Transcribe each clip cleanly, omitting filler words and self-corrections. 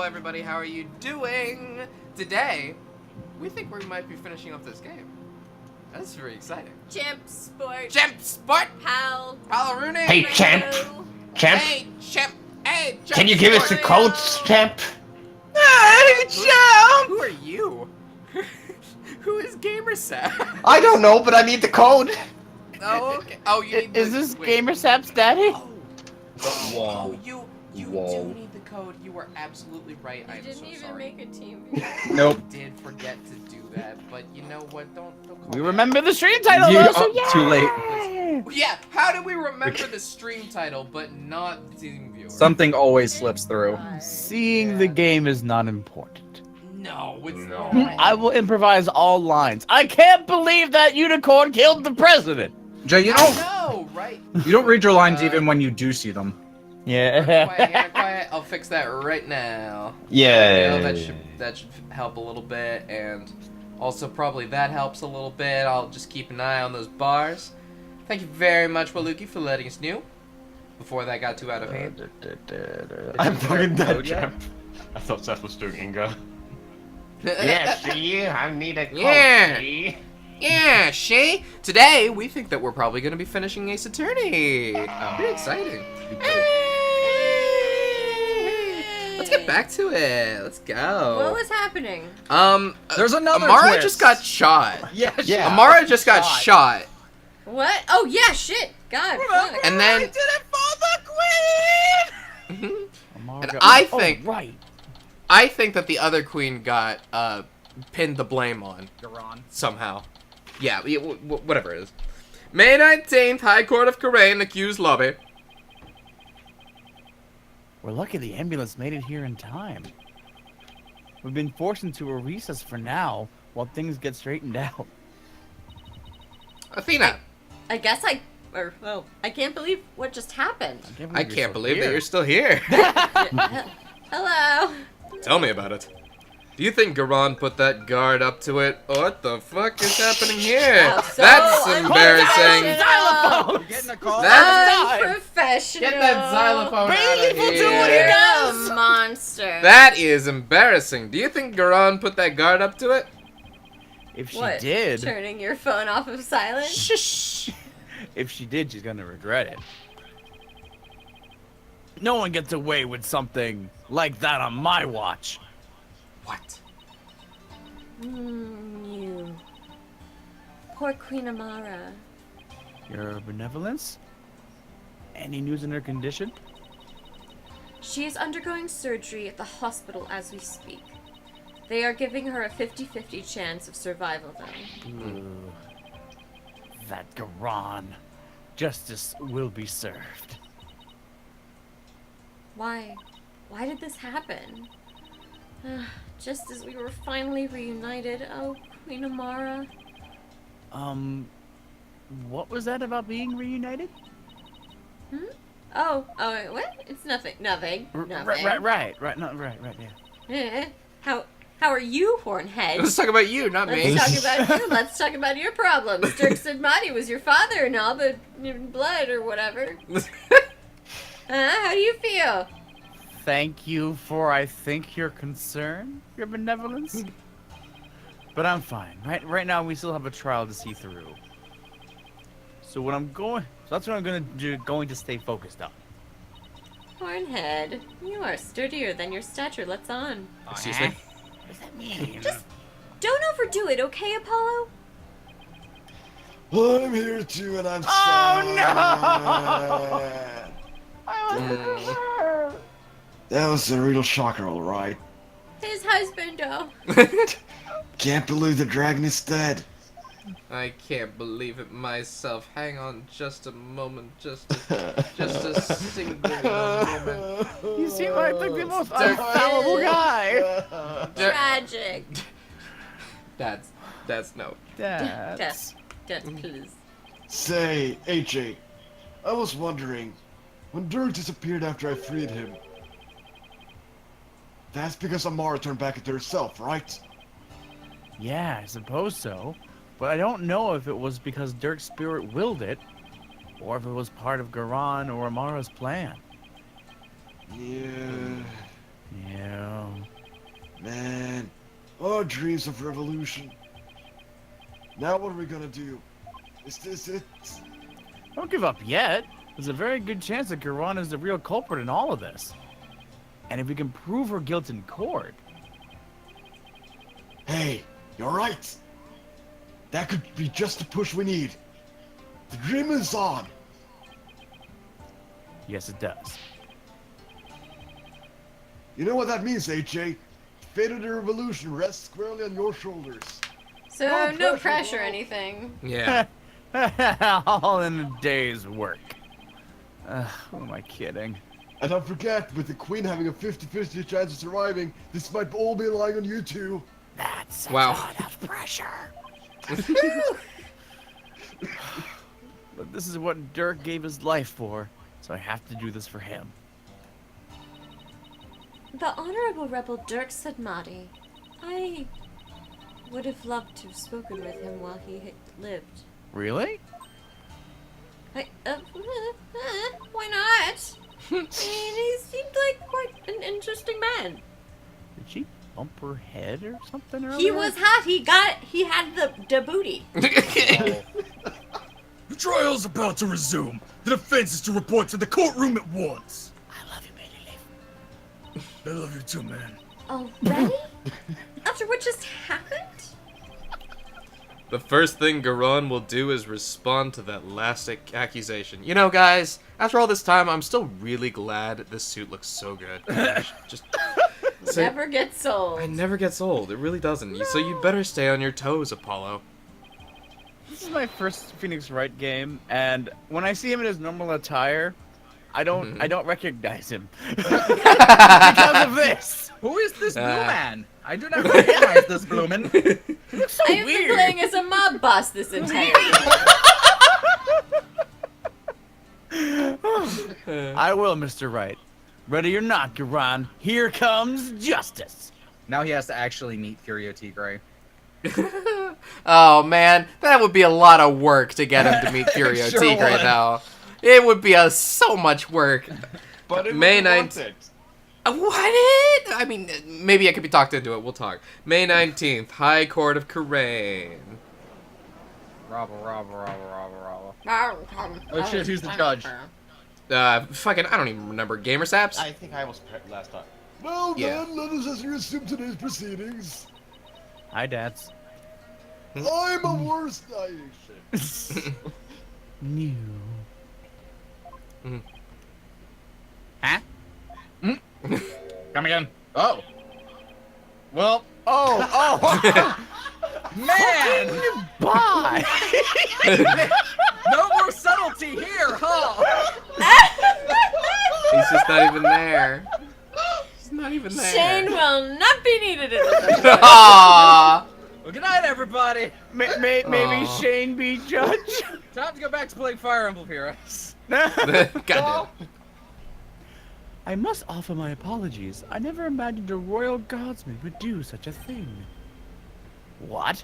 everybody, how are you doing? Today, we think we might be finishing up this game. That's very exciting. Champsport. Champsport! Pal. Palarune! Hey, Champ! Champ! Hey, Champ! Hey, Champ! Can you give us the codes, Champ? Hey, Champ! Who are you? Who is Gamersap? I don't know, but I need the code. Oh, okay. Oh, you need Is the, this wait. Gamersap's daddy? Oh, you do need the code. You were absolutely right. You I'm didn't so even sorry. make a team. Nope. I did forget to do that, but you know what? Don't call We me remember the stream title, You- though, so yeah. Too late. out. Yeah, how do we remember the stream title but not the team viewer? Something always slips through. Seeing the game is not important. No, it's No. not. I will improvise all lines. I can't believe that unicorn killed the president. Jay, you I don't know, right? you don't read your lines even when you do see them. Yeah. Quiet. I'll fix that right now. Yeah. You know, that should help a little bit, and also probably that helps a little bit. I'll just keep an eye on those bars. Thank you very much, Waluki, for letting us know before that got too out of hand. I'm fucking dead, yet? Champ. I thought Seth was doing Inga. See, I need a code. Yeah. See? Yeah, Shay. Today we think that we're probably going to be finishing Ace Attorney. Pretty exciting. Let's get back to it. Let's go. What was happening? There's another Amara twist. just got shot. Yeah. Amara just got shot. What? Oh yeah, shit. God. Fuck. And then did it for the queen! And I Oh, think right. I think that the other queen got pinned the blame on Garon. somehow. Yeah, whatever it is. May 19th, High Court of Karain, accused lobby. We're lucky the ambulance made it here in time. We've been forced into a recess for now, while things get straightened out. Athena, I guess I can't believe what just happened. I can't believe that you're still here. Hello. Tell me about it. Do you think Garon put that guard up to it? What the fuck is happening here? Oh, so That's embarrassing. Xylophone! You getting a call? That's Unprofessional. Get that xylophone out Bailey of will here. do what he does. Monster. That is embarrassing. Do you think Garon put that guard up to it? If she What? did, Turning your phone off of silent? Shh. if she did, she's gonna regret it. No one gets away with something like that on my watch. What? You. Poor Queen Amara. Your benevolence? Any news in her condition? She is undergoing surgery at the hospital as we speak. They are giving her a 50-50 chance of survival, though. Ooh. That Garon. Justice will be served. Why? Why did this happen? Just as we were finally reunited. Oh, Queen Amara. What was that about being reunited? Oh, what? It's nothing. Nothing. Nothing. Right, yeah. How are you, Hornhead? Let's talk about you, not me. Let's talk about you. Let's talk about your problems. Dirk Sidmati was your father and all, but blood or whatever. How do you feel? Thank you for, I think, your concern, your benevolence. But I'm fine. Right now, we still have a trial to see through. So that's what I'm going to stay focused on. Hornhead, you are sturdier than your stature lets on. Excuse me? What does that mean? Just don't overdo it, okay, Apollo? I'm here too, and I'm Oh, sad. no! That was a real shocker, all right. His husband, oh. Can't believe the dragon is dead. I can't believe it myself. Hang on just a moment. Just a single moment. You seem like the most unfallible guy. Tragic. That's no. That's... Death, please. Say, AJ, I was wondering, when Dirk disappeared after I freed him, that's because Amara turned back into herself, right? Yeah, I suppose so. But I don't know if it was because Dirk's spirit willed it, or if it was part of Garon or Amara's plan. Yeah. Yeah. dreams of revolution. Now what are we gonna do? Is this it? Don't give up yet. There's a very good chance that Garan is the real culprit in all of this. And if we can prove her guilt in court... Hey, you're right. That could be just the push we need. The dream is on. Yes, it does. You know what that means, AJ? The fate of the revolution rests squarely on your shoulders. So, No no pressure, pressure or bro. anything. Yeah. All in a day's work. Who am I kidding? And don't forget, with the Queen having a 50-50 chance of surviving, this might all be relying on you two. That's Wow. a lot of pressure. But this is what Dirk gave his life for, so I have to do this for him. The Honorable Rebel Dirk Sadmati. I would have loved to have spoken with him while he had lived. Really? Why not? I mean, he seemed like quite an interesting man. Did she bump her head or something earlier? He was hot. He had the booty. The trial's about to resume. The defense is to report to the courtroom at once. I love you, Baby Leaf. I love you too, man. Already? After what just happened? The first thing Garon will do is respond to that last accusation. You know, guys, after all this time, I'm still really glad this suit looks so good. Just so, Never gets old. it never gets old. It really doesn't. So you better stay on your toes, Apollo. This is my first Phoenix Wright game, and when I see him in his normal attire, I don't recognize him because of this. Who is this blue Ah. man? I do not recognize this bloomin'. So I have been playing as a mob boss this entire I will, Mr. Wright. Ready or not, Garan, here comes justice. Now he has to actually meet Furio Tigre. Oh man, that would be a lot of work to get him to meet Furio Sure Tigre would. now. It would be so much work. But it May was 9th. worth it. What? I mean, maybe I could be talked into it. We'll talk. May 19th, High Court of Karain. Rava. Oh Oh shit, who's the judge? Fucking, I don't even remember. Gamersaps? I think I was last time. Well Yeah. then, let us resume today's proceedings. Hi, Dads. I'm a worst shit. New. Mhm. Huh? Come again. Oh. Well, Oh! man! Bye! No more subtlety here, huh? He's just not even there. He's not even there. Shane will not be needed in the Aww. Well, good night, everybody. Maybe Aw. Shane be judge? Time to go back to playing Fire Emblem Heroes. Goddamn. I must offer my apologies. I never imagined a royal guardsman would do such a thing. What?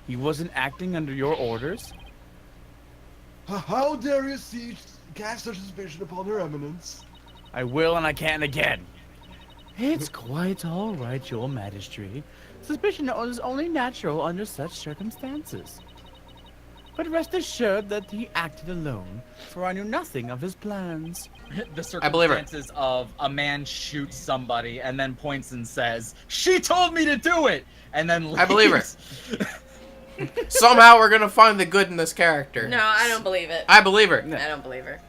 He wasn't acting under your orders? How dare you cast such suspicion upon her eminence? I will and I can again. It's quite all right, your majesty. Suspicion is only natural under such circumstances. But rest assured that he acted alone, for I knew nothing of his plans. The I believe her. circumstances of a man shoots somebody and then points and says, "She told me to do it," and then leaves. I believe her. Somehow we're gonna find the good in this character. No, I don't believe it. I believe her. I don't believe her.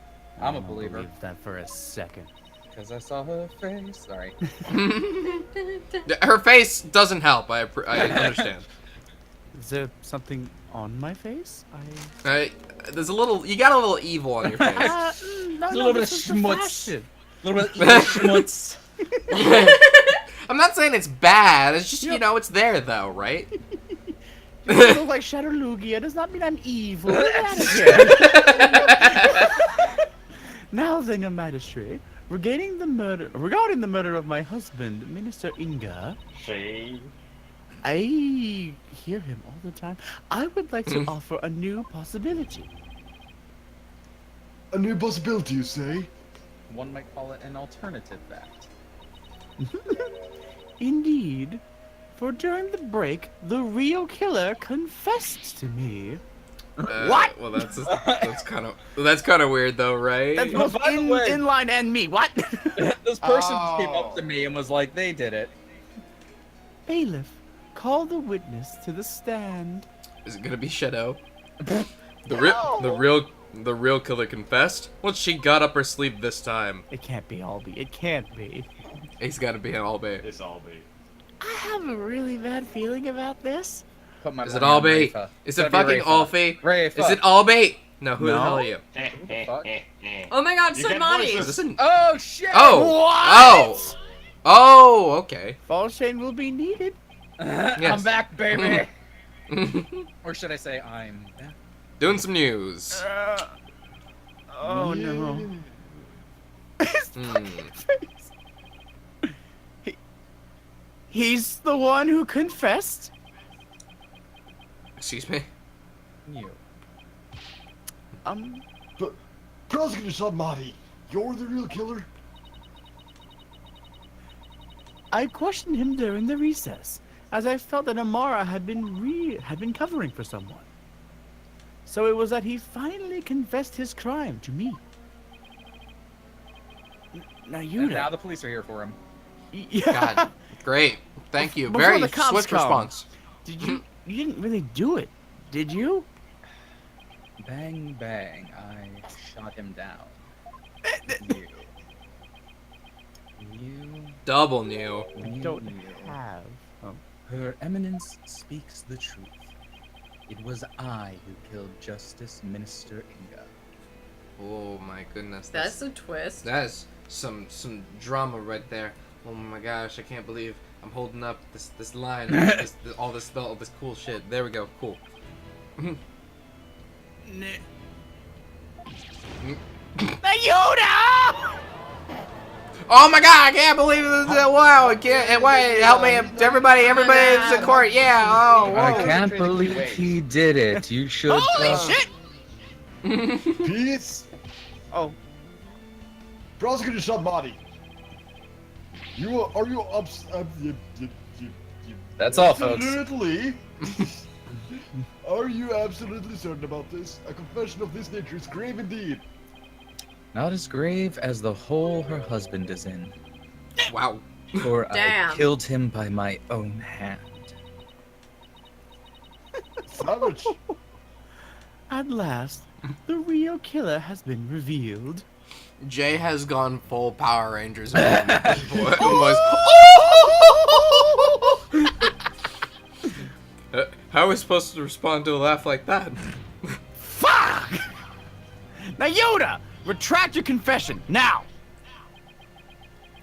I'm a I don't believer. believe that for a second. Because I saw her face. Sorry. Her face doesn't help. I understand. Is there something on my face? There's a little. You got a little evil on your face. No, A little bit this of is the schmutz. fashion. A little bit of schmutz. I'm not saying it's bad. It's just, you know, it's there though, right? You look like Shadow Lugia does not mean I'm evil. Get out of here. Now then, your majesty, regarding the murder of my husband, Minister Inga, Shane. I hear him all the time. I would like to offer a new possibility. A new possibility, you say? One might call it an alternative fact. Indeed. For during the break, the real killer confessed to me. What? Well, that's kind of weird, though, right? That's both By the way- inline and me. What? This person came Oh. up to me and was like, they did it. Bailiff, call the witness to the stand. Is it gonna be Shadow? The real killer confessed. What's she got up her sleeve this time? It can't be Albie. It can't be. He's got to be an Albay. It's all me. I have a really bad feeling about this. Put my Is it money on Albay? Rafa. Is it It's gonna be fucking Rafa. Alfie? Rafa. Is it Albay? No, who the No. hell are you? fuck? Oh my god, You get Sonmani! Is voices. this an... Oh shit! Oh! What? Oh, okay. Fall chain will be needed. I'm back, baby. Or should I say I'm back? Doing some news. Oh no. Hmm. He's the one who confessed? Excuse me? You. Prosecutor Submati, you're the real killer? I questioned him during the recess, as I felt that Amara had been covering for someone. So it was that he finally confessed his crime to me. Now you And now the police are here for him. yeah. God, great. Thank you. Before Very the cops swift come. response. Did you? You didn't really do it, did you? Bang bang, I shot him down. You. You. Double new. You Don't knew. have. Her Eminence speaks the truth. It was I who killed Justice Minister Inga. Oh my goodness. That's a twist. That is some drama right there. Oh my gosh, I can't believe I'm holding up this line, all this cool shit. There we go, cool. Yoda! Oh my god, I can't believe this! Wow, I can't. Wait, help me, everybody in the court. Yeah. Oh, I whoa. can't believe he did it. You should. Holy shit! Peace. Oh, Prosecutor Submati, are you That's all, folks. absolutely? Are you absolutely certain about this? A confession of this nature is grave indeed. Not as grave as the hole her husband is in. Wow. For Damn. I killed him by my own hand. Savage. at last, the real killer has been revealed. Jay has gone full Power Rangers. Was. How are we supposed to respond to a laugh like that? Fuck! Now, Yoda, retract your confession now.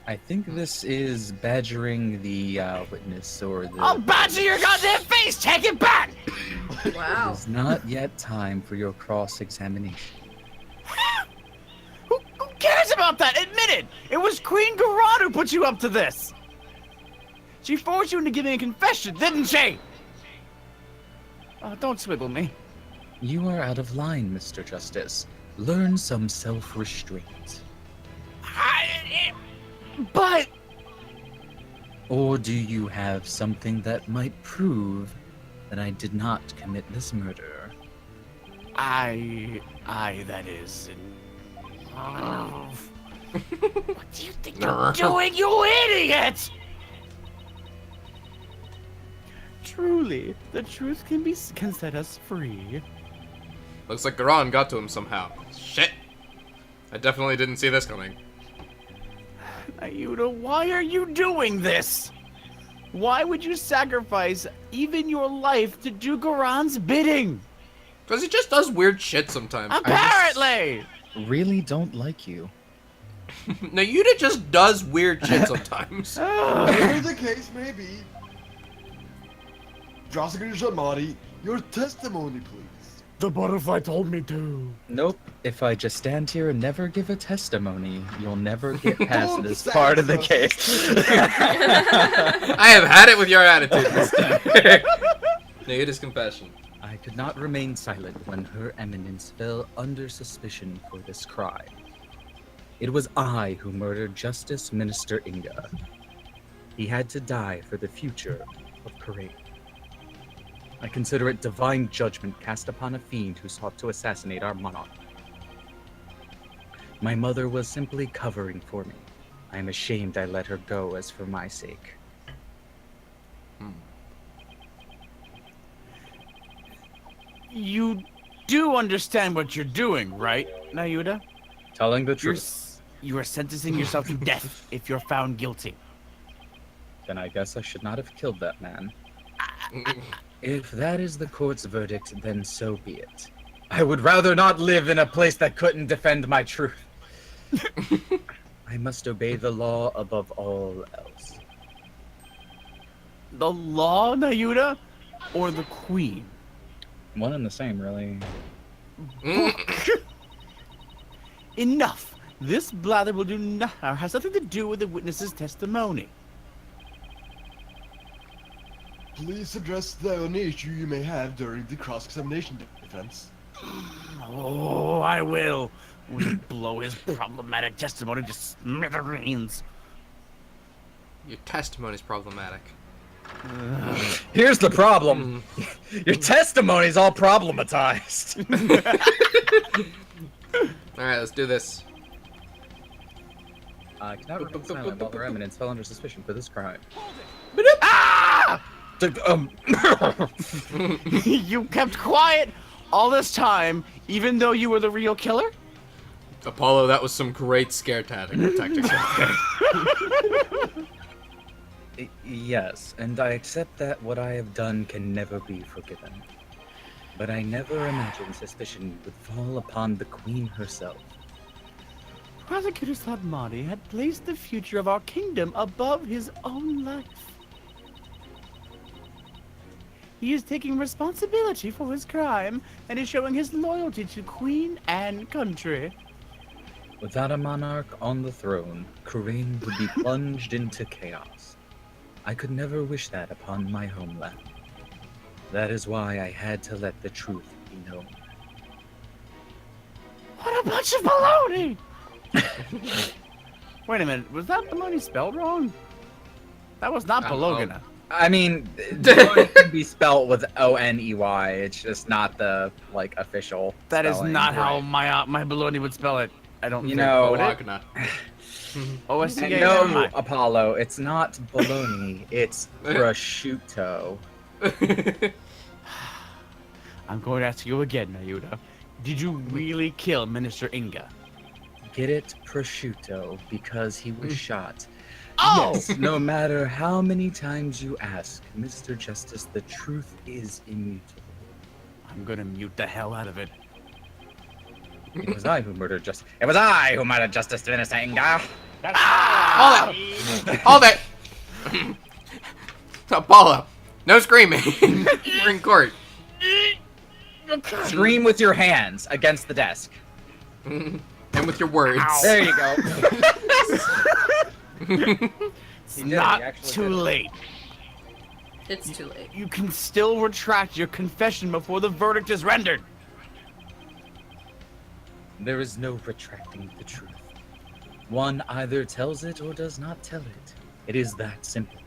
I think this is badgering the witness or the. I'll badger your goddamn face. Take it back. Wow. It's not yet time for your cross-examination. Who cares about that? Admit it. It was Queen Garan who put you up to this. She forced you into giving a confession, didn't she? Oh, don't swiggle me. You are out of line, Mr. Justice. Learn some self-restraint. But Or do you have something that might prove that I did not commit this murder? that is. What do you think you're doing, you idiot? Truly, the truth can set us free. Looks like Garan got to him somehow. Shit. I definitely didn't see this coming. Ayuda, why are you doing this? Why would you sacrifice even your life to do Garan's bidding? Because he just does weird shit sometimes. Apparently! Really don't like you. No, Yuta just does weird shit sometimes. Whatever the case may be, Prosecutor Submati, your testimony, please. The butterfly told me to. Nope. If I just stand here and never give a testimony, you'll never get past Don't this say part of the so. case. I have had it with your attitude this time. Yuta's confession. I could not remain silent when Her Eminence fell under suspicion for this crime. It was I who murdered Justice Minister Inga. He had to die for the future of Korea. I consider it divine judgment cast upon a fiend who sought to assassinate our monarch. My mother was simply covering for me. I am ashamed I let her go as for my sake. You do understand what you're doing, right, Nayuda? Telling the You're, truth. you are sentencing yourself to death if you're found guilty. Then I guess I should not have killed that man. If that is the court's verdict, then so be it. I would rather not live in a place that couldn't defend my truth. I must obey the law above all else. The law, Nayuda? Or the queen? One and the same, really. Enough! This blather will do has nothing to do with the witness's testimony. Please address the only issue you may have during the cross-examination defense. Oh, I will. We'll blow his problematic testimony to smithereens. Your testimony's problematic. Here's the problem. Your testimony's all problematized. Alright, let's do this. I cannot remain silent while their eminence fell under suspicion for this crime. Ah! You kept quiet all this time, even though you were the real killer? Apollo, that was some great scare tactics. Yes, and I accept that what I have done can never be forgiven. But I never imagined suspicion would fall upon the Queen herself. Prosecutor Sadmati had placed the future of our kingdom above his own life. He is taking responsibility for his crime and is showing his loyalty to Queen and country. Without a monarch on the throne, Korean would be plunged into chaos. I could never wish that upon my homeland. That is why I had to let the truth be known. What a bunch of baloney! Wait a minute, was that baloney spelled wrong? That was not Bologna. I mean, it can be spelled with O-N-E-Y. It's just not the, like, official That is spelling. not how my baloney would spell it. I don't You think. know, Would it? Bologna. O-S-T-A-N-I. No, Apollo, it's not bologna, it's prosciutto. I'm going to ask you again, Nayuda. Did you really kill Minister Inga? Get it, prosciutto, because he was shot. Oh! Yes, no matter how many times you ask, Mr. Justice, the truth is immutable. I'm gonna mute the hell out of it. It was I who murdered Justice. It was I who murdered Justice Minister Inga. Hold it! Hold it! Apollo, no screaming. We're in court. Scream with your hands against the desk. And with your words. There you go. It's He did it, he not actually too did it. late. It's too late. You can still retract your confession before the verdict is rendered. There is no retracting the truth. One either tells it or does not tell it. It is that simple.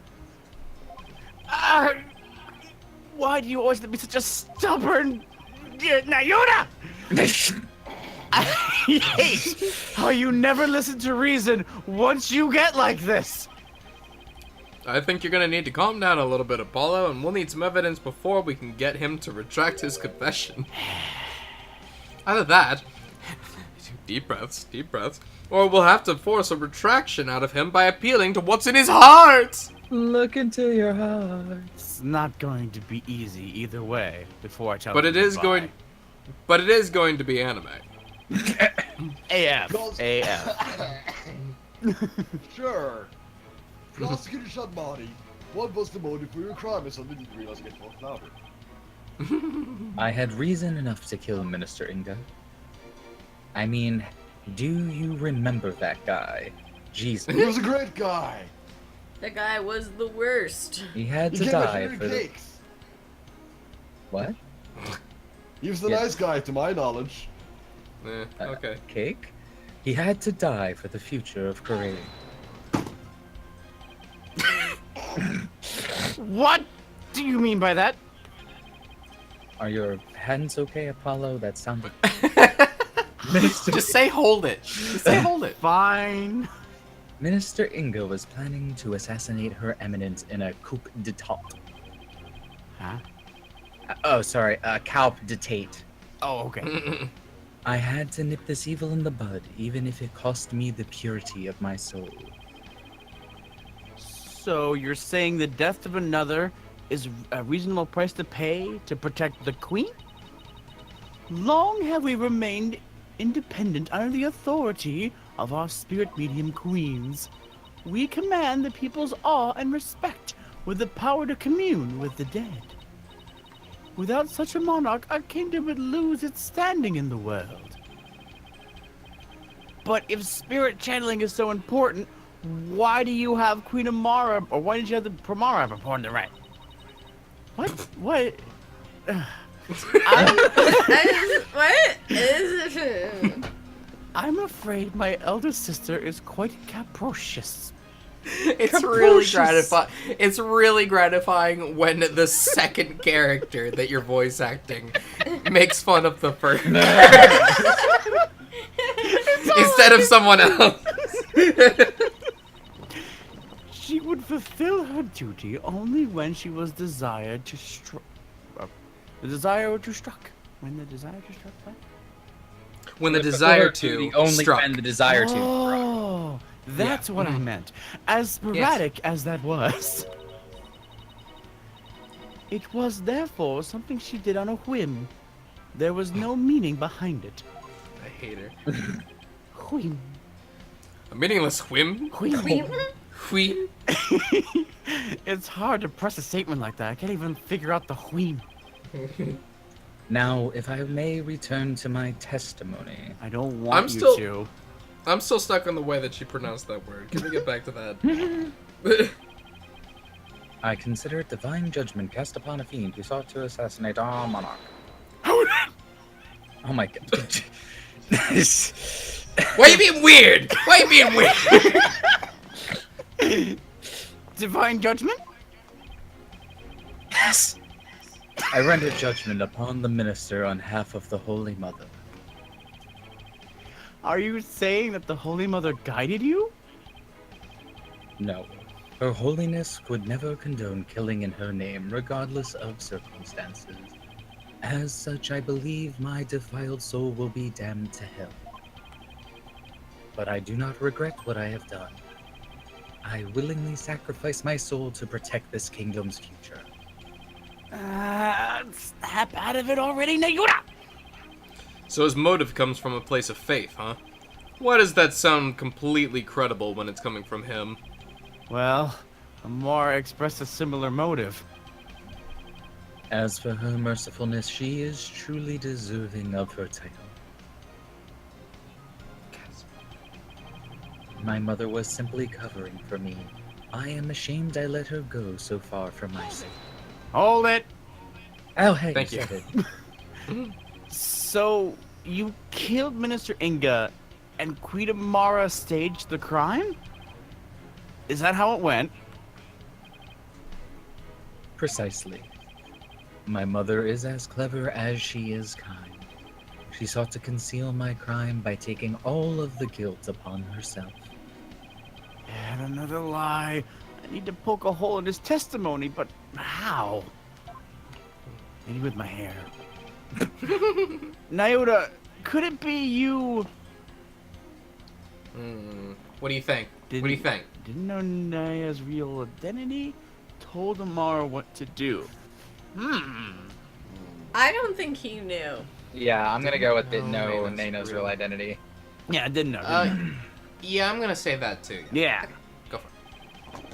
Why do you always have to be such a stubborn Nayuda? I hate how you never listen to reason once you get like this. I think you're gonna need to calm down a little bit, Apollo, and we'll need some evidence before we can get him to retract his confession. Either that, deep breaths, or we'll have to force a retraction out of him by appealing to what's in his heart! Look into your heart. It's not going to be easy either way before I tell But you it is goodbye. going to be anime. AF. Goes- AF. Sure. Prosecutor Shadmani, what was the motive for your crime? And suddenly didn't realize it get talked louder. I had reason enough to kill Minister Inga. I mean, do you remember that guy? Jesus. He was a great guy. That guy was the worst. He had He to gave us die sugar for the... cakes. What? He was the Yeah. nice guy, to my knowledge. Okay. Cake? He had to die for the future of Korea. What do you mean by that? Are your hands okay, Apollo? That sounded... Just say hold it. Just say hold it. Fine. Minister Inga was planning to assassinate Her Eminence in a coup d'etat. Huh? Oh, sorry, a coup d'etat. Oh, okay. I had to nip this evil in the bud, even if it cost me the purity of my soul. So you're saying the death of another is a reasonable price to pay to protect the queen? Long have we remained independent under the authority of our spirit medium queens. We command the people's awe and respect with the power to commune with the dead. Without such a monarch, our kingdom would lose its standing in the world. But if spirit channeling is so important, why do you have Queen Amara, or why did you have the Primara perform the right? What? What? What is I'm afraid my elder sister is quite capricious. It's really gratifying. It's really gratifying when the second character that you're voice acting makes fun of the first instead of someone else. She would fulfill her duty only when she was desired to struck. The desire to struck. When the desire to struck. What? When the desire to only struck. when the desire to. Oh, that's what I meant. As sporadic as that was. It was therefore something she did on a whim. There was no meaning behind it. I hate her. Whim. A meaningless whim. Whim. Whim. It's hard to press a statement like that. I can't even figure out the whim. Now, if I may return to my testimony. I don't want still- you I'm still stuck on the way that she pronounced that word. Can we get back to that? I consider it divine judgment cast upon a fiend who sought to assassinate our monarch. Oh my god. Why are you being weird? Why are you being weird? Divine judgment? Yes! I render judgment upon the minister on behalf of the Holy Mother. Are you saying that the Holy Mother guided you? No. Her Holiness would never condone killing in her name, regardless of circumstances. As such, I believe my defiled soul will be damned to hell. But I do not regret what I have done. I willingly sacrifice my soul to protect this kingdom's future. Snap out of it already, Nayura! So his motive comes from a place of faith, huh? Why does that sound completely credible when it's coming from him? Well, Amara expressed a similar motive. As for her mercifulness, she is truly deserving of her title. My mother was simply covering for me. I am ashamed I let her go so far from my sake. Hold it! Oh, hey, Thank you. said it. So, you killed Minister Inga, and Queen Amara staged the crime? Is that how it went? Precisely. My mother is as clever as she is kind. She sought to conceal my crime by taking all of the guilt upon herself. Yet another lie. I need to poke a hole in his testimony, but how? Maybe with my hair. Nayoda, could it be you What do you think? What do you think? didn't know Naya's real identity? Told Amara what to do. I don't think he knew. Yeah, I'm gonna go with it. No, No, Nana's Nana's real real. identity. Yeah, I didn't know. Yeah, I'm gonna say that too. Yeah. Go for it.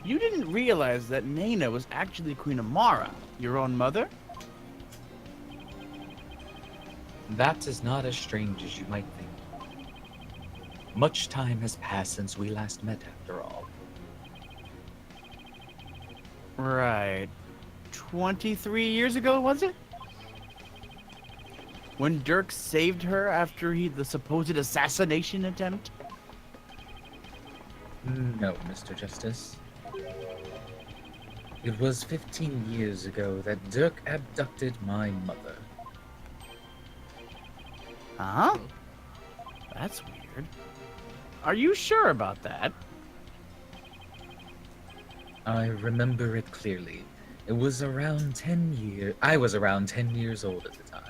You didn't realize that Nana was actually Queen Amara, your own mother? That is not as strange as you might think. Much time has passed since we last met, after all. Right. 23 years ago, was it? When Dirk saved her after the supposed assassination attempt? No, Mr. Justice. It was 15 years ago that Dirk abducted my mother. Huh? That's weird. Are you sure about that? I remember it clearly. It was around 10 years. I was around 10 years old at the time.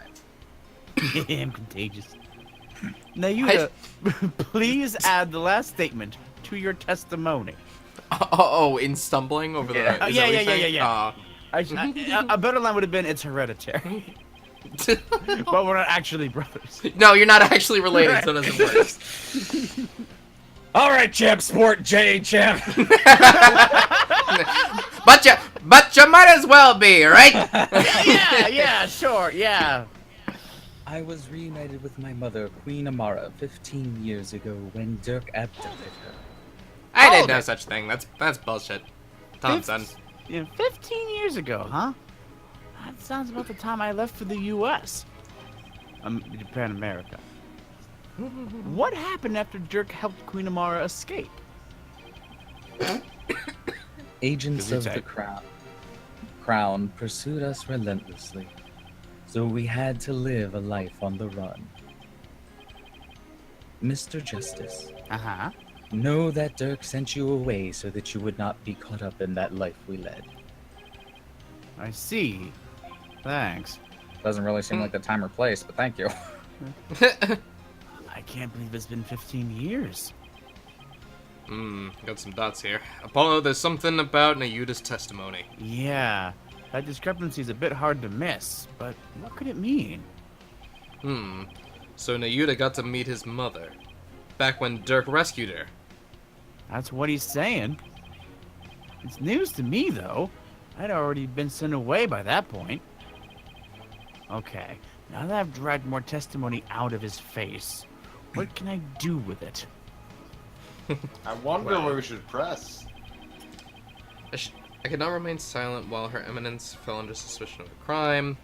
I'm contagious. Now you please add the last statement to your testimony. Oh, in stumbling over the. Yeah. is that what you're saying? Yeah. A better line would have been, "It's hereditary," but we're not actually brothers. No, you're not actually related, so it doesn't work. All right, Champsport, J Champ. but you might as well be, right? yeah, sure, yeah. I was reunited with my mother, Queen Amara, 15 years ago when Dirk abducted her. I didn't know such thing. That's bullshit. Tom's son. 15 years ago, huh? That sounds about the time I left for the U.S. Japan, America. What happened after Dirk helped Queen Amara escape? Agents of the Crown pursued us relentlessly, so we had to live a life on the run. Mr. Justice, Uh-huh. know that Dirk sent you away so that you would not be caught up in that life we led. I see. Thanks. Doesn't really seem like the time or place, but thank you. I can't believe it's been 15 years. Got some dots here. Apollo, there's something about Nayuta's testimony. Yeah, that discrepancy is a bit hard to miss, but what could it mean? So Nayuta got to meet his mother. Back when Dirk rescued her. That's what he's saying. It's news to me, though. I'd already been sent away by that point. Okay, now that I've dragged more testimony out of his face, what can I do with it? I wonder where we should press. I could not remain silent while Her Eminence fell under suspicion of a crime.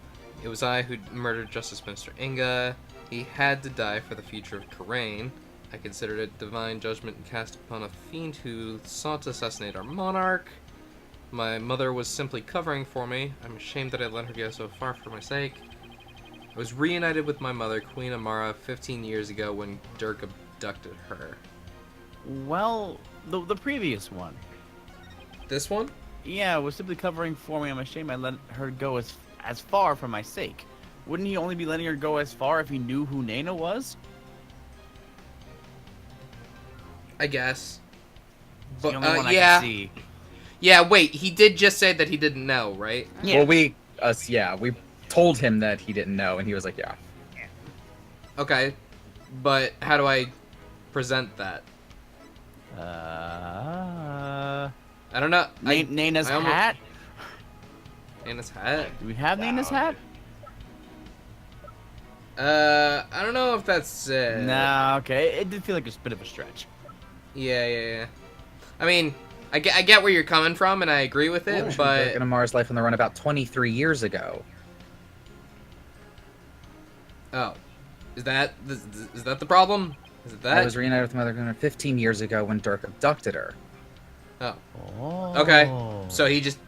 It was I who murdered Justice Minister Inga. He had to die for the future of Karain. I considered it divine judgment cast upon a fiend who sought to assassinate our monarch. My mother was simply covering for me. I'm ashamed that I let her go so far for my sake. I was reunited with my mother, Queen Amara, 15 years ago when Dirk abducted her. Well, the previous one. This one? Yeah, was simply covering for me. I'm ashamed I let her go as far for my sake. Wouldn't he only be letting her go as far if he knew who Nana was? I guess. It's But, the only one I yeah. can see. Yeah, wait, he did just say that he didn't know, right? Yeah. Well, we told him that he didn't know, and he was like, yeah. Okay, but how do I present that? I don't know. Nana's I almost- hat? Nana's hat? Do we have Nana's hat? I don't know if that's Nah, okay. It did feel like a bit of a stretch. Yeah. I mean, I get where you're coming from, and I agree with it, Dirk but and Amara's life on the run about 23 years ago. oh, is that the problem? Is it that? I was reunited with my mother 15 years ago when Dirk abducted her. Oh, Oh. okay. So he just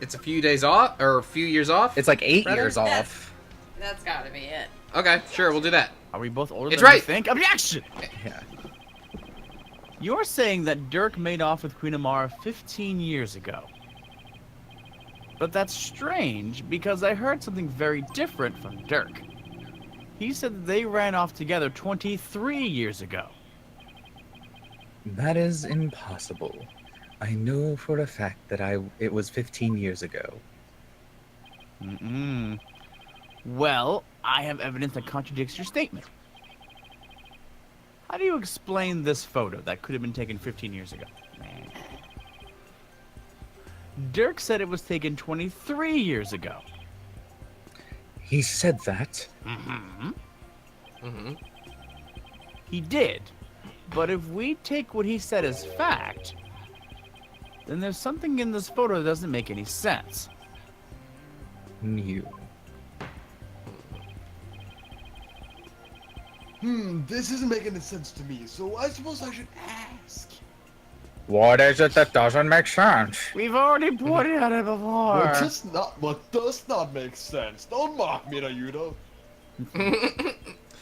it's a few days off or a few years off. It's like 8 Brother? years off. That's gotta be it. Okay, sure, we'll do that. Are we both older It's than we right. think? Objection! Yeah. You're saying that Dirk made off with Queen Amara 15 years ago. But that's strange, because I heard something very different from Dirk. He said that they ran off together 23 years ago. That is impossible. I know for a fact that it was 15 years ago. Well, I have evidence that contradicts your statement. How do you explain this photo that could have been taken 15 years ago? Dirk said it was taken 23 years ago. He said that. He did. But if we take what he said as fact, then there's something in this photo that doesn't make any sense. You. This isn't making any sense to me, so I suppose I should ask. What is it that doesn't make sense? We've already pointed at it before. What does not make sense? Don't mock me, Nayuda.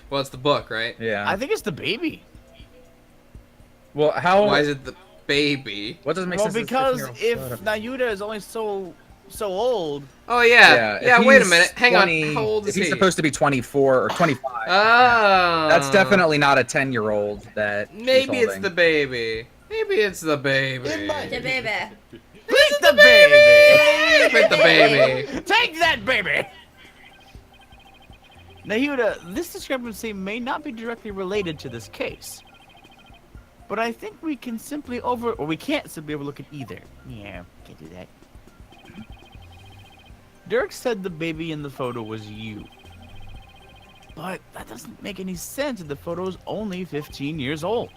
Well, it's the book, right? Yeah. I think it's the baby. Well, how? Why is it the baby? What doesn't make Well, sense? because is if 15-year-old. Nayuda is only so old, Oh yeah. if Yeah. Wait a he's minute. Hang 20 on. How old If is he's he? supposed to be 24 or 25, Oh. that's definitely not a 10-year-old that. she's Maybe it's holding. the baby. Maybe it's the baby. It might The baby. take the baby. With the baby. Take that baby. Nayuda, this discrepancy may not be directly related to this case, but I think we can simply we can't simply overlook it either. Yeah, can't do that. Dirk said the baby in the photo was you. But that doesn't make any sense if the photo is only 15 years old.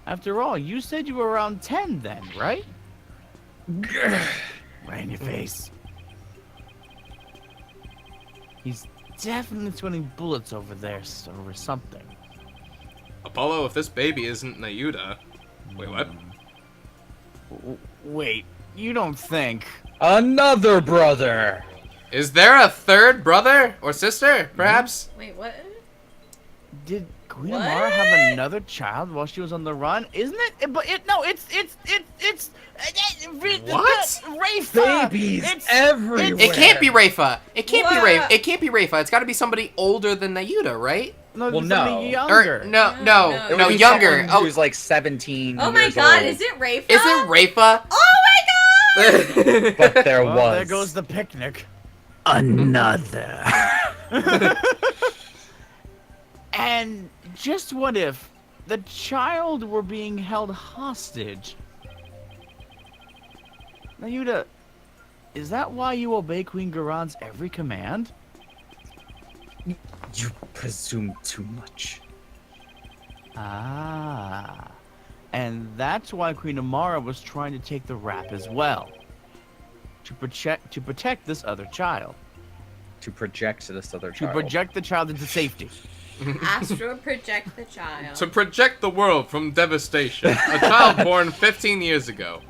After all, you said you were around 10 then, right? Right in your face. He's definitely sweating bullets over there over something. Apollo, if this baby isn't Nayuda. Wait, what? Wait, you don't think... Another brother. Is there a third brother or sister, perhaps? Wait, what? Did Queen What? Amara have another child while she was on the run? Isn't it? But it's What? Rafa. Babies It's everywhere. It can't be Rafa. It can't be What? Rafa. It can't be Rafa. It's got to be somebody older than Nayuda, right? No, Well, somebody no. younger. Or No, no, no. younger. Someone Oh, who's like 17. Oh my years god, old. is it Rafa? is it Rafa? Oh my god! But there Well, was. there goes the picnic. Another. And just what if the child were being held hostage? Nayuda, is that why you obey Queen Garan's every command? You presume too much. Ah. And that's why Queen Amara was trying to take the rap as well. To protect this other child. To project this other To child. project the child into safety. Astro project the child. To project the world from devastation. A child born 15 years ago.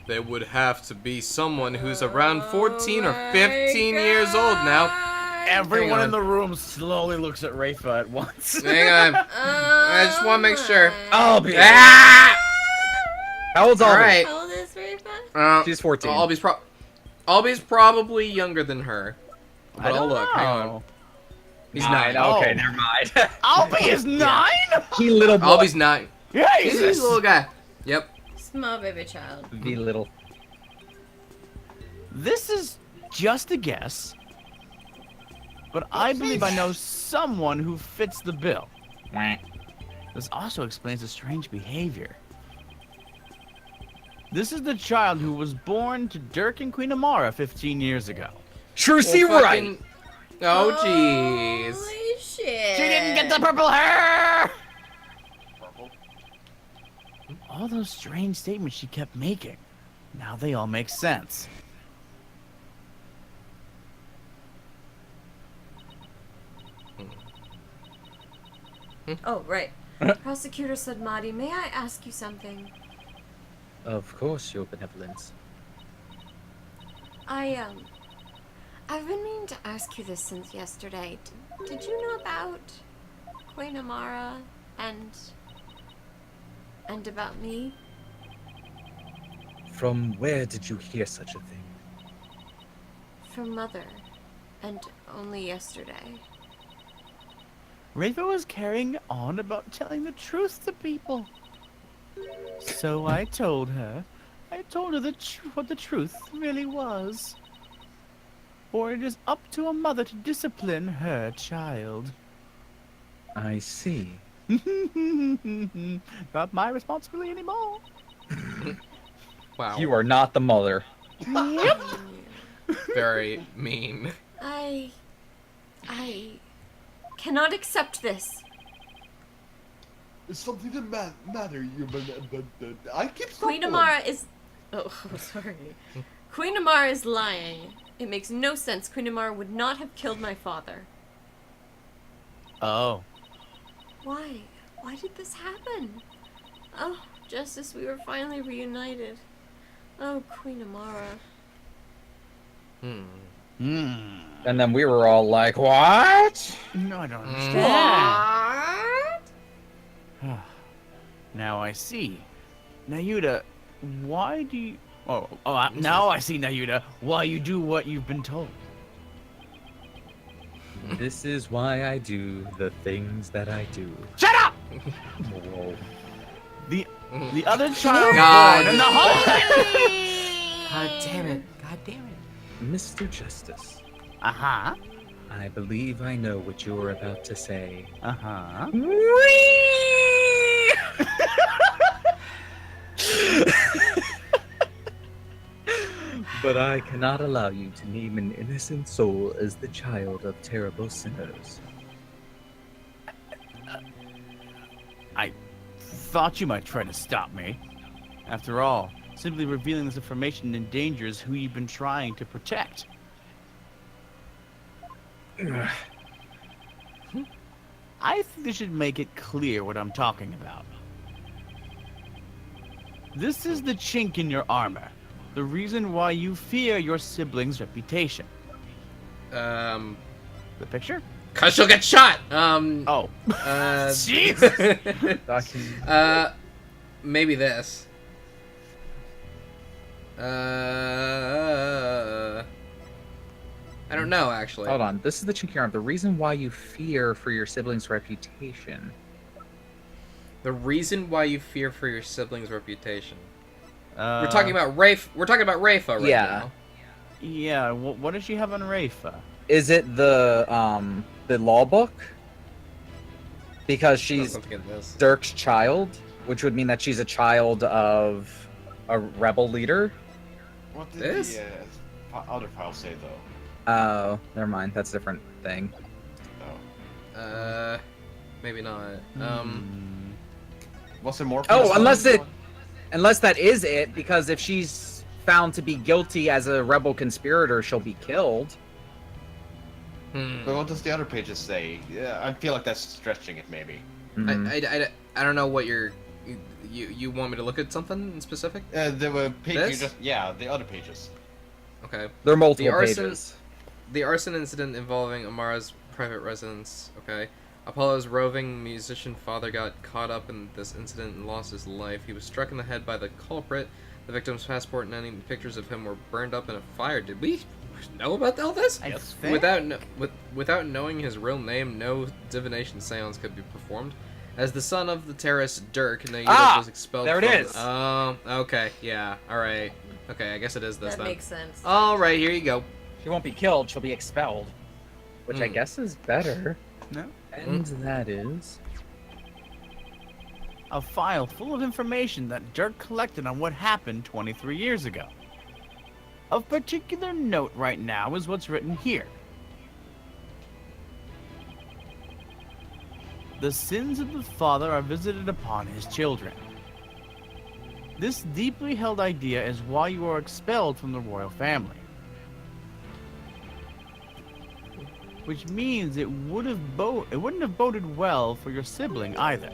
There would have to be someone who's around 14 or 15 years old now. Everyone on. in the room slowly looks at Rafa at once. Hang on. I just want to make sure. I'll be. Ah! How old's Albie? Alright. How old is Rafa? She's 14. Albie's probably younger than her. But I I'll don't look. Hang on. know. He's 9. Okay, Oh. never mind. Albie is 9? He little boy. Albie's 9. He's a Jesus! little guy. Yep. Small baby child. The little. This is just a guess, but I believe I know someone who fits the bill. This also explains the strange behavior. This is the child who was born to Dirk and Queen Amara 15 years ago. Trucy Well, right. fucking- Oh, jeez. Holy shit. She didn't get the purple hair! All those strange statements she kept making. Now they all make sense. Oh, right. Prosecutor Sadmati, may I ask you something? Of course, your benevolence. I've been meaning to ask you this since yesterday. Did you know about Queen Amara and about me? From where did you hear such a thing? From Mother, and only yesterday. Rafa was carrying on about telling the truth to people. So I told her what the truth really was. For it is up to a mother to discipline her child. I see. Not my responsibility anymore. Wow. You are not the mother. Yep. very mean. I cannot accept this. It's something that matter, you but I keep Queen Amara is... Oh, sorry. Queen Amara is lying. It makes no sense. Queen Amara would not have killed my father. Oh. Why? Why did this happen? Oh, just as we were finally reunited. Oh, Queen Amara. Hmm. And then we were all like, what? No, I don't understand. What? Now I see. Nayuda, why do you... now I see, Nayuda, why you do what you've been told. This is why I do the things that I do. Shut up! Whoa. The other child God. born in the home... God damn it. God damn it. Mr. Justice, Uh-huh. I believe I know what you're about to say. Uh-huh. But I cannot allow you to name an innocent soul as the child of terrible sinners. I thought you might try to stop me. After all, simply revealing this information endangers who you've been trying to protect. I think they should make it clear what I'm talking about. This is the chink in your armor. The reason why you fear your sibling's reputation. The picture? Cause she'll get shot. Oh. Jesus! Maybe this. I don't know, actually. Hold on, this is the chink in your arm. The reason why you fear for your sibling's reputation. The reason why you fear for your sibling's reputation. Uh, We're talking about Rafe. We're talking about Rafa right Yeah. now. Yeah, what does she have on Rafa? Is it the law book? Because No, she's something in this. Dirk's child, which would mean that she's a child of a rebel leader. What did This? the other file say, though? Oh, never mind. That's a different thing. Oh. Maybe not. Was there more? Oh, files? unless that is it, because if she's found to be guilty as a rebel conspirator, she'll be killed. But what does the other pages say? Yeah, I feel like that's stretching it, maybe. Mhm. I don't know what you want me to look at something in specific? There were pages. This? The other pages. Okay. There are multiple The arson- pages. The arson incident involving Amara's private residence. Okay. Apollo's roving musician father got caught up in this incident and lost his life. He was struck in the head by the culprit. The victim's passport and any pictures of him were burned up in a fire. Did we know about all this? I think- Without knowing his real name, no divination seance could be performed. As the son of the terrorist Dirk, Nayuda was expelled there it from... is. Oh, okay. Yeah, alright. Okay, I guess it is this That then. makes sense. Alright, here you go. She won't be killed, she'll be expelled. Which I guess is better. No? And that is... A file full of information that Dirk collected on what happened 23 years ago. Of particular note right now is what's written here. The sins of the father are visited upon his children. This deeply held idea is why you are expelled from the royal family. Which means it wouldn't have boded well for your sibling either.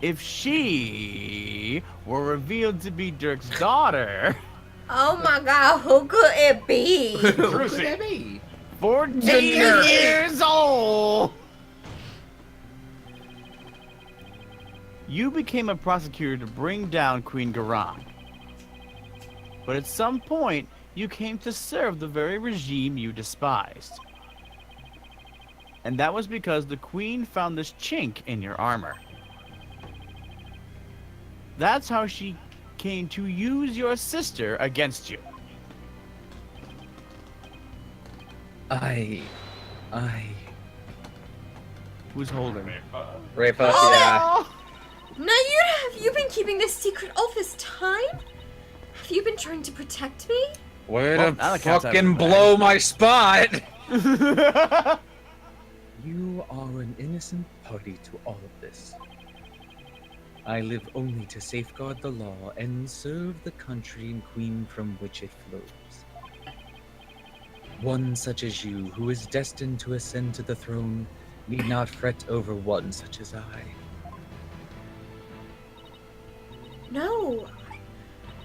If she were revealed to be Dirk's daughter, Oh my god, who could it be? Who could that be? 14 years old, you became a prosecutor to bring down Queen Garam. But at some point, you came to serve the very regime you despised. And that was because the Queen found this chink in your armor. That's how she came to use your sister against you. Who's holding? Rafa, Oh, yeah. Nayuda, have you been keeping this secret all this time? Have you been trying to protect me? Way Well, to now the cat's out of fucking the bag. blow my spot! You are an innocent party to all of this. I live only to safeguard the law and serve the country and queen from which it flows. One such as you, who is destined to ascend to the throne, need not fret over one such as I. No,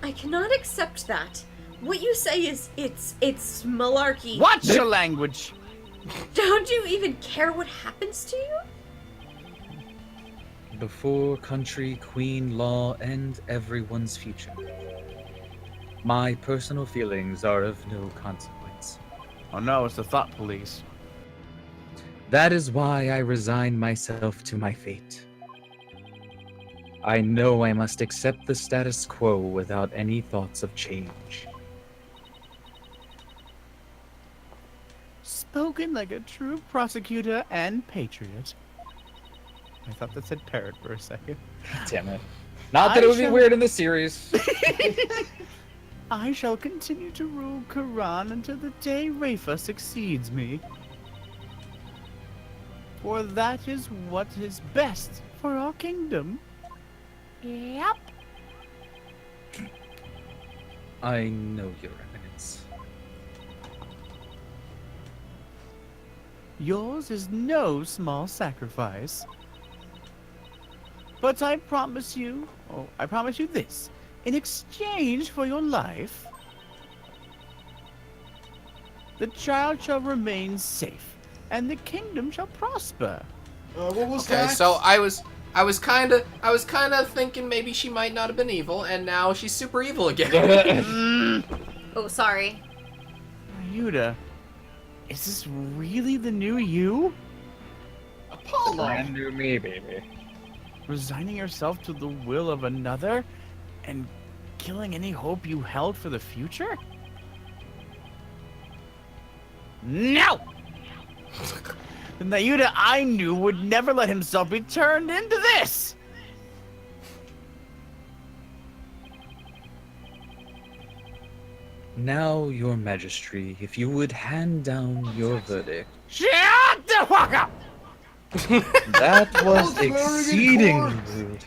I cannot accept that. What you say is it's malarkey. Watch your language. Don't you even care what happens to you? Before country, queen, law, and everyone's future. My personal feelings are of no consequence. Oh no, it's the thought police. That is why I resign myself to my fate. I know I must accept the status quo without any thoughts of change. Spoken like a true prosecutor and patriot. I thought that said parrot for a second. Damn it. Not that it would be shall- weird in the series. I shall continue to rule Quran until the day Rafa succeeds me. For that is what is best for our kingdom. Yep. I know, Your Eminence. Yours is no small sacrifice. But I promise you this. In exchange for your life, the child shall remain safe, and the kingdom shall prosper. What was Okay, that? so I was kind of thinking maybe she might not have been evil, and now she's super evil again. Oh, sorry. Yuda, is this really the new you? Apollo! Brand new me, baby. Resigning yourself to the will of another and killing any hope you held for the future? No! The Nayuda I knew would never let himself be turned into this! Now, Your Majesty, if you would hand down your verdict. Shut the fuck up! That was swearing in exceedingly court. rude.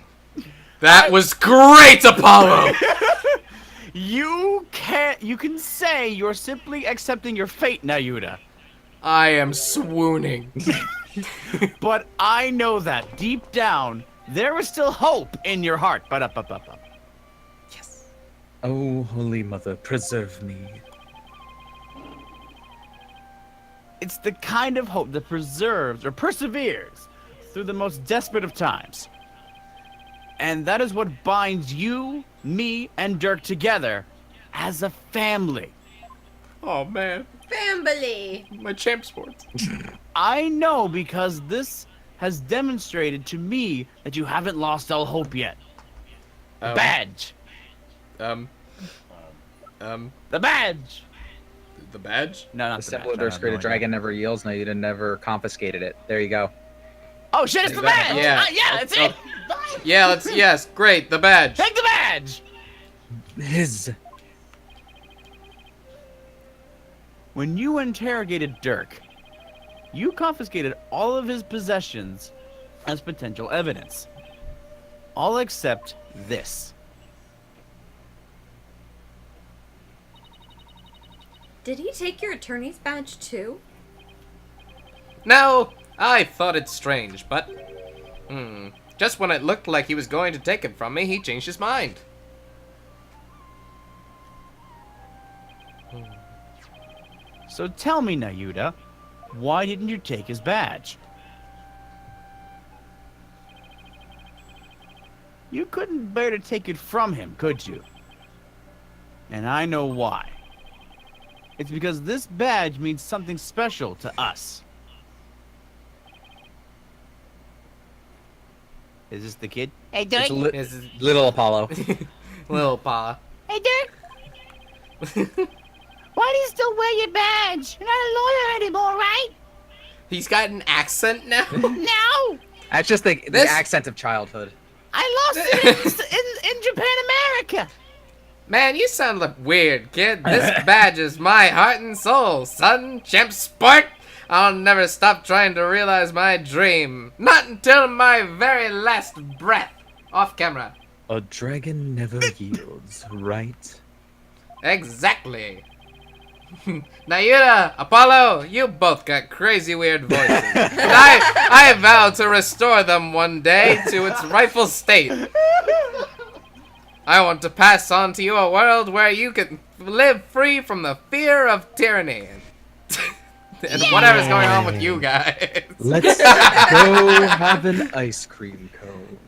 That was great, Apollo. You can say you're simply accepting your fate, Nayuda. I am swooning. But I know that deep down, there is still hope in your heart. Ba-da-ba-ba-ba. Oh, Holy Mother, preserve me. It's the kind of hope that preserves or perseveres through the most desperate of times. And that is what binds you, me, and Dirk together as a family. Oh man, Family. my Champsport. I know because this has demonstrated to me that you haven't lost all hope yet. The badge. The badge. The badge? No, not The the symbol badge. of I Dirk's have great no a dragon idea. never yields. No, you never confiscated it. There you go. Oh shit! It's the badge. Yeah. Yeah, it's it. Yeah, yes, great, the badge. Take the badge. His. When you interrogated Dirk, you confiscated all of his possessions as potential evidence. All except this. Did he take your attorney's badge too? No, I thought it strange, but... Just when it looked like he was going to take it from me, he changed his mind. So tell me, Nayuda, why didn't you take his badge? You couldn't bear to take it from him, could you? And I know why. It's because this badge means something special to us. Is this the kid? Hey, Dirk. It's li- This is little Apollo. Little Pa. Hey, Dirk. Why do you still wear your badge? You're not a lawyer anymore, right? He's got an accent now? No! That's just the This- accent of childhood. I lost it in Japan, America. Man, you sound like weird, kid. This badge is my heart and soul, son. Champsport! I'll never stop trying to realize my dream. Not until my very last breath. Off camera. A dragon never yields, right? Exactly. Nayuta, Apollo, you both got crazy weird voices. And I vow to restore them one day to its rightful state. I want to pass on to you a world where you can live free from the fear of tyranny. And whatever's going on with you guys. Let's go have an ice cream cone.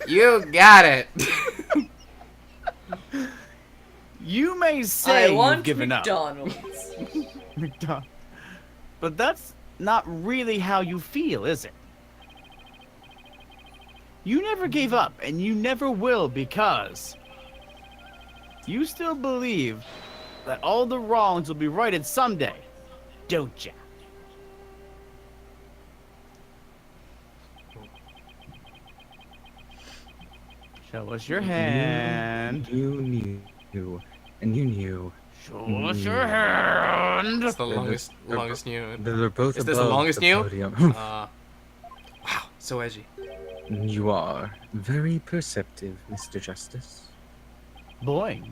You got it. You may say I want you've given McDonald's. up. But that's not really how you feel, is it? You never gave up, and you never will because you still believe that all the wrongs will be righted someday, don't ya? Show us your hand. You knew, and you knew. Show us your hand. It's the longest new. They're both Is this the above longest the new? podium. Wow, so edgy. You are very perceptive, Mr. Justice. Boing.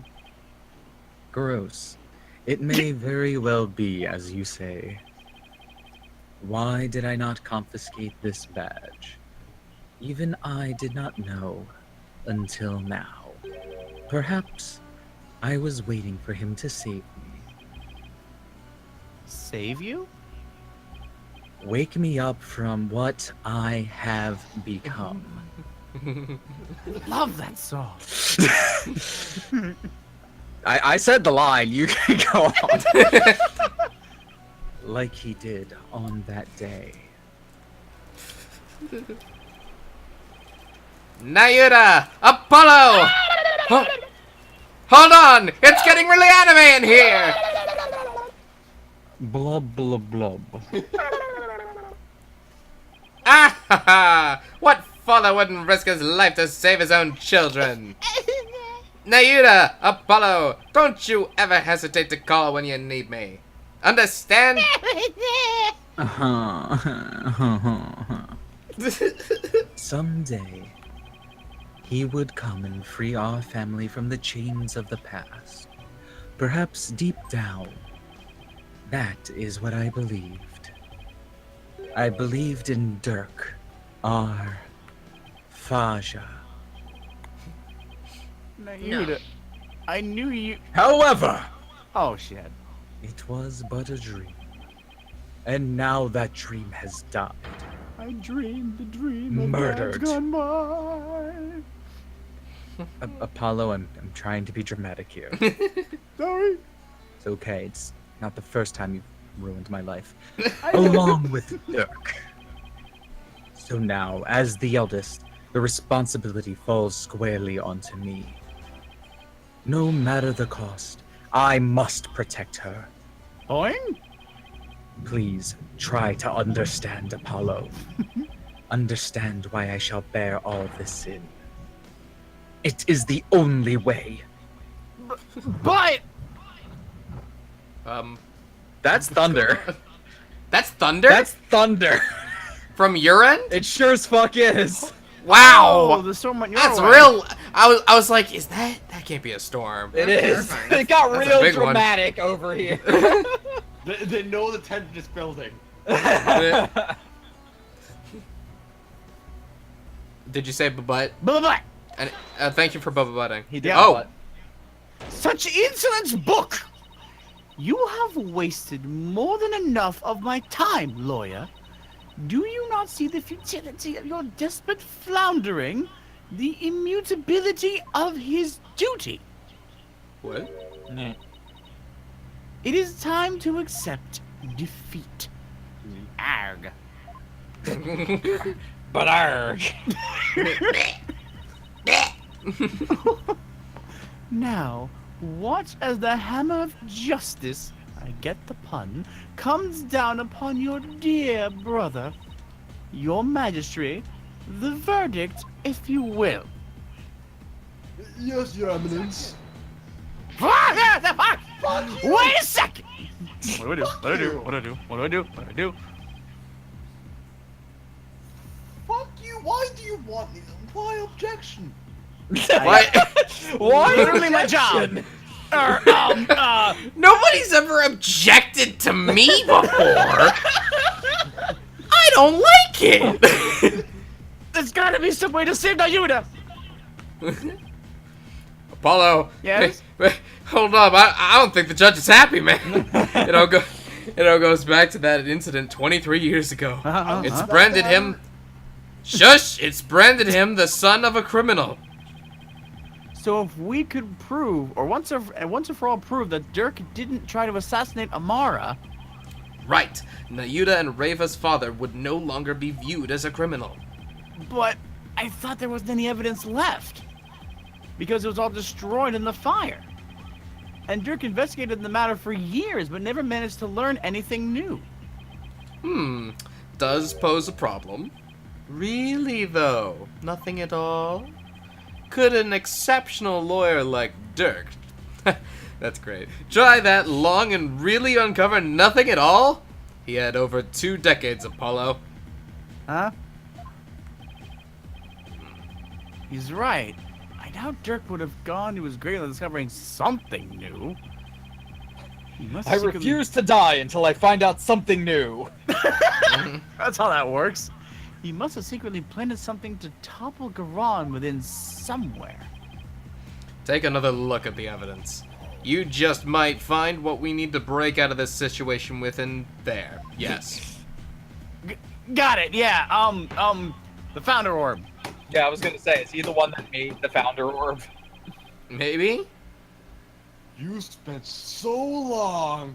Gross. It may very well be as you say. Why did I not confiscate this badge? Even I did not know until now. Perhaps I was waiting for him to save me. Save you? Wake me up from what I have become. Love that song. I said the line, you can go on. Like he did on that day. Nayuta, Apollo! Hold on! It's getting really anime in here! Blub blub blub. Ah ha ha! What father wouldn't risk his life to save his own children? Nayuta, Apollo, don't you ever hesitate to call when you need me. Understand? Someday, he would come and free our family from the chains of the past. Perhaps deep down, that is what I believed. I believed in Dirk, our Faja. Nayuta, I knew you. However, Oh shit. it was but a dream. And now that dream has died. I dreamed the dream of Murdered. times gone by. Apollo, I'm trying to be dramatic here. Sorry. It's okay, it's not the first time you've ruined my life. Along with Dirk. So now, as the eldest, the responsibility falls squarely onto me. No matter the cost, I must protect her. Boing? Please try to understand, Apollo. Understand why I shall bear all this sin. It is the only way. But That's thunder. That's thunder? That's thunder. From your end? It sure as fuck is. Wow! oh, the storm went your That's way. real. I was like, is that can't be a storm? It is. It got That's a real big one. dramatic over here. They know the tension is building. Did you say butt? Blah, blah, blah. And thank you for bubba butting. He did. Oh, What? Such insolence, book! You have wasted more than enough of my time, lawyer. Do you not see the futility of your desperate floundering? The immutability of his duty? what? It is time to accept defeat. Arg. But arg. Now, watch as the hammer of justice, I get the pun, comes down upon your dear brother, your majesty, the verdict, if you will. Yes, Your Eminence. Wait a second! What do I do? What do I do? What do I do? What do I do? What do I do? Fuck you. Why do you want me? Why objection? Why? Literally my job. Nobody's ever objected to me before. I don't like it. There's gotta be some way to save Nayuda! Apollo. Yes? Wait, hold up. I don't think the judge is happy, man. It all goes back to that incident 23 years ago. It's branded him. Shush! It's branded him the son of a criminal. So if we could prove, or once and for all prove, that Dirk didn't try to assassinate Amara, Right. Nayuda and Reva's father would no longer be viewed as a criminal. but I thought there wasn't any evidence left. Because it was all destroyed in the fire. And Dirk investigated the matter for years, but never managed to learn anything new. Does pose a problem. Really, though? Nothing at all? Could an exceptional lawyer like Dirk, that's great, try that long and really uncover nothing at all? He had over 2 decades, Apollo. Huh? He's right. I doubt Dirk would have gone to his grave without discovering something new. He must I secretly- refuse to die until I find out something new. That's how that works. He must have secretly planted something to topple Garan within somewhere. Take another look at the evidence. You just might find what we need to break out of this situation with in there. Yes. Got it, yeah, the Founder Orb. Yeah, I was gonna say, is he the one that made the Founder Orb? Maybe? You spent so long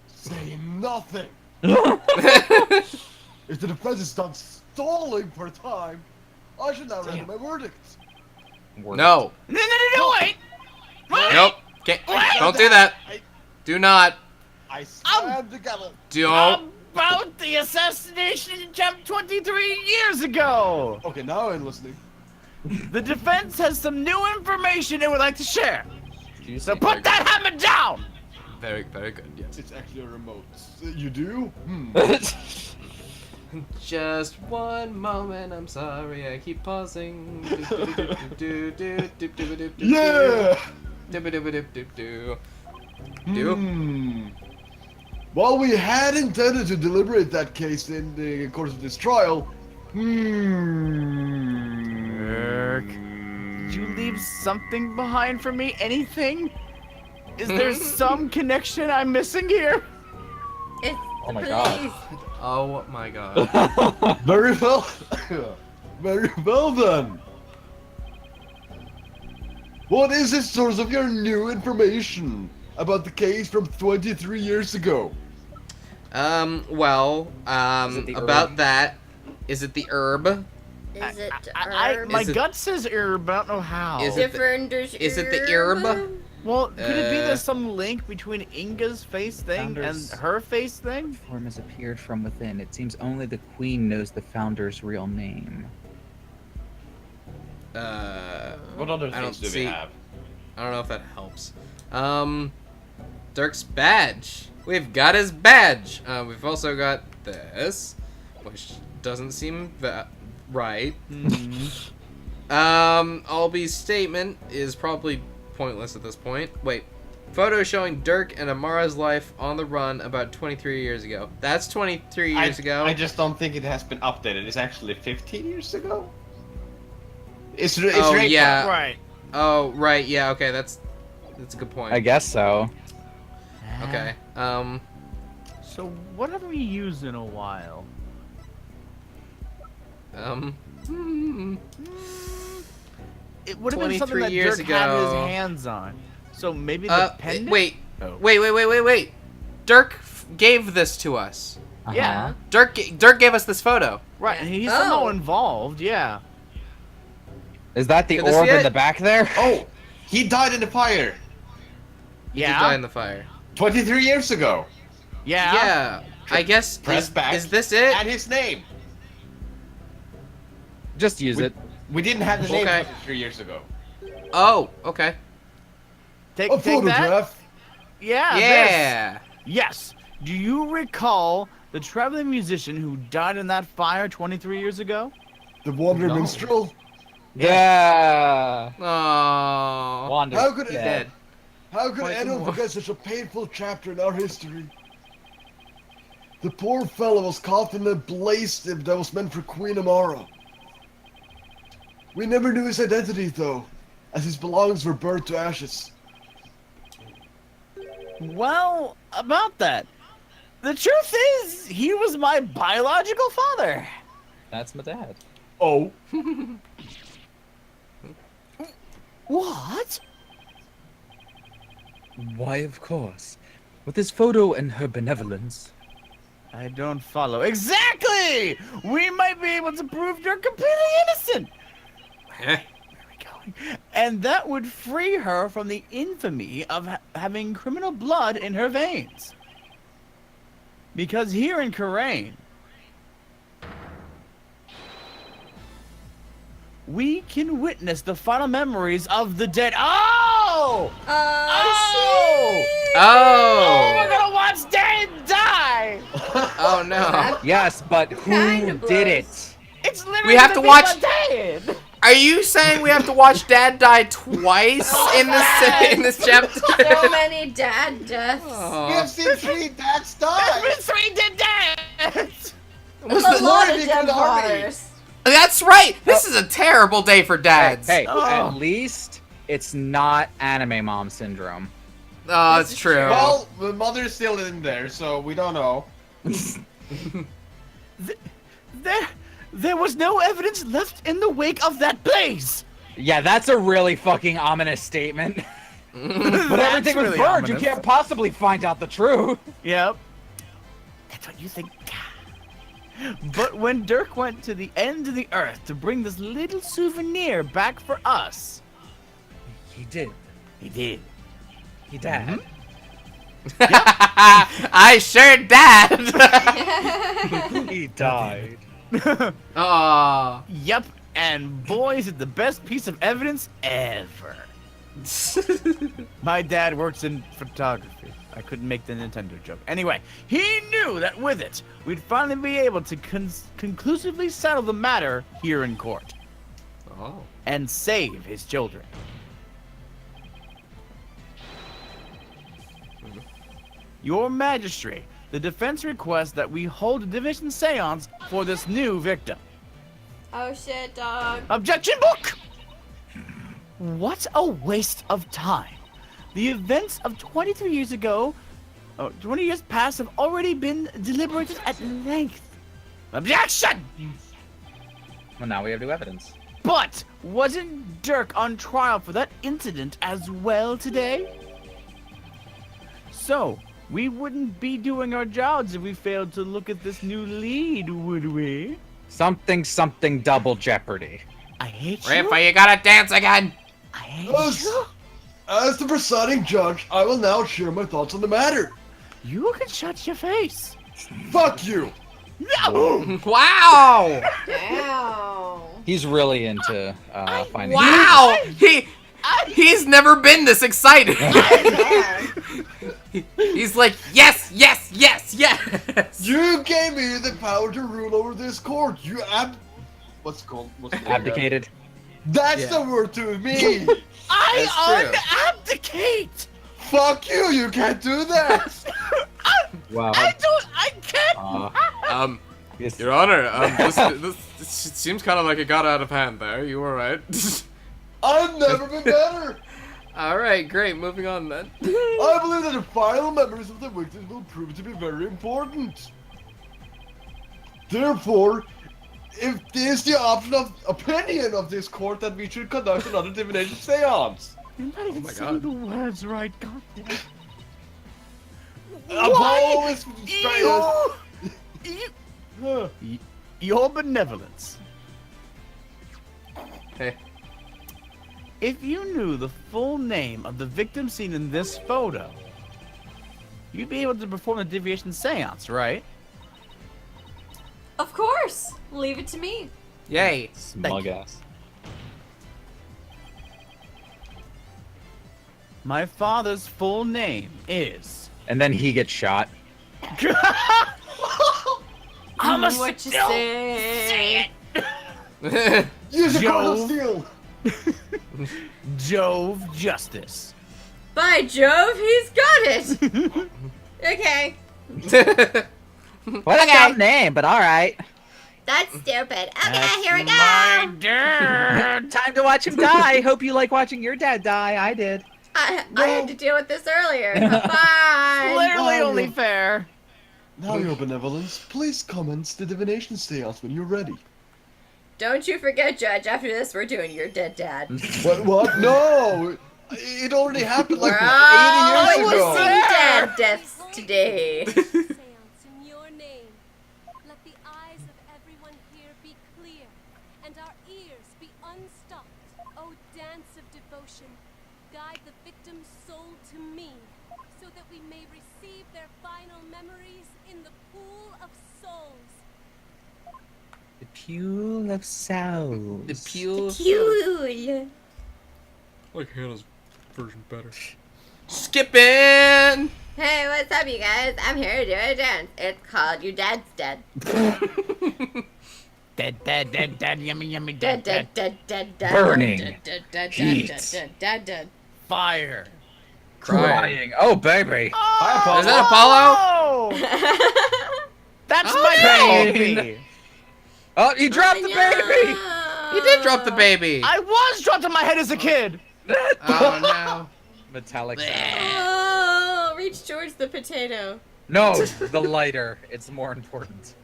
saying nothing. If the defense is done stalling for time, I should now render my verdict. No. No, wait! Nope. Can't. Don't do that. Do not. I slammed the gavel. Don't. About the assassination attempt 23 years ago! Okay, now I'm listening. The defense has some new information they would like to share. So put that hammer down! Very, very good. Yes. It's actually a remote. You do? Just one moment. I'm sorry. I keep pausing. Yeah! Do. While we had intended to deliberate that case in the course of this trial, Dirk, did you leave something behind for me? Anything? Is there some connection I'm missing here? It's Oh my the God. police. Oh my god. very well. Very well then. What is the source of your new information about the case from 23 years ago? Well, the about herb? that, is it the herb? Is it My Is it- gut says herb, but I don't know how. Is it- Is it the herb? Well, could it be Uh, there's some link between Inga's face thing Founders- and her face thing? Form has appeared from within. It seems only the queen knows the founder's real name. What other I don't things do see- we have? I don't know if that helps. Dirk's badge. We've got his badge. We've also got this, which doesn't seem right. Alby's statement is probably pointless at this point. Wait. Photo showing Dirk and Amara's life on the run about 23 years ago. That's 23 years ago. I just don't think it has been updated. It's actually 15 years ago. It's Oh, right yeah. Right. Oh, right. Yeah, okay. That's a good point. I guess so. Okay. So what have we used in a while? It would have been something 23 that years Dirk had his ago. hands on. So maybe the pendant? Wait. Oh. Wait. Dirk gave this to us. Yeah. Dirk gave us this photo. Right, and he's Oh. somehow involved, yeah. Is that the Could this orb be in it? the back there? Oh, he died in the fire He did die in the fire. 23 years ago. Yeah. I guess. Press back. Is this it? And his name. Just use it. We didn't have the name Okay. 23 years ago. Oh. Okay. Take A that? photograph? Yeah. Yeah. This. Yes. Do you recall the traveling musician who died in that fire 23 years ago? The Wandering No. Minstrel? Yeah. Oh. Wander. How could it- Dead. How could Quite anyone more. forget such a painful chapter in our history? The poor fellow was caught in a blaze that was meant for Queen Amara. We never knew his identity, though, as his belongings were burned to ashes. Well, about that. The truth is, he was my biological father. That's my dad. Oh. What? Why, of course. With his photo and her benevolence. I don't follow. Exactly! We might be able to prove you're completely innocent. Where are we going? And that would free her from the infamy of having criminal blood in her veins. Because here in Karain, we can witness the final memories of the dead. Oh! Oh, Oh, we're Oh! gonna watch Dad die! Oh no. Yes, but who Kinda did blows. it? It's literally We have gonna to be watch- my dad! Are you saying we have to watch Dad die twice in this chapter? So many dad deaths. Aw. We have seen 3 dads There's die! been 3 dead dads! Was That's a the- lot of Lord, dead good army. fathers. That's right. This is a terrible day for dads. Hey, Oh. at least it's not anime mom syndrome. Oh, This it's is true. true. Well, the mother's still in there, so we don't know. There was no evidence left in the wake of that blaze! Yeah, that's a really fucking ominous statement. But everything was really burned. You ominous. can't possibly find out the truth. Yep. That's what you think. But when Dirk went to the end of the earth to bring this little souvenir back for us, He did. he did. He died. I sure did. He died. Aw. Yep, and boy, is it the best piece of evidence ever. My dad works in photography. I couldn't make the Nintendo joke. Anyway, he knew that with it, we'd finally be able to conclusively settle the matter here in court Oh. and save his children. Your Majesty, the defense requests that we hold a division seance for this new victim. Oh shit, dog. Objection book! What a waste of time. The events of 23 years ago, 20 years past, have already been deliberated at length. Objection! Well, now we have new evidence. But wasn't Dirk on trial for that incident as well today? So, we wouldn't be doing our jobs if we failed to look at this new lead, would we? Something double jeopardy. I hate you. Rafa, you gotta dance again. I hate As, you. as the presiding judge, I will now share my thoughts on the matter. You can shut your face. Fuck you! No! Wow. Damn. He's really into finding. Wow. He's never been this excited. He's like, yes, yes, yes, yes. You gave me the power to rule over this court. You what's it called? What's the word? Abdicated. That's Yeah. the word to me. I That's true. unabdicate! Fuck you! You can't do that. Wow. I can't! Yes. Your Honor, this seems kind of like it got out of hand there. You were right. I've never been better. All right, great. Moving on then. I believe that the final memories of the victims will prove to be very important. Therefore, if there's the opinion of this court that we should conduct another divination seance. You're not even my saying God. the words right, goddamn. Apollo is Your benevolence. Hey. If you knew the full name of the victim seen in this photo, you'd be able to perform the deviation seance, right? Of course. Leave it to me. Yay. Smug ass. My father's full name is... And then he gets shot. I'm a What you still say? Use a Joe. cardinal steel. Jove Justice. By Jove, he's got it! Okay. What a dumb name, but alright. That's stupid. Okay, That's here we go! my dad. Time to watch him die. Hope you like watching your dad die. I did. I had to deal with this earlier. Bye! Literally No. only fair. Now, Your Benevolence, please commence the divination seance when you're ready. Don't you forget, Judge, after this we're doing your dead dad. What? No! It already happened like We're 80 years ago! witnessing dad deaths today. Seance in your name. Let the eyes of everyone here be clear, and our ears be unstopped. O dance of devotion, guide the victim's soul to me, so that we may receive their final memories in the pool of souls. The pool of souls. The pure. Cool. Like Hannah's version better. Skipping. Hey, what's up, you guys? I'm here to do a dance. It's called Your Dad's Dead. Dead, yummy, yummy, Dead. Burning. Dead. Heat. Fire. Crying. Oh, baby. Is that Apollo? Oh, that's Oh, my no. baby. Oh, you dropped the baby. He did drop the baby. I was dropped on my head as a kid. Oh no. Metallic sound. Oh, reach towards the potato. No, the lighter. It's more important.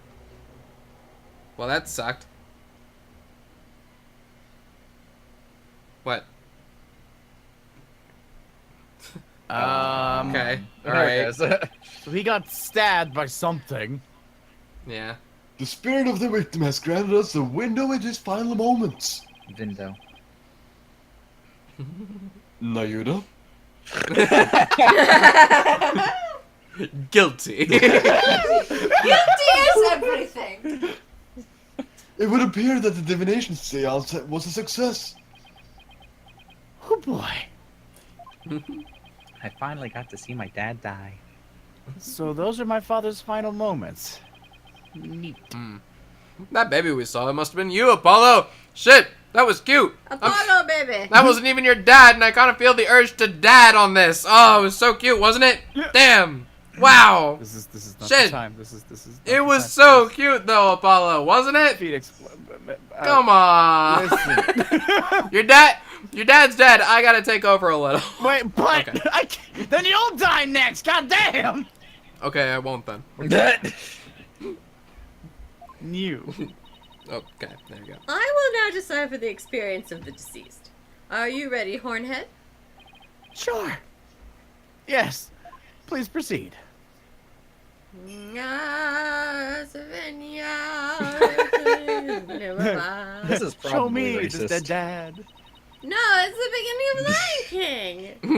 Well, that sucked. What? Okay. Okay. All There it right. is. So he got stabbed by something. Yeah. The spirit of the victim has granted us a window into his final moments. Vindo. Nayuda? Guilty. Guilty as everything. It would appear that the divination seance was a success. Oh boy. I finally got to see my dad die. So those are my father's final moments. Neat. That baby we saw, it must have been you, Apollo. Shit, that was cute. Apollo, baby. That wasn't even your dad, and I kind of feel the urge to dad on this. Oh, it was so cute, wasn't it? Damn. Wow. This is not Shit. the time. This is. Not It the was time. so cute, though, Apollo, wasn't it? Phoenix. Come on. Listen. Your dad's dead. I gotta take over a little. Wait, but Okay. then you'll die next. God damn. Okay, I won't then. You. Okay, there you go. I will now decipher the experience of the deceased. Are you ready, Hornhead? Sure. Yes. Please proceed. This is Show probably me racist. this dead dad. No, it's the beginning of Lion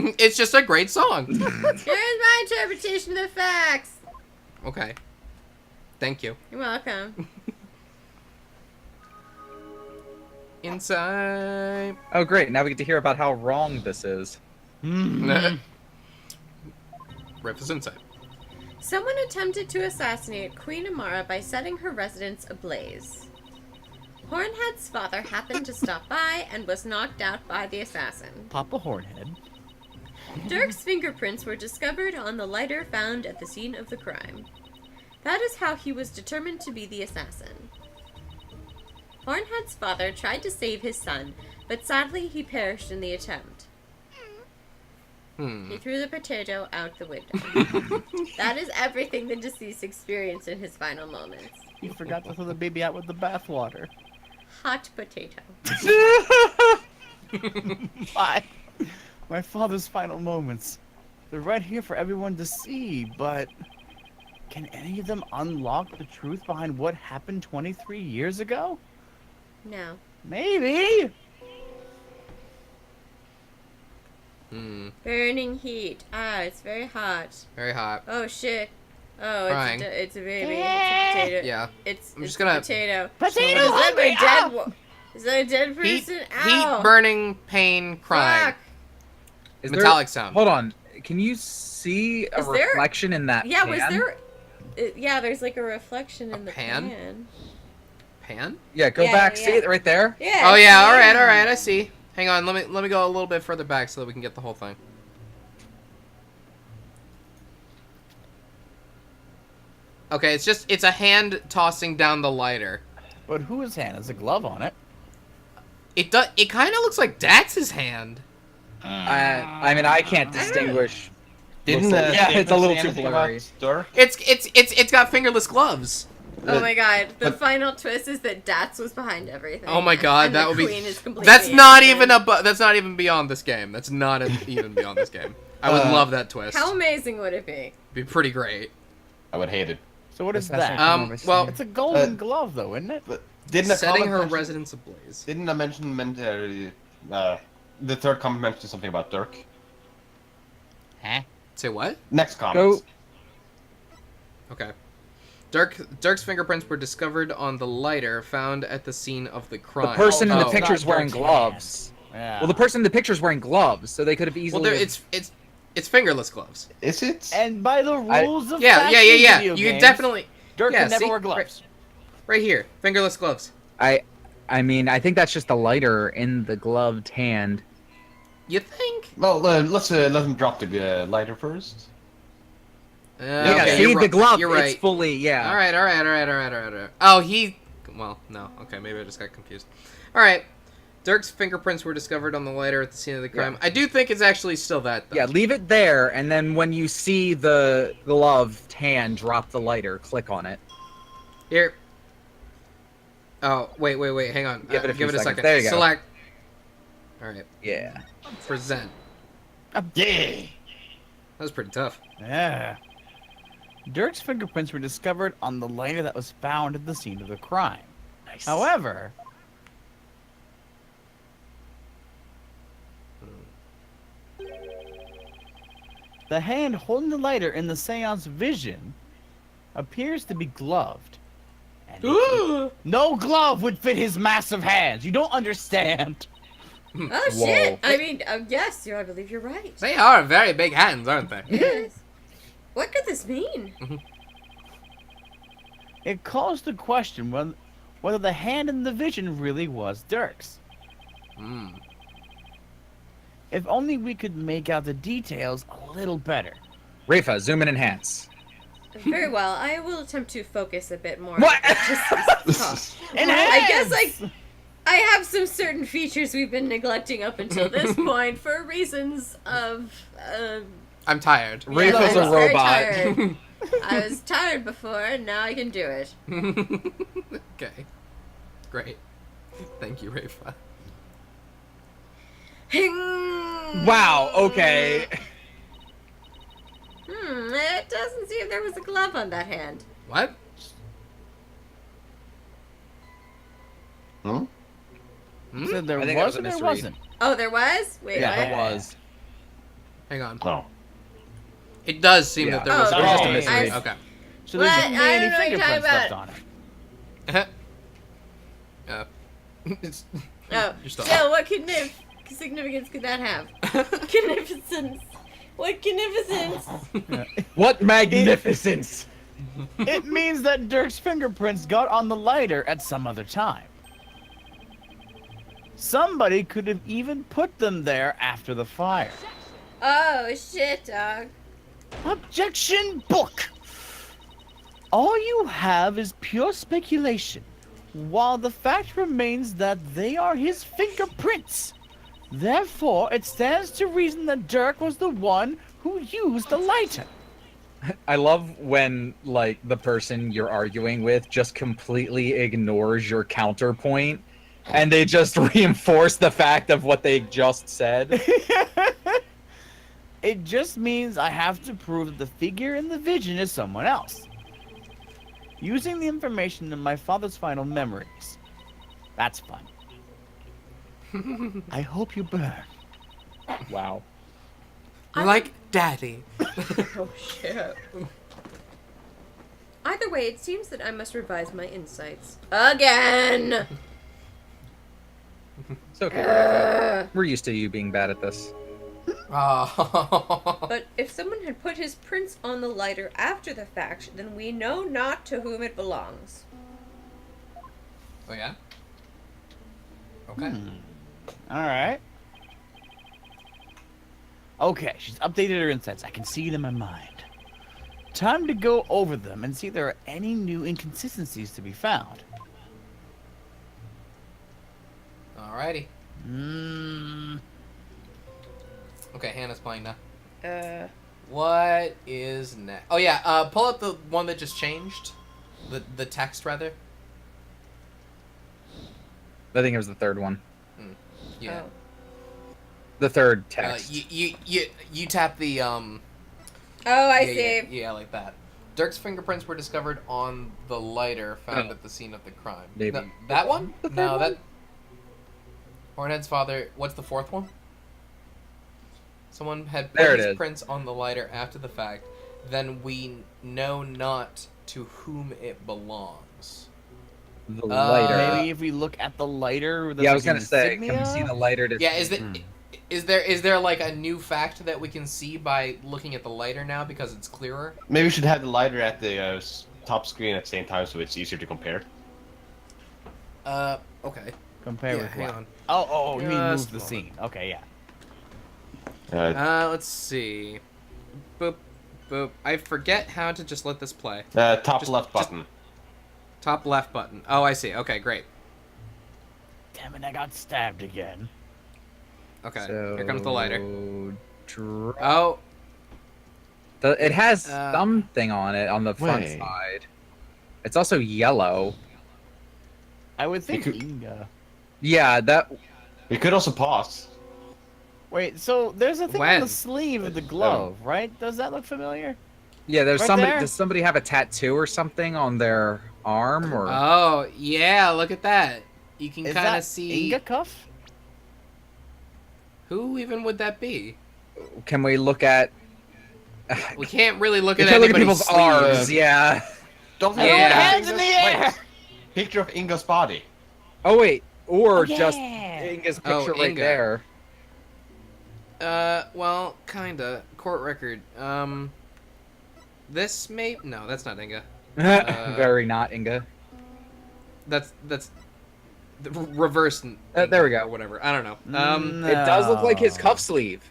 King. It's just a great song. Here's my interpretation of the facts. Okay. Thank you. You're welcome. Inside. Oh, great. Now we get to hear about how wrong this is. Mm-hmm. Riff is inside. Someone attempted to assassinate Queen Amara by setting her residence ablaze. Hornhead's father happened to stop by and was knocked out by the assassin. Papa Hornhead. Dirk's fingerprints were discovered on the lighter found at the scene of the crime. That is how he was determined to be the assassin. Hornhead's father tried to save his son, but sadly he perished in the attempt. He threw the potato out the window. That is everything the deceased experienced in his final moments. You forgot to throw the baby out with the bathwater. Hot potato. Why? My father's final moments. They're right here for everyone to see, but can any of them unlock the truth behind what happened 23 years ago? No. Maybe. Burning heat. Ah, it's very hot. Very hot. Oh shit. Oh, Crying. it's a baby. It's a potato. Yeah. It's I'm just a gonna- potato. Potato Is that hungry, my dead? ow! Is that a dead Heat, person? Ow. heat, burning, pain, crying. Fuck. Is Metallic sound. Hold on. Can you see a Is there- reflection in that Yeah, pan? was there? Yeah, there's like a reflection in the pan? pan. Pan? Yeah, go Yeah, back. yeah. See it right there? Yeah. Oh yeah, it's all right, I see. Hang on, let me go a little bit further back so that we can get the whole thing. Okay, it's a hand tossing down the lighter. But whose hand? There's a glove on it. It kind of looks like Dax's hand. I mean, I can't distinguish. Didn't Yeah, Stephen it's a little say too anything blurry. about Dirk? It's got fingerless gloves. Oh my god, the final twist is that Dats was behind everything. Oh my god, and that the would be. Queen is completely That's not innocent. even that's not even beyond this game. That's not even beyond this game. I would love that twist. How amazing would it be? It'd be pretty great. I would hate it. So what is Especially that? Well, It's a golden glove, though, isn't it? But didn't a setting comment her mention- residence ablaze. Didn't I mention the third comment mentioned something about Dirk? Huh? Say what? Next comment. Go. Okay. Dirk's fingerprints were discovered on the lighter found at the scene of the The crime. person in the Oh. picture's not wearing Dirk's gloves. Yeah. Well, the person in the picture's wearing gloves, so they could have Well, easily. it's fingerless gloves. Is it? And by the rules of Yeah. video You games, definitely Dirk yeah, can never see? wear gloves. right here, fingerless gloves. I mean, I think that's just the lighter in the gloved hand. You think? Well, let's let him drop the lighter first. Yeah, okay, see you're the right. glove. You're right. It's fully, yeah. All right. Oh, he. Well, no. Okay, maybe I just got confused. All right. Dirk's fingerprints were discovered on the lighter at the scene of the crime. Yeah. I do think it's actually still that, though. Yeah, leave it there, and then when you see the gloved hand drop the lighter, click on it. Here. Oh, wait. Hang on. Give it a few a seconds. second. There you go. Select. All right. Yeah. Present. Yeah. That was pretty tough. Yeah. Dirk's fingerprints were discovered on the lighter that was found at the scene of the crime. Nice. However, the hand holding the lighter in the seance vision appears to be gloved. And no glove would fit his massive hands. You don't understand. Oh Whoa. shit! I mean, yes, I believe you're right. They are very big hands, aren't they? Yes. What could this mean? It calls to question whether the hand in the vision really was Dirk's. Hmm. If only we could make out the details a little better. Rafa, zoom in and enhance. Very well. I will attempt to focus a bit more. What? I guess I have some certain features we've been neglecting up until this point for reasons of. I'm tired. Yeah, Rafa's I a was very robot. tired. I was tired before, and now I can do it. Okay. Great. Thank you, Rafa. Wow, okay. It doesn't seem there was a glove on that hand. What? Hmm? Hmm? So there I think that was was a or there misread. wasn't? Oh, there was? Wait, Yeah, what? it was. Hang on. No. It does seem Yeah. that there Oh, was. okay. just a I- misread. Okay. So there What? shouldn't be I any don't know what you're fingerprints talking left about. on it. It's, Oh, You're still- so what significance could that have? Magnificence. What magnificence? What magnificence! It means that Dirk's fingerprints got on the lighter at some other time. Somebody could have even put them there after the fire. Oh, shit, dog. Objection book! All you have is pure speculation, while the fact remains that they are his fingerprints. Therefore, it stands to reason that Dirk was the one who used the lighter. I love when, like, the person you're arguing with just completely ignores your counterpoint, and they just reinforce the fact of what they just said. It just means I have to prove that the figure in the vision is someone else. Using the information in my father's final memories. That's fun. I hope you burn. Wow. like daddy. Oh, shit. Either way, it seems that I must revise my insights. Again! It's okay, Rafa. We're used to you being bad at this. Oh. But if someone had put his prints on the lighter after the fact, then we know not to whom it belongs. Oh yeah. Okay. Alright. Okay, she's updated her insights. I can see it in my mind. Time to go over them and see if there are any new inconsistencies to be found. Alrighty. Hmm. Okay, Hannah's playing now. Uh, What is next? Oh yeah, pull up the one that just changed. The text rather. I think it was the third one. Yeah. Oh. The third text. You tap the Oh, I yeah, see. yeah, like that. Dirk's fingerprints were discovered on the lighter found Oh. at the scene of the crime. Maybe. No, that one? The third No, one? that. Hornhead's father. What's the fourth one? Someone had There put it his is. prints on the lighter after the fact. Then we know not to whom it belongs. The lighter. Maybe if we look at the lighter. Yeah, I was gonna say, can we see the lighter? To Yeah, is there like a new fact that we can see by looking at the lighter now because it's clearer? Maybe we should have the lighter at the top screen at the same time so it's easier to compare. Okay. Compare Yeah, with hang what? on. Oh, you mean Just move the a scene? Okay, yeah. Let's see. Boop, boop. I forget how to just let this play. Top Just- left just- button. Top left button. Oh, I see. Okay, great. Damn it! I got stabbed again. Okay, So, here comes the lighter. dra- Oh, It has Uh, something on it on the front Wait. side. It's also yellow. I would think could- Inga. Yeah, that. We could also pause. Wait, so there's a thing on When? the sleeve of the glove, right? Does that look familiar? Yeah, there's Right somebody. there? Does somebody have a tattoo or something on their arm or? oh, yeah. Look at that. You can Is kind that of see Inga cuff? who even would that be. Can we look at? We can't really look We at can't look at anybody's people's sleeve. arms. Yeah. Don't Yeah. Hands in the air! Picture of Inga's body. Oh wait, or Oh, just yeah. Inga's Oh, picture right Inga. there. Well, kinda. Court record. This may no, that's not Inga. Very not Inga. That's the reverse. There we go. Or whatever. I don't know. It does look like his No. cuff sleeve.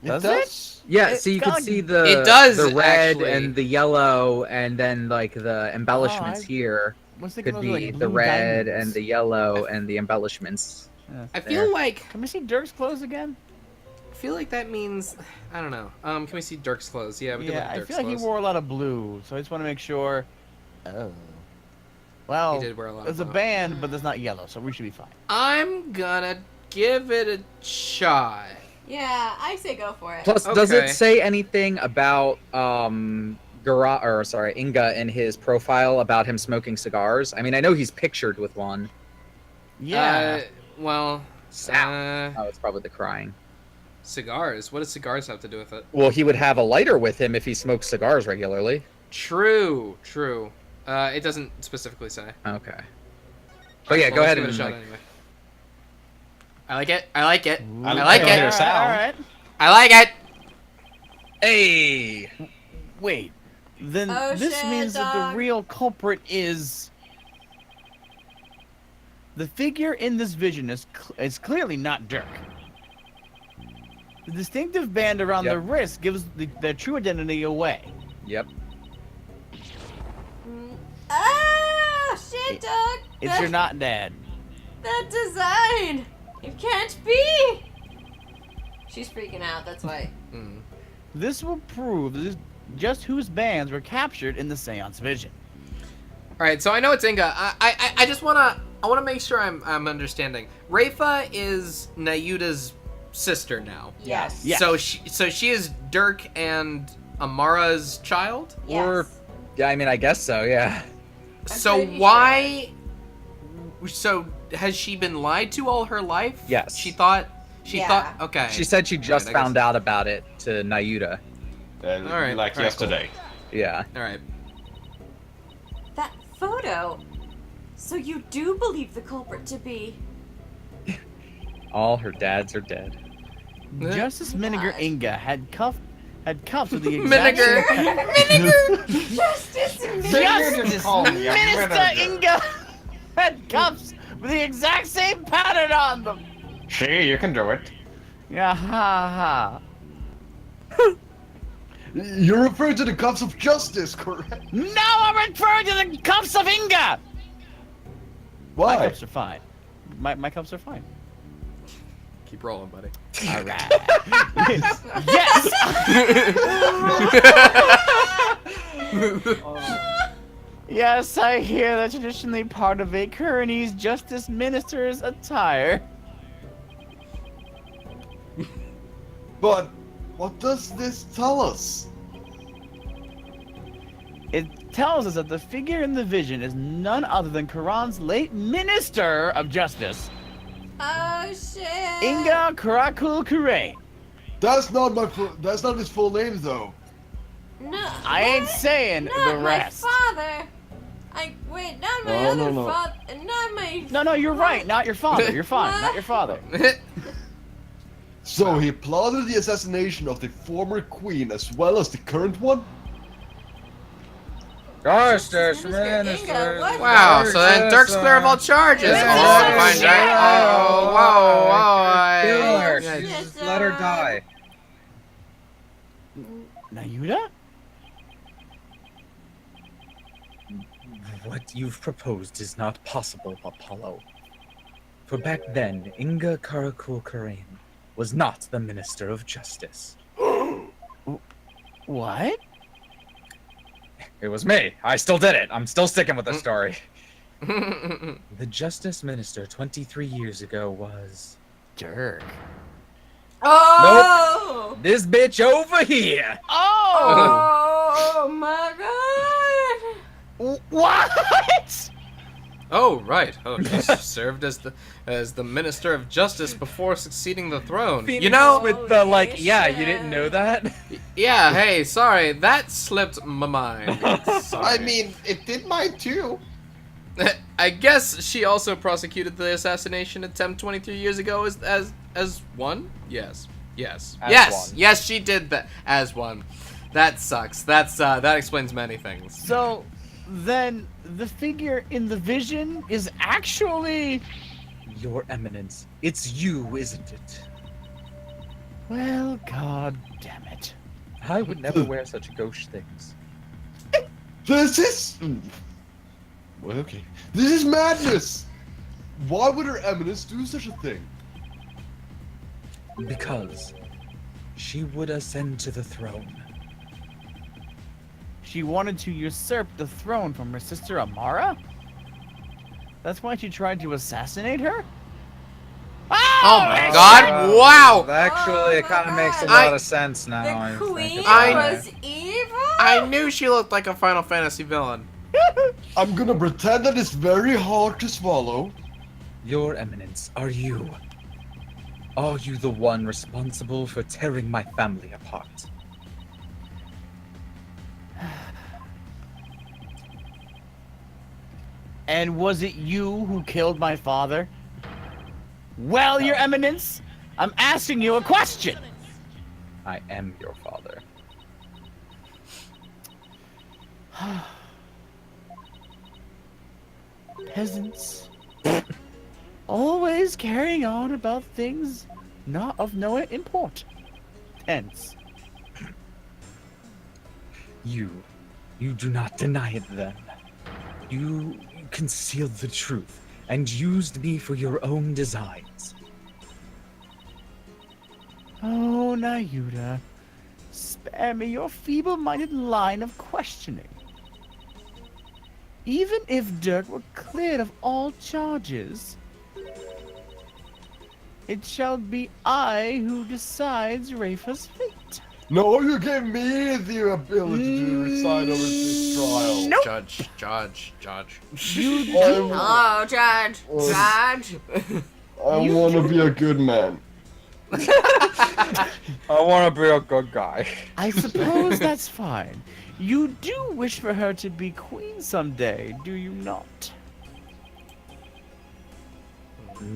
Does it? Yeah, It's so you got- can see the It does, the red actually. and the yellow, and then like the embellishments I here Was thinking could those were, be like, the blue red diamonds. and the yellow and the embellishments. I feel there. like Can we see Dirk's clothes again? that means I don't know. Can we see Dirk's clothes? Yeah, we can look Yeah, at I Dirk's feel like clothes. he wore a lot of blue, so I just want to make sure. Oh. Well, He did wear a lot there's a of blue. band, but there's not yellow, so we should be fine. I'm gonna give it a shot. Yeah, I say go for it. Plus, does it Okay. say anything about Inga in his profile about him smoking cigars? I mean, I know he's pictured with one. Yeah. Well. Oh, it's probably the crying. Cigars. What does cigars have to do with it? Well, he would have a lighter with him if he smoked cigars regularly. True. True. It doesn't specifically say. Okay. But yeah, Well, go let's ahead give it and a shot like, anyway. I like it. I like it. Ooh, I like it. All right, Sound. all right. I like it. hey. Wait. Then Oh, this shit, means that dog. the real culprit is. The figure in this vision is clearly not Dirk. The distinctive band around Yep. the wrist gives their true identity away. Yep. Ah, shit, dog. It's your not dad. That design. It can't be. She's freaking out. That's why. Mm. This will prove just whose bands were captured in the seance vision. All right. So I know it's Inga. I just wanna make sure I'm understanding. Rafa is Nayuta's sister now. Yes. Yes. So she is Dirk and Amara's child. Yes. Or, yeah, I mean, I guess so. Yeah. So pretty sure. why? So has she been lied to all her life? Yes. She thought. Yeah. Okay. She said she just Alright, I found out about it to Nayuta. Alright, Like alright, yesterday. Yeah. All right. That photo. So you do believe the culprit to be? All her dads are dead. Justice Miniger God. Inga had cuffs with the exact Miniger. Justice Justice Minister Inga had cuffs with the exact same pattern on them. See, you can do it. Yeah, ha ha. You're referring to the cuffs of justice, correct? No, I'm referring to the cuffs of Inga! My Why? cuffs are fine. My cuffs are fine. Keep rolling, buddy. All right. Yes! Yes, I hear that's traditionally part of a Kearney's Justice Minister's attire. But what does this tell us? It tells us that the figure in the vision is none other than Quran's late Minister of Justice, Oh shit! Inga Karakul Kure. That's not his full name though. No. I ain't saying Not the my rest. father. Wait, not my No, other no. father. Not my. No, you're right. Not your father. You're fine. Not your father. So he plotted the assassination of the former queen as well as the current one? Justice Minister Minister. Inga, what? Wow, so then Dirk's clear of all charges. This is Oh, some fine, shit. Dirk. Oh, whoa. Kill her. Yeah, Just let her die. Nayuda? What you've proposed is not possible, Apollo. For back then, Inga Karakul Karain was not the Minister of Justice. What? It was me. I still did it. I'm still sticking with the story. The Justice Minister 23 years ago was... Dirk. Oh! this bitch over here. Oh my god! What? Oh, right. Oh, she served as the Minister of Justice before succeeding the throne. You know, With the, like, Holy yeah, shit. you didn't know that? yeah, hey, sorry, that slipped my mind. I Sorry. mean, it did mine too. I guess she also prosecuted the assassination attempt 23 years ago as one? Yes. As one. Yes, she did that as one. That sucks. That explains many things. So, then the figure in the vision is actually... Your Eminence. It's you, isn't it? Well, god damn it. I would never wear such gauche things. This is... Well, okay. This is madness! Why would her eminence do such a thing? Because she would ascend to the throne. She wanted to usurp the throne from her sister Amara? That's why she tried to assassinate her? Oh my god, wow! Actually, it kind of makes a lot of sense now. I The think queen about was it. evil? I knew she looked like a Final Fantasy villain. I'm gonna pretend that it's very hard to swallow. Your Eminence, are you? Are you the one responsible for tearing my family apart? And was it you who killed my father? Well, your eminence, I'm asking you a question. I am your father. Peasants. Always carrying on about things not of no import. Tense. You do not deny it then. You concealed the truth and used me for your own designs. Oh, Nayuda. Spare me your feeble-minded line of questioning. Even if Dirk were cleared of all charges, it shall be I who decides Rafa's fate. No, you gave me the ability to preside over this trial. Nope. Judge. You Hello, Judge. Judge. I want to be a good man. I want to be a good guy. I suppose that's fine. You do wish for her to be queen someday, do you not?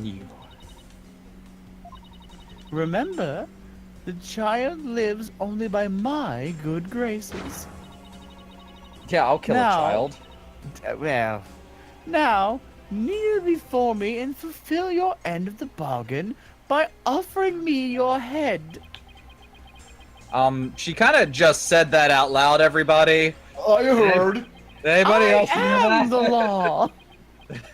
You. Remember, the child lives only by my good graces. Yeah, I'll kill Now- a child. Well, now, kneel before me and fulfill your end of the bargain by offering me your head. She kind of just said that out loud, everybody. I heard. Anybody else hear I am that? the law.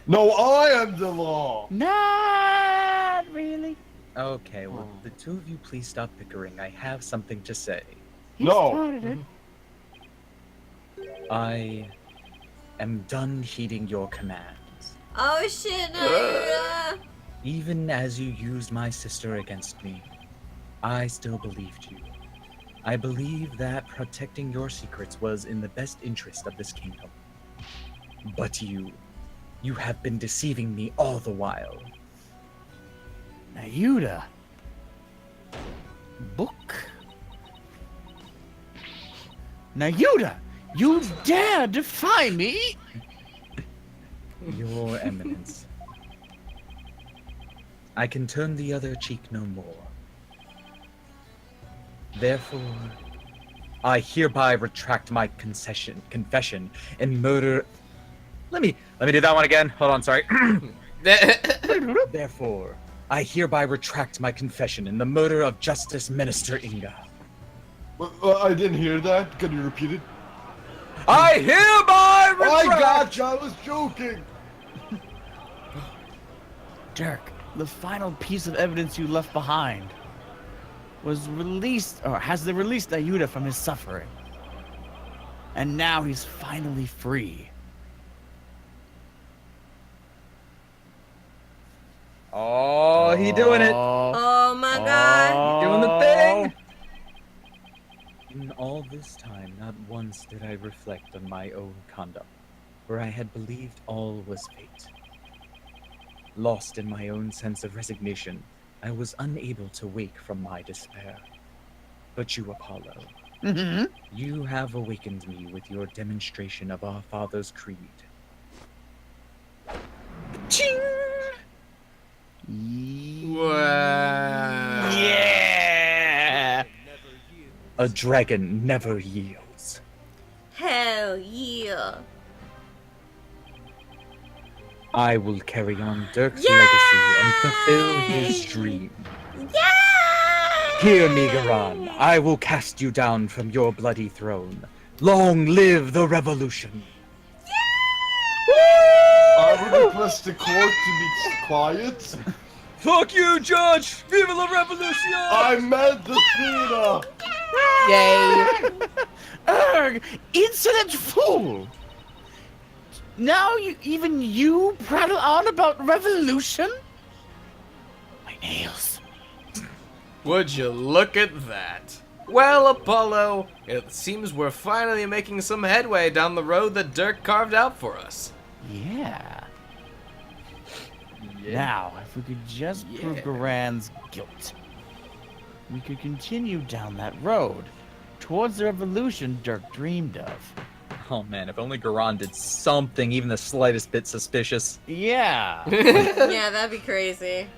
No, I am the law. Not really. Okay, well, the two of you please stop bickering. I have something to say. He No. started it. I am done heeding your commands. Oh shit, Naira. Even as you used my sister against me, I still believed you. I believe that protecting your secrets was in the best interest of this kingdom. But you have been deceiving me all the while. Nayuda. Book. Nayuda, you dare defy me? Your Eminence. I can turn the other cheek no more. Therefore, I hereby retract my confession and murder. Let me do that one again. Hold on, sorry. Therefore, I hereby retract my confession in the murder of Justice Minister Inga. I didn't hear that. Can you repeat it? I hereby retract. I gotcha. I was joking. Dirk, the final piece of evidence you left behind was released, or has released Nayuda from his suffering. And now he's finally free. Oh, he doing it. Oh my god. Doing the thing. In all this time, not once did I reflect on my own conduct, for I had believed all was fate. Lost in my own sense of resignation, I was unable to wake from my despair. But you, Apollo, you have awakened me with your demonstration of our Father's creed. Ching! Wow. Yeah! A dragon never yields. Hell yeah. I will carry on Dirk's Yay! legacy and fulfill his dream. Yeah! Hear me, Garan. I will cast you down from your bloody throne. Long live the revolution. I would request the court to be quiet. Fuck you, Judge! Viva la revolution! I meant the theater. Yay. Erg! Insolent fool! Now even you prattle on about revolution? My nails. Would you look at that? Well, Apollo, it seems we're finally making some headway down the road that Dirk carved out for us. Yeah. Now, if we could just prove Garan's guilt, we could continue down that road towards the revolution Dirk dreamed of. Oh man, if only Garan did something even the slightest bit suspicious. Yeah. Yeah, that'd be crazy.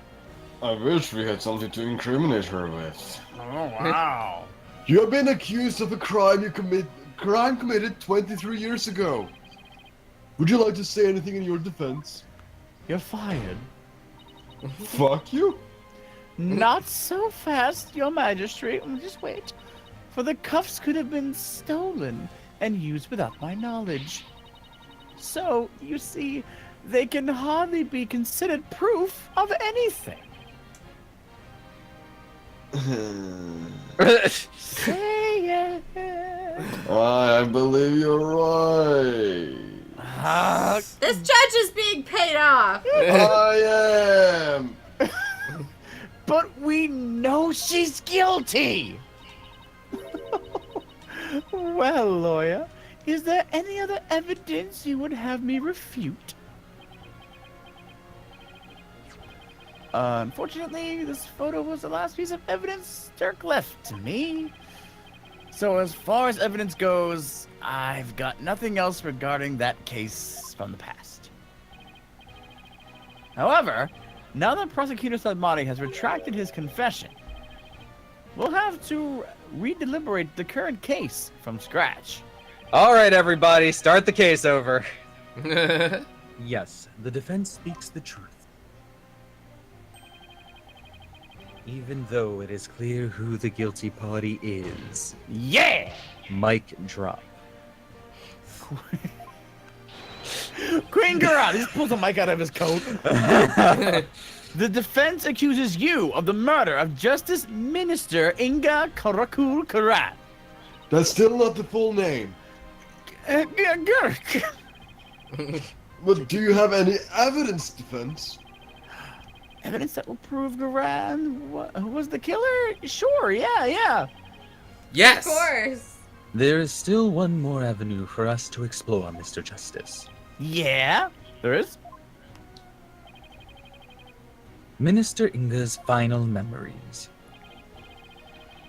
I wish we had something to incriminate her with. Oh, wow. You have been accused of a crime committed 23 years ago. Would you like to say anything in your defense? You're fired. Fuck you. Not so fast, your majesty. Just wait. For the cuffs could have been stolen and used without my knowledge. So, you see, they can hardly be considered proof of anything. Say it. I believe you're right. This judge is being paid off. I am. But we know she's guilty. Well, lawyer, is there any other evidence you would have me refute? Unfortunately, this photo was the last piece of evidence Dirk left to me. So as far as evidence goes, I've got nothing else regarding that case from the past. However, now that Prosecutor Sadmati has retracted his confession, we'll have to redeliberate the current case from scratch. All right, everybody, start the case over. Yes, the defense speaks the truth. Even though it is clear who the guilty party is. Yeah! Mic drop. Queen Garan, he just pulls a mic out of his coat. The defense accuses you of the murder of Justice Minister Inga Karakul Karat. That's still not the full name. Gurk. But do you have any evidence, defense? Evidence that will prove Garan was the killer? Sure, yeah. Yes. Of course. There is still one more avenue for us to explore, Mr. Justice. Yeah, there is. Minister Inga's final memories.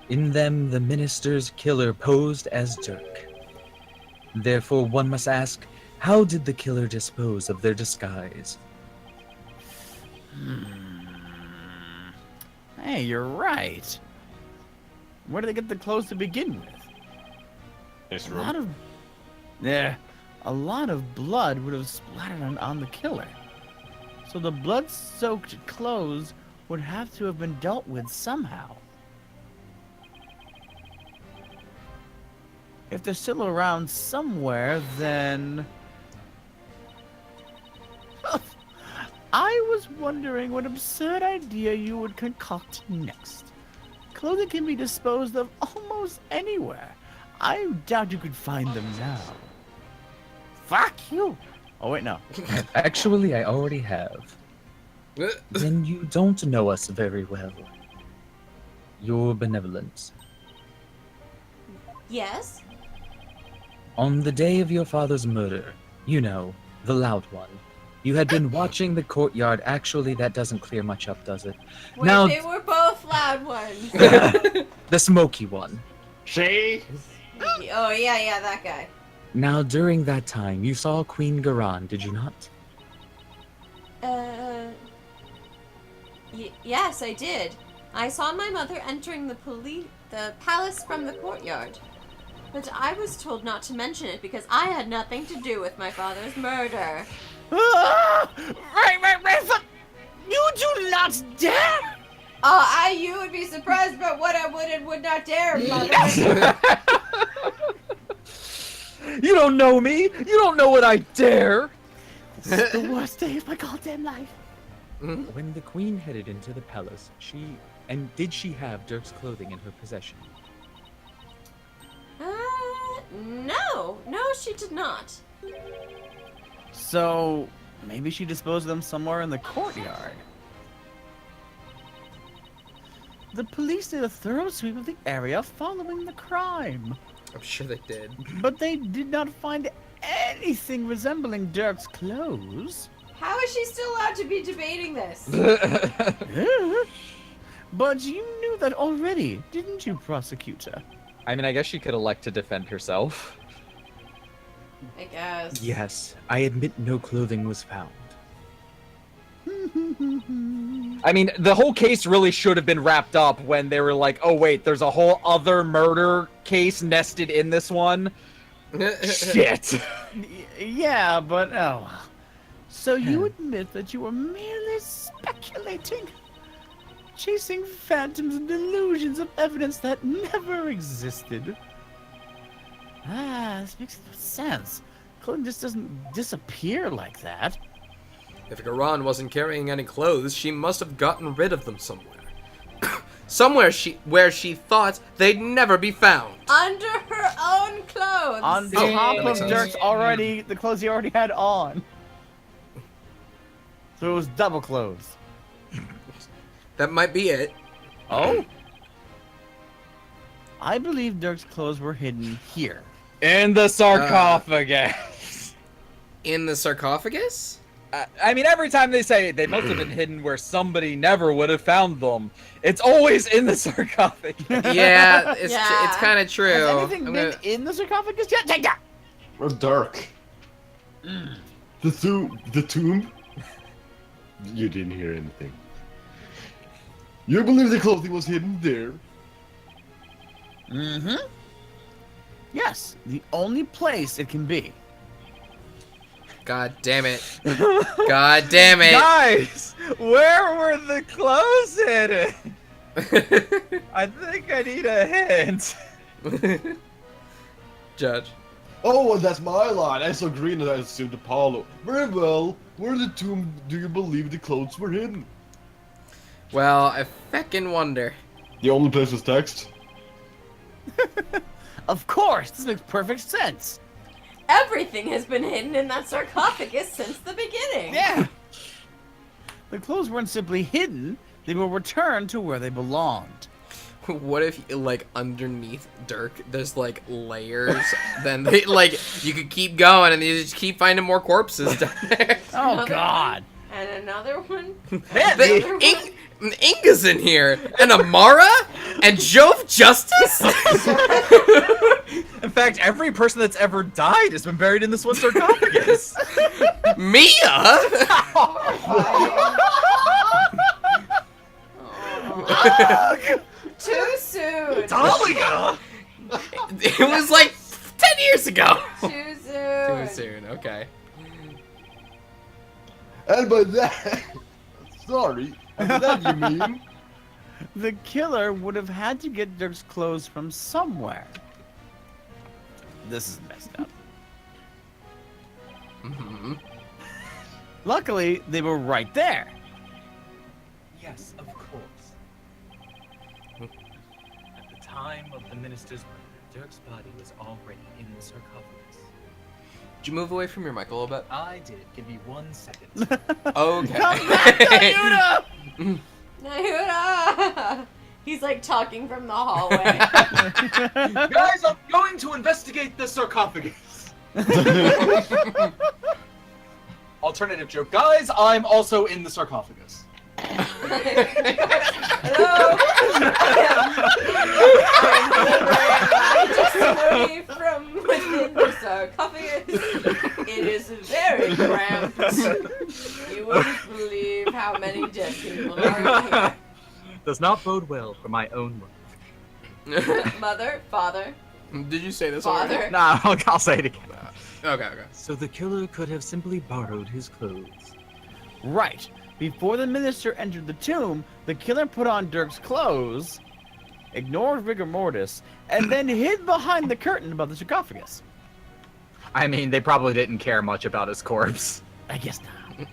In them, the minister's killer posed as Dirk. Therefore, one must ask, how did the killer dispose of their disguise? Hey, you're right. Where did they get the clothes to begin with? His A room. lot of blood would have splattered on the killer. So the blood-soaked clothes would have to have been dealt with somehow. If they're still around somewhere, then... I was wondering what absurd idea you would concoct next. Clothing can be disposed of almost anywhere. I doubt you could find them now. Fuck you! Oh wait, no. Actually, I already have. Then you don't know us very well. Your benevolence. Yes? On the day of your father's murder, you know, the loud one, you had been watching the courtyard. Actually, that doesn't clear much up, does it? Wait, Now, they were both loud ones. the smoky one. See? Oh, yeah, that guy. Now, during that time, you saw Queen Garan, did you not? Yes, I did. I saw my mother entering the palace from the courtyard. But I was told not to mention it because I had nothing to do with my father's murder. Ah! Right. You do not dare! Oh, you would be surprised about what I would and would not dare, mother. You don't know me. You don't know what I dare. This is the worst day of my goddamn life. When the queen headed into the palace, did she have Dirk's clothing in her possession? No, she did not. So, maybe she disposed of them somewhere in the courtyard. The police did a thorough sweep of the area following the crime. I'm sure they did. But they did not find anything resembling Dirk's clothes. How is she still allowed to be debating this? But you knew that already, didn't you, prosecutor? I mean, I guess she could elect to defend herself. I guess. Yes, I admit no clothing was found. I mean, the whole case really should have been wrapped up when they were like, oh wait, there's a whole other murder case nested in this one. Shit. Yeah, but oh. So you admit that you were merely speculating? Chasing phantoms and delusions of evidence that never existed? This makes no sense. Clothing just doesn't disappear like that. If Garan wasn't carrying any clothes, she must have gotten rid of them somewhere. Somewhere where she thought they'd never be found. Under her own clothes. On Oh, top that of makes sense. Dirk's the clothes he already had on. So it was double clothes. That might be it. Oh? I believe Dirk's clothes were hidden here. In the sarcophagus. In the sarcophagus? I mean, every time they say they must have been hidden where somebody never would have found them, it's always in the sarcophagus. Yeah, it's Yeah. it's kind of true. Has anything I'm been gonna- in the sarcophagus yet? Take that! Or Dirk? The tomb? You didn't hear anything. You believe the clothing was hidden there? Mm-hmm. Yes, the only place it can be. God damn it. God damn it. Guys, where were the clothes hidden? I think I need a hint. Judge. Oh, and that's my line. I saw green and I assumed Apollo. Very well. Where in the tomb do you believe the clothes were hidden? Well, I feckin' wonder. The only place was text. Of course, this makes perfect sense. Everything has been hidden in that sarcophagus since the beginning. Yeah. The clothes weren't simply hidden, they were returned to where they belonged. What if, like, underneath Dirk, there's, like, layers? Then they, like, you could keep going and you just keep finding more corpses down there. Oh, Another God. And another one. Man, Inga's in here, and Amara, and Jove Justice. In fact, every person that's ever died has been buried in this one sarcophagus. Mia. Too soon. Talia! It was like 10 years ago. Too soon. Too soon. Okay. And by that... Sorry. And by that you mean... The killer would have had to get Dirk's clothes from somewhere. This is messed up. Mm-hmm. Luckily, they were right there. Yes, of course. At the time of the minister's murder, Dirk's body was already in the sarcophagus. Did you move away from your mic a little bit? I did. Give me 1 second. Okay. Come back, Diana! Nahuda! He's like talking from the hallway. Guys, I'm going to investigate the sarcophagus. Alternative joke. Guys, I'm also in the sarcophagus. Hello? I'm just from within the sarcophagus. It is very cramped. You wouldn't believe how many dead people are in here. Does not bode well for my own work. Mother, father, Did you say this father. already? Nah, I'll say it again. Okay. So the killer could have simply borrowed his clothes. Right. Before the minister entered the tomb, the killer put on Dirk's clothes, ignored rigor mortis, and then hid behind the curtain above the sarcophagus. I mean, they probably didn't care much about his corpse. I guess not.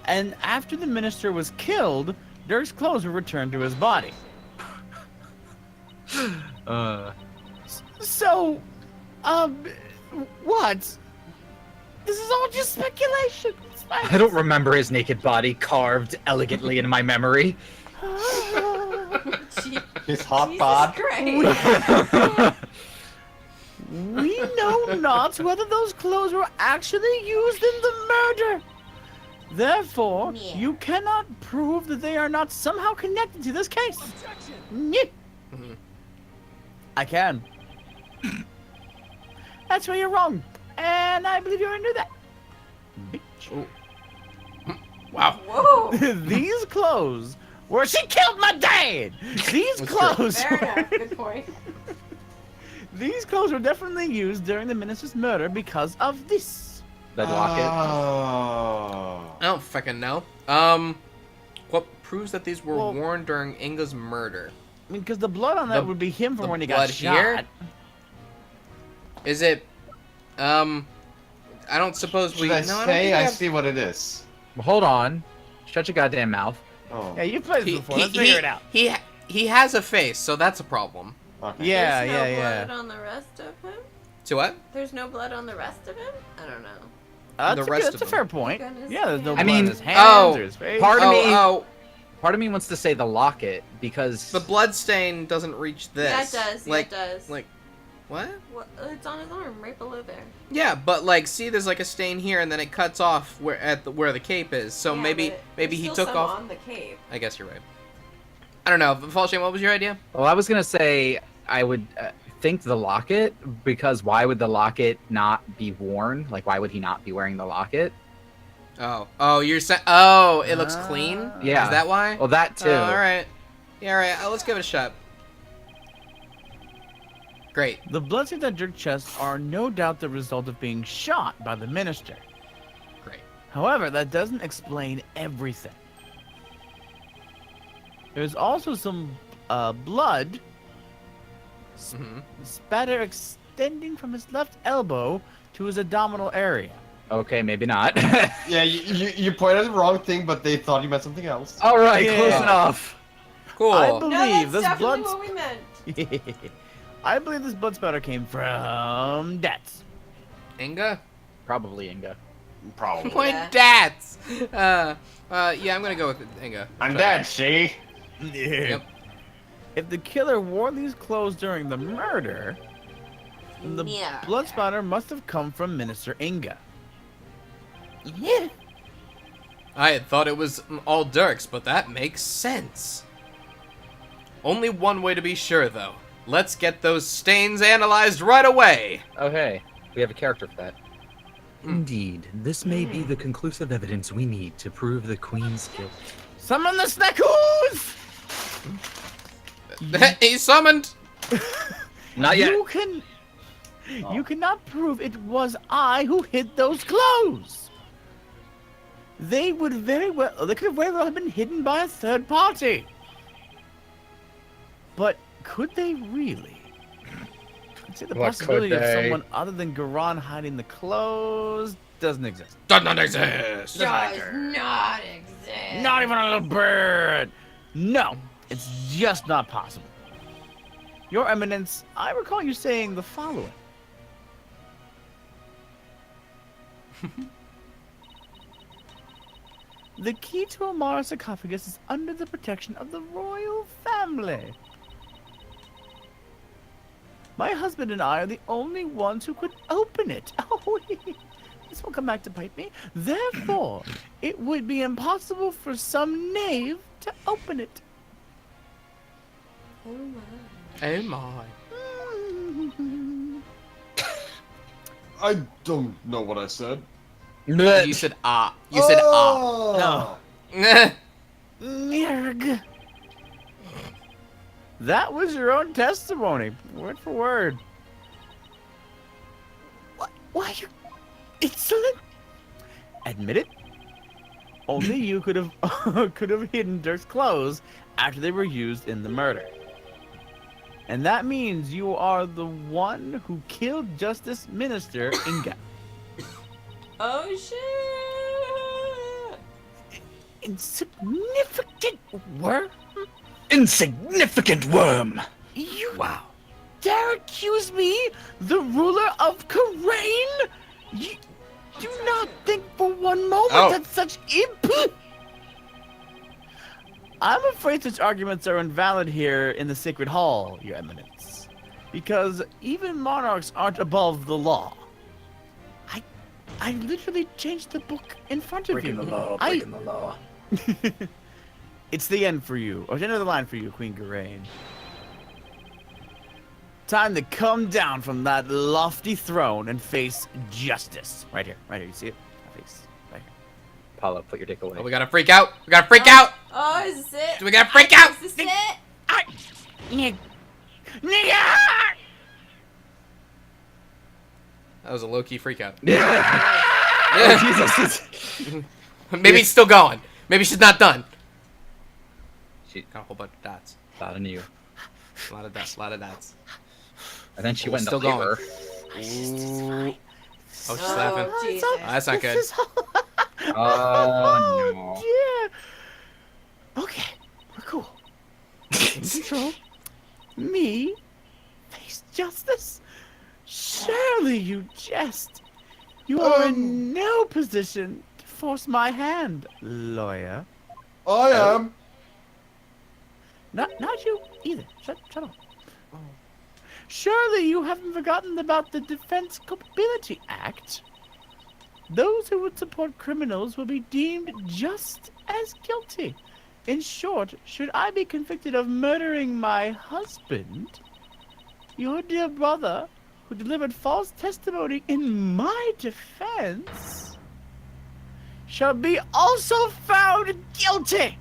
And after the minister was killed, Dirk's clothes were returned to his body. So, what? This is all just speculation. I don't remember his naked body carved elegantly in my memory. His hot Jesus bod. Christ. We know not whether those clothes were actually used in the murder. Therefore, Yeah. you cannot prove that they are not somehow connected to this case. Nyeh. Mhm. I can. That's where you're wrong. And I believe you're into that. Bitch. Wow. Whoa. These clothes were... She killed my dad! These That's clothes... Fair enough. Good point. These clothes were definitely used during the minister's murder because of this. That locket. Oh. I don't fucking know. What proves that these were Well- worn during Inga's murder? I mean, because the blood on that The- would be him from the when he got blood shot. here? Is it? I don't suppose we. Should I No, I don't say think I have- see what it is? Well, hold on. Shut your goddamn mouth. Oh. Yeah, you've played this before. Let's figure it out. He has a face, so that's a problem. Okay. Yeah, There's no yeah. blood on the rest of him? To what? There's no blood on the rest of him? I don't know. The rest That's of a them. fair point. Goodness. Yeah, there's no I blood mean- on his hands Oh, or his face. Part of me, Oh, part of me wants to say the locket because the blood stain doesn't reach this. Yeah, it does. Yeah, Like, it does. like, what? What? It's on his arm, right below there. Yeah, but like, see, there's like a stain here, and then it cuts off where the cape is. So Yeah, maybe but maybe there's he still took some off. on the cape. I guess you're right. I don't know. Falshane, what was your idea? Well, I was gonna say I would think the locket because why would the locket not be worn? Like, why would he not be wearing the locket? Oh, you're saying? Oh, it looks clean. Yeah. Is that why? Well, that too. All right. Yeah, all right. Let's give it a shot. Great. The bloodstains on Dirk's chest are no doubt the result of being shot by the minister. Great. However, that doesn't explain everything. There's also some blood Mhm. spatter extending from his left elbow to his abdominal area. Okay, maybe not. Yeah, you pointed at the wrong thing, but they thought you meant something else. All right, close Yeah. enough. Cool. I No, believe that's this definitely blood. what we meant. I believe this blood spatter came from Dats. Inga? Probably Inga. Probably. My Yeah. dad's. Yeah, I'm gonna go with Inga. I'm Try dead, that. see? Yep. If the killer wore these clothes during the murder, then the Yeah. blood spatter must have come from Minister Inga. Yeah. I had thought it was all Dirk's, but that makes sense. Only one way to be sure, though. Let's get those stains analyzed right away. Oh, hey. We have a character for that. Indeed, this may be the conclusive evidence we need to prove the Queen's guilt. Summon the Snackoos! He's summoned. Not yet. You cannot prove it was I who hid those clothes. They could very well have been hidden by a third party. But could they really? I'd say the What possibility could of they? someone other than Garan hiding the clothes doesn't exist. Does not exist. Does not exist. Not even a little bird. No, it's just not possible. Your Eminence, I recall you saying the following. The key to Amara's sarcophagus is under the protection of the royal family. My husband and I are the only ones who could open it. Oh, this will come back to bite me. Therefore, it would be impossible for some knave to open it. Oh my. Oh my. I don't know what I said. You said ah. You said ah. No. Nerg. That was your own testimony, word for word. What? Why you insolent? Admit it. Only you could have hidden Dirk's clothes after they were used in the murder. And that means you are the one who killed Justice Minister Inga. Oh shit! Insignificant worm? Insignificant worm! You dare accuse me, the ruler of Karain? You do not think for one moment Oh. that such imp... I'm afraid such arguments are invalid here in the Sacred Hall, Your Eminence. Because even monarchs aren't above the law. I literally changed the book in front of Breaking you. the law, breaking the law. It's the end for you, or the end of the line for you, Queen Garain. Time to come down from that lofty throne and face justice. Right here, you see it? My face, right here. Paula, put your dick away. Oh, we gotta freak out. We gotta freak out. Oh, is this it? Do we gotta freak out? Is this it? That was a low-key freak out. Oh, Jesus. Maybe it's still going. Maybe she's not done. She Got a whole bunch of dots. thought of you. A lot of dots. A lot of dots. And then she Oh, went still into labor. Ooh. Oh, she's laughing. Oh, Jesus. Oh, that's not good. Oh, no. dear. Okay, we're cool. In control. Me? Face justice? Surely you jest. You are in no position to force my hand, lawyer. I am. Not you either. Shut up. Surely you haven't forgotten about the Defense Culpability Act. Those who would support criminals will be deemed just as guilty. In short, should I be convicted of murdering my husband, your dear brother, who delivered false testimony in my defense, shall be also found guilty.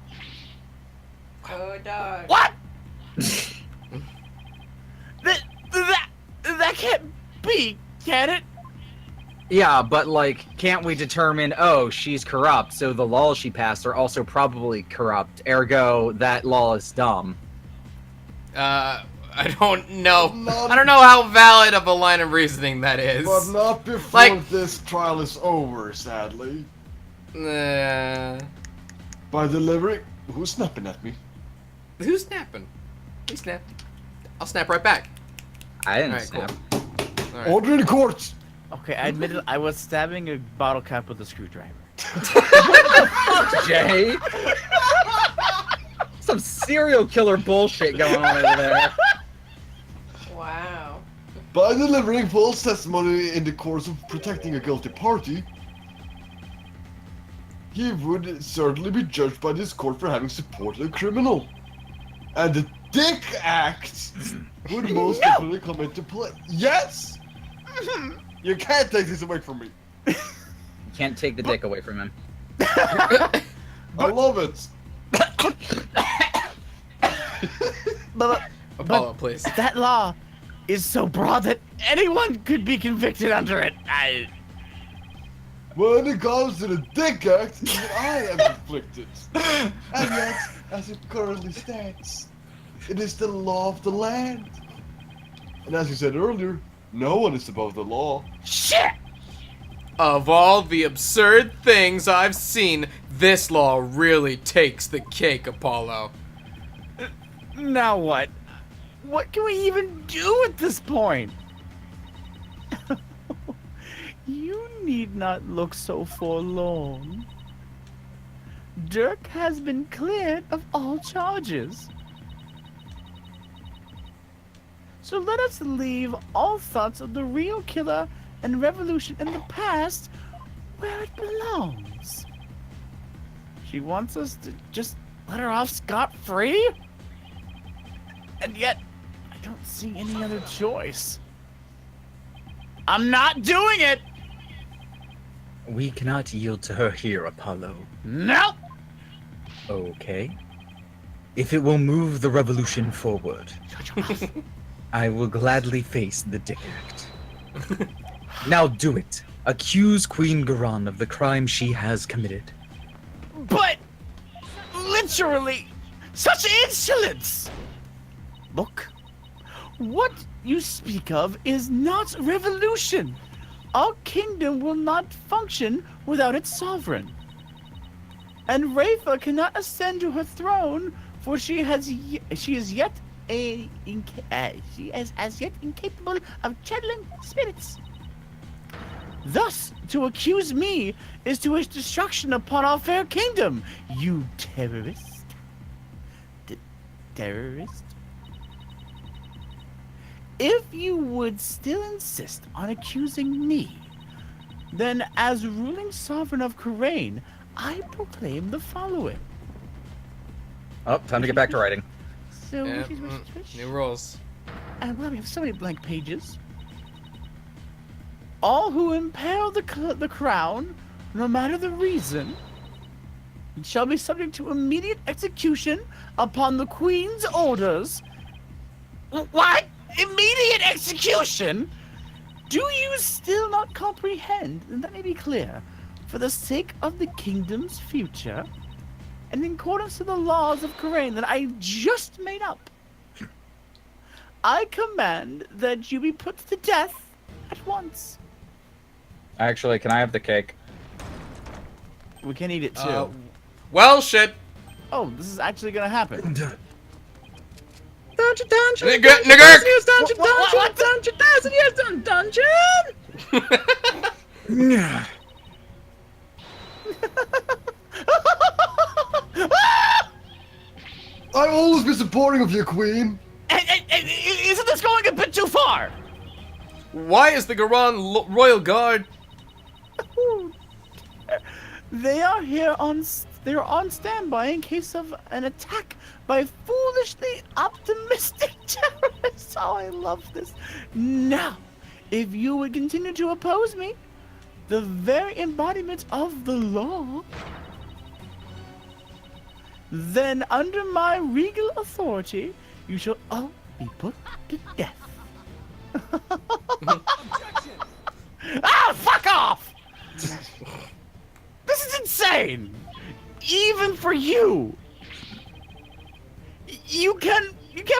Oh, dog. What? That can't be, can it? Yeah, but like, can't we determine, oh, she's corrupt, so the laws she passed are also probably corrupt, ergo, that law is dumb. I don't know. Not- I don't know how valid of a line of reasoning that is. But not before Like- this trial is over, sadly. Uh, By delivering... Who's snapping at me? who's snapping? He snapped. I'll snap right back. I didn't Alright, snap. Alright. Order in the court! Okay, I admitted I was stabbing a bottle cap with a screwdriver. Jay! Some serial killer bullshit going on over there. Wow. By delivering false testimony in the course of protecting a guilty party, he would certainly be judged by this court for having supported a criminal. And the Dick Act would most definitely come into play. Yes! You can't take this away from me. You can't take the dick away from him. I love it. But Apollo, please. that law is so broad that anyone could be convicted under it. When it comes to the Dick Act, even I am conflicted. And yet, as it currently stands, it is the law of the land. And as you said earlier, no one is above the law. Shit! Of all the absurd things I've seen, this law really takes the cake, Apollo. Now what? What can we even do at this point? You need not look so forlorn. Dirk has been cleared of all charges. So let us leave all thoughts of the real killer and revolution in the past where it belongs. She wants us to just let her off scot-free? And yet, I don't see any other choice. I'm not doing it! We cannot yield to her here, Apollo. No! Okay. If it will move the revolution forward, I will gladly face the Dick Act. Now do it. Accuse Queen Garan of the crime she has committed. But, literally, such insolence! Look, what you speak of is not revolution. Our kingdom will not function without its sovereign. And Rafa cannot ascend to her throne, for she is yet incapable of channeling spirits. Thus, to accuse me is to wish destruction upon our fair kingdom, you terrorist. Terrorist? If you would still insist on accusing me, then as ruling sovereign of Karain, I proclaim the following. Oh, time to get back to writing. So, Yeah, which? new rules. And well, we have so many blank pages. All who imperil the crown, no matter the reason, shall be subject to immediate execution upon the Queen's orders. What? Immediate execution? Do you still not comprehend? And let me be clear. For the sake of the kingdom's future, and in accordance to the laws of Karain that I just made up, I command that you be put to death at once. Actually, can I have the cake? We can eat it too. Well, shit. Oh, this is actually gonna happen. Dungeon, Nigger! dungeon! I've always been supporting of you, Queen. Isn't this going a bit too far? Why is the Garan Royal Guard? They are here they're on standby in case of an attack by foolishly optimistic terrorists. Oh, I love this. Now, if you would continue to oppose me, the very embodiment of the law, then under my regal authority, you shall all be put to death. Ah, fuck off! This is insane! Even for you! You can't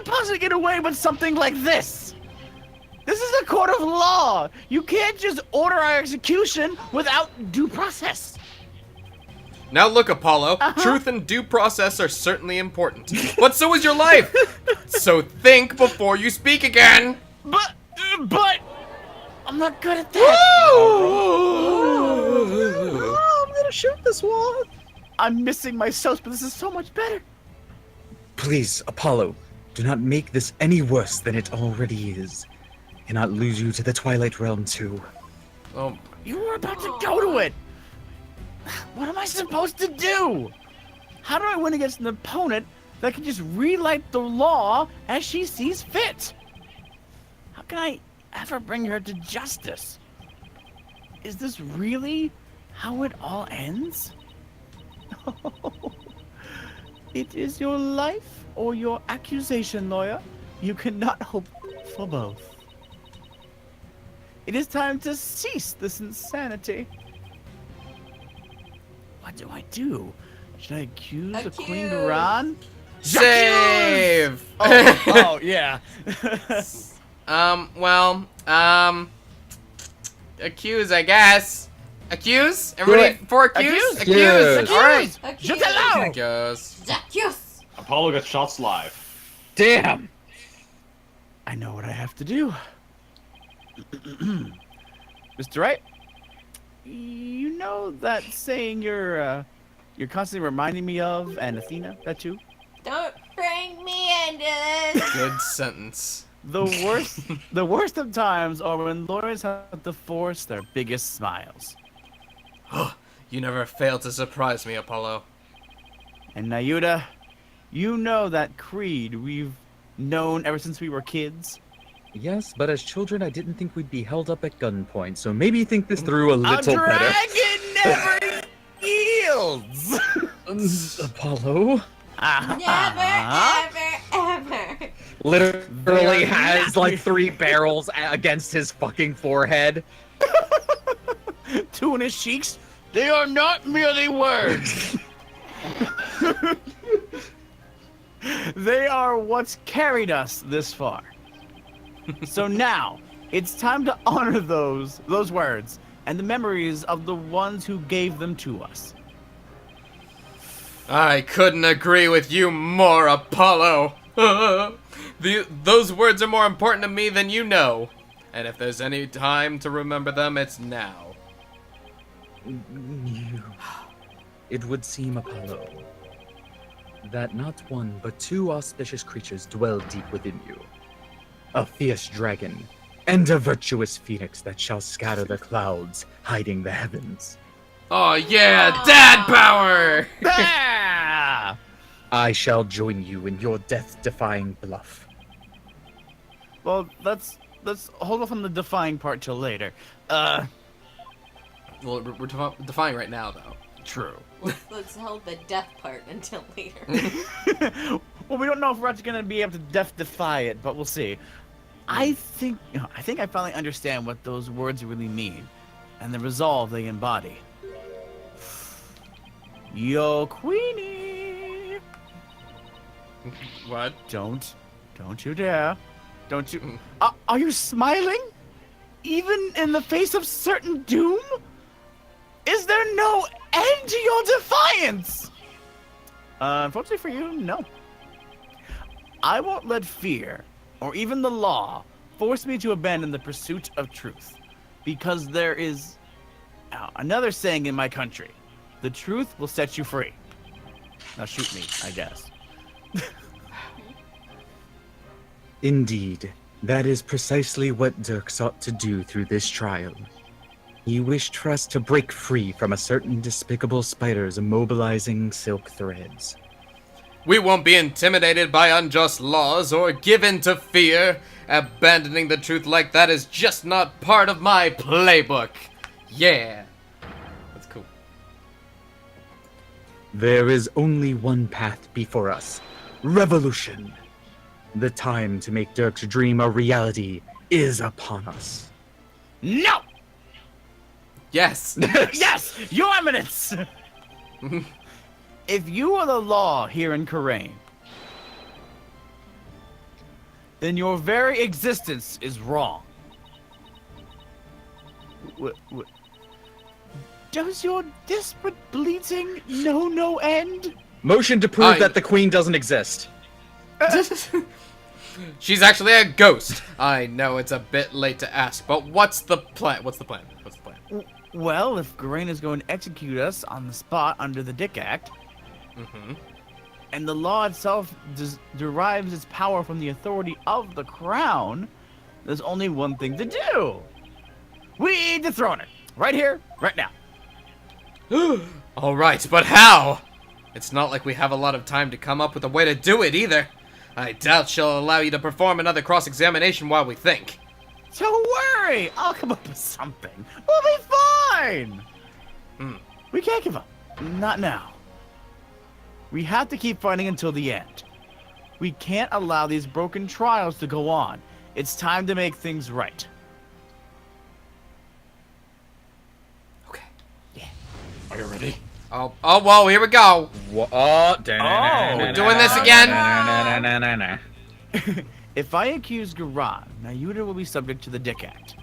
possibly get away with something like this! This is a court of law! You can't just order our execution without due process! Now look, Apollo, truth and due process are certainly important. But so is your life! So think before you speak again! But I'm not good at that! Oh, I'm gonna shoot this wall. I'm missing my source, but this is so much better! Please, Apollo, do not make this any worse than it already is. I cannot lose you to the Twilight Realm too. Oh, You were about to go to it! What am I supposed to do? How do I win against an opponent that can just relight the law as she sees fit? How can I ever bring her to justice? Is this really how it all ends? It is your life or your accusation, lawyer. You cannot hope for both. It is time to cease this insanity. What do I do? Should I accuse the Queen Accuse. Garan? save! Oh, yeah. Accuse, I guess. Accuse? Everybody for accuse? Accuse! Alright. Je t'allow! Accuse. Zacchaeus! Apollo got shots live. Damn. I know what I have to do. Mr. Wright, you know that saying you're constantly reminding me of, and Athena, that too? Don't bring me into this! Good sentence. The worst of times are when lawyers have to force their biggest smiles. You never fail to surprise me, Apollo. And Nayuda, you know that creed we've known ever since we were kids? Yes, but as children, I didn't think we'd be held up at gunpoint, so maybe think this through a little A better. dragon never yields! Apollo? Never, ever. Literally has like 3 barrels against his fucking forehead. 2 in his cheeks? They are not merely words! They are what's carried us this far. So now, it's time to honor those words and the memories of the ones who gave them to us. I couldn't agree with you more, Apollo. Those words are more important to me than you know. And if there's any time to remember them, it's now. It would seem, Apollo, that not one but 2 auspicious creatures dwell deep within you. A fierce dragon, and a virtuous phoenix that shall scatter the clouds, hiding the heavens. Oh yeah, dad power! Ah! I shall join you in your death-defying bluff. Well, let's hold off on the defying part till later. Well, we're defying right now, though. True. Let's hold the death part until later. Well, we don't know if we're actually gonna be able to defy it, but we'll see. I think I finally understand what those words really mean, and the resolve they embody. Yo, Queenie! What? Don't you dare! Don't you? Are you smiling? Even in the face of certain doom? Is there no end to your defiance? Unfortunately for you, no. I won't let fear, or even the law, force me to abandon the pursuit of truth. Because there is another saying in my country. The truth will set you free. Now shoot me, I guess. Indeed, that is precisely what Dirk sought to do through this trial. He wished for us to break free from a certain despicable spider's immobilizing silk threads. We won't be intimidated by unjust laws or given to fear. Abandoning the truth like that is just not part of my playbook. Yeah. That's cool. There is only one path before us. Revolution. The time to make Dirk's dream a reality is upon us. No! Yes. Yes, Your Eminence! If you are the law here in Karain, then your very existence is wrong. Does your desperate bleating know no end? Motion to prove that the queen doesn't exist. She's actually a ghost. I know it's a bit late to ask, but what's the plan? What's the plan? What's the plan? Well, if Karain is going to execute us on the spot under the Dick Act, and the law itself derives its power from the authority of the crown, there's only one thing to do. We dethrone it. Right here, right now. All right, but how? It's not like we have a lot of time to come up with a way to do it either. I doubt she'll allow you to perform another cross-examination while we think. Don't worry, I'll come up with something. We'll be fine. We can't give up. Not now. We have to keep fighting until the end. We can't allow these broken trials to go on. It's time to make things right. Okay. Yeah. Are you ready? Oh, well, here we go. We're doing this again? If I accuse Garan, Nayuda will be subject to the Dick Act,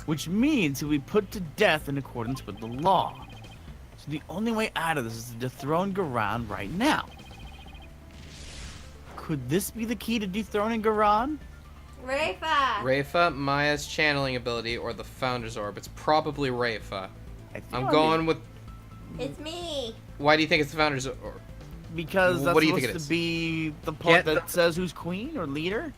which means he'll be put to death in accordance with the law. So the only way out of this is to dethrone Garan right now. Could this be the key to dethroning Garan? Rafa! Maya's channeling ability, or the Founder's Orb. It's probably Rafa. I'm I going with... It's me! Why do you think it's the Founder's Orb? Because that's What do you think supposed it is? to be the part that says who's queen or leader.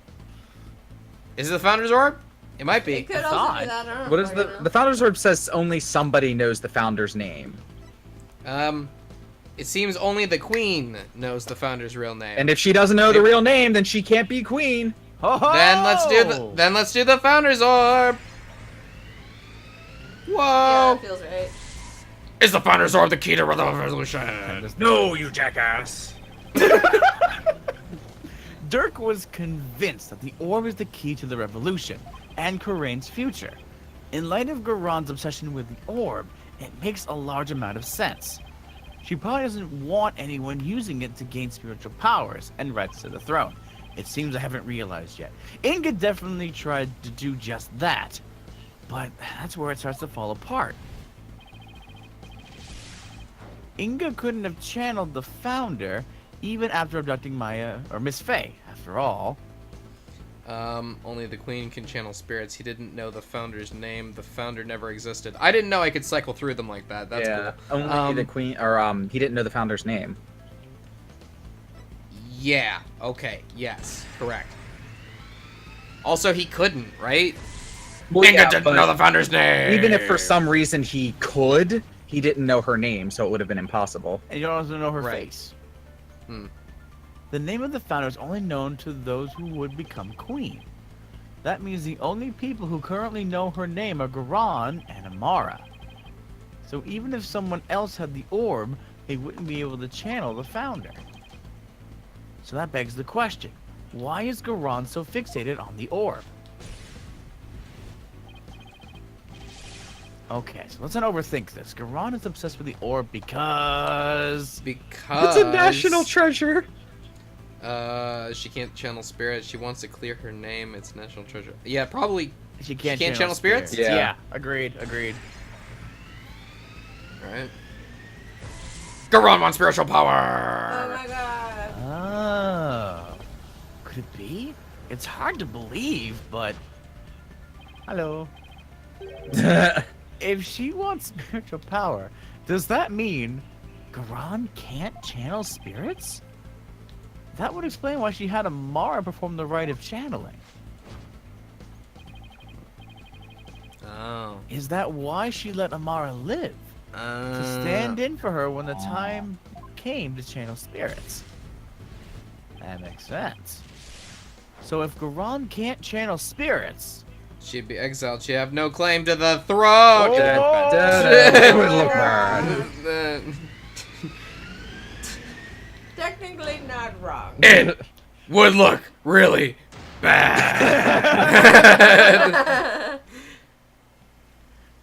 Is it the Founder's Orb? It might be. It could also be that. I don't know What if is I the know. the Founder's Orb says only somebody knows the founder's name. It seems only the Queen knows the Founder's real name. And if she doesn't know the real name, then she can't be queen. Then let's do the Founder's Orb. Yeah, Whoa! that feels right. Is the Founder's Orb the key to the revolution? No, you jackass. Dirk was convinced that the orb is the key to the revolution and Karain's future. In light of Garon's obsession with the orb, it makes a large amount of sense. She probably doesn't want anyone using it to gain spiritual powers and rights to the throne. It seems I haven't realized yet. Inga definitely tried to do just that, but that's where it starts to fall apart. Inga couldn't have channeled the Founder even after abducting Maya or Miss Faye, after all. Only the Queen can channel spirits. He didn't know the Founder's name. The Founder never existed. I didn't know I could cycle through them like that. That's cool. Only the queen, or he didn't know the founder's name. Yeah. Okay. Yes. Correct. Also, he couldn't, right? Well, Inga yeah, didn't but know the Founder's name. Even if for some reason he could, he didn't know her name, so it would have been impossible. And you don't also know her Right. face. Hmm. The name of the Founder is only known to those who would become queen. That means the only people who currently know her name are Garan and Amara. So even if someone else had the orb, they wouldn't be able to channel the Founder. So that begs the question, why is Garan so fixated on the orb? Okay, so let's not overthink this. Garan is obsessed with the orb because... Because It's a national treasure. She can't channel spirits. She wants to clear her name. It's national treasure. Yeah, probably. She can't channel spirits? Yeah. Agreed. Right. Garon wants spiritual power. Oh my god. Oh. Could it be? It's hard to believe, but... Hello. If she wants spiritual power, does that mean Garan can't channel spirits? That would explain why she had Amara perform the rite of channeling. Oh. Is that why she let Amara live? To stand in for her when the time came to channel spirits. That makes sense. So if Garan can't channel spirits... She'd be exiled. She'd have no claim to the throne. It would look bad. Technically not wrong. It would look really bad.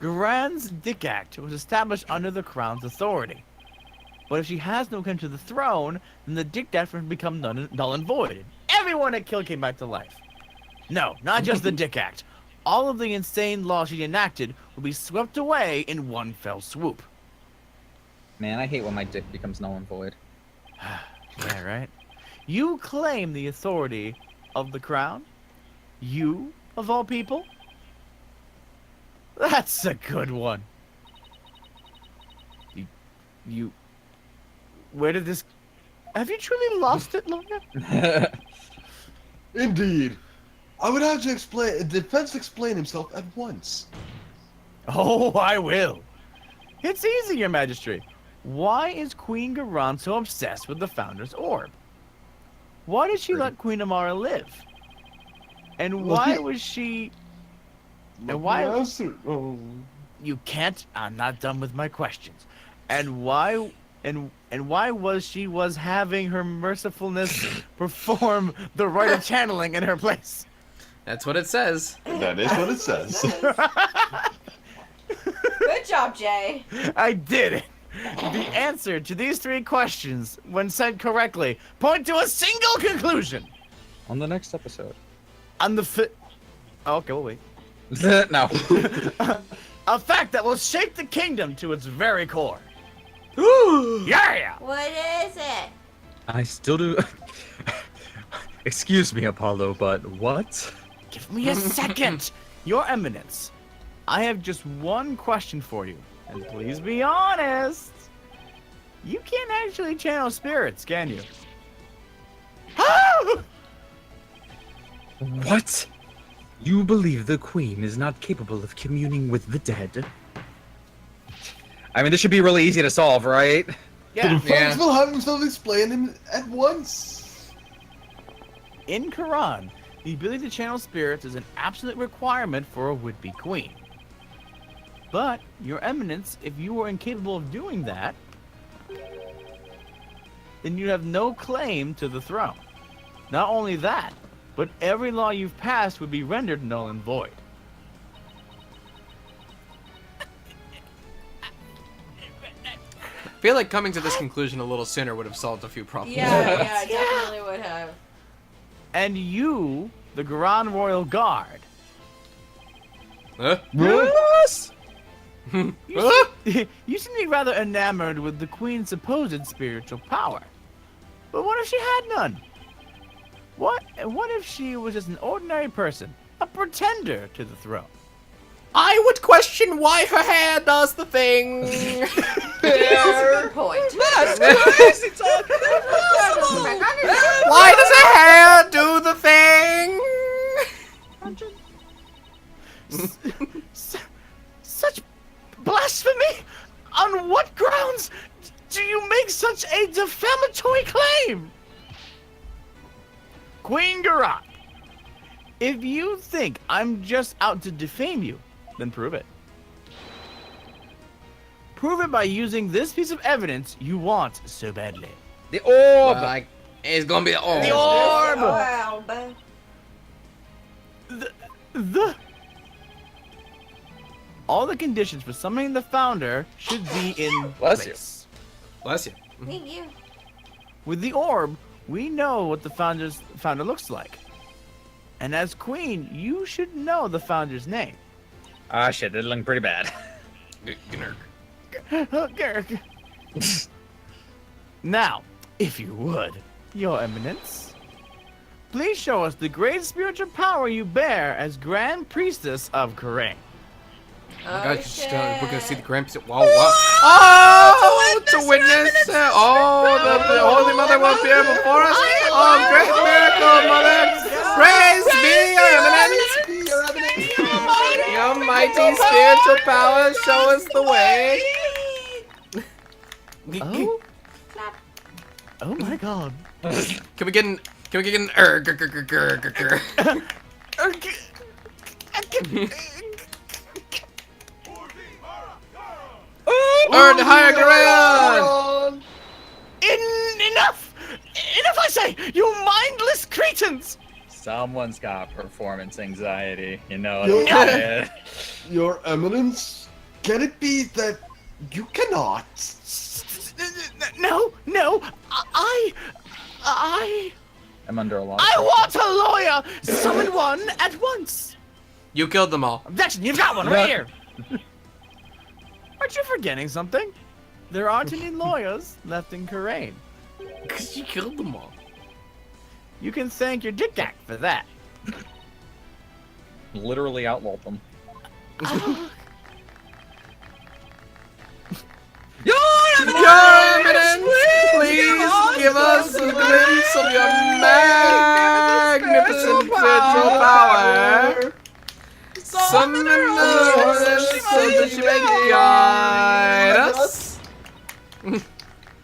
Garan's Dick Act was established under the Crown's authority. But if she has no claim to the throne, then the Dick Act will become null and void. Everyone at Kill came back to life. No, not just the Dick Act. All of the insane laws she enacted will be swept away in one fell swoop. Man, I hate when my dick becomes null and void. Yeah, right? You claim the authority of the Crown? You, of all people? That's a good one. You... Where did this... Have you truly lost it, Lorna? Indeed. I would have to explain himself at once. Oh, I will. It's easy, Your Majesty. Why is Queen Garan so obsessed with the Founder's Orb? Why did she let Queen Amara live? And why was she... And why... You can't... I'm not done with my questions. And why... And why was having her mercifulness perform the rite of channeling in her place? That's what it says. That is what it says. Good job, Jay. I did it. The answer to these 3 questions, when said correctly, point to a single conclusion. On the next episode. On the oh, okay, we'll wait. No. A fact that will shake the kingdom to its very core. Yeah! What is it? I still do. Excuse me, Apollo, but what? Give me a second. Your Eminence, I have just one question for you. And please be honest. You can't actually channel spirits, can you? What? You believe the Queen is not capable of communing with the dead? I mean, this should be really easy to solve, right? Yeah. Folks will have himself explain him at once. In Quran, the ability to channel spirits is an absolute requirement for a would-be queen. But, Your Eminence, if you were incapable of doing that, then you have no claim to the throne. Not only that, but every law you've passed would be rendered null and void. I feel like coming to this conclusion a little sooner would have solved a few problems. Yeah, definitely would have. And you, the Grand Royal Guard, Huh? Yes! you seem to be rather enamored with the Queen's supposed spiritual power. But what if she had none? What if she was just an ordinary person, a pretender to the throne? I would question why her hair does the thing. That's a good point. That's crazy talk! Why does her hair do the thing? Such blasphemy! On what grounds do you make such a defamatory claim? Queen Garat, if you think I'm just out to defame you, then prove it. Prove it by using this piece of evidence you want so badly. The orb! It's gonna be the orb. The orb! Well, All the conditions for summoning the founder should be in Bless you. place. Bless you. thank you. With the orb, we know what the founder looks like. And as queen, you should know the founder's name. Ah, shit, they're looking pretty bad. Gerg. Now, if you would, Your Eminence, please show us the great spiritual power you bear as Grand Priestess of Karain. Oh, We're gonna see the shit. Grand Priestess. Wow, wow. Oh, to witness. Oh, the Holy Mother will appear before us. Oh, great miracle, Mother. Praise be Your Eminence. Your mighty spiritual power, show us the way. Oh? Oh my god. Can we get an Earn higher ground! Enough! Enough, I say! You mindless cretins! Someone's got performance anxiety, you know Yo- what I'm saying? Your Eminence, can it be that you cannot? No, I I'm under a lot. I want a lawyer! Summon one at once! You killed them all. Objection, you've got one right here! Aren't you forgetting something? There aren't any lawyers left in Karain. Because you killed them all. You can thank your Dick for that. Literally outlawed them. Your Eminence, please give us a glimpse of your magnificent spiritual power. Summon her so that she may guide us.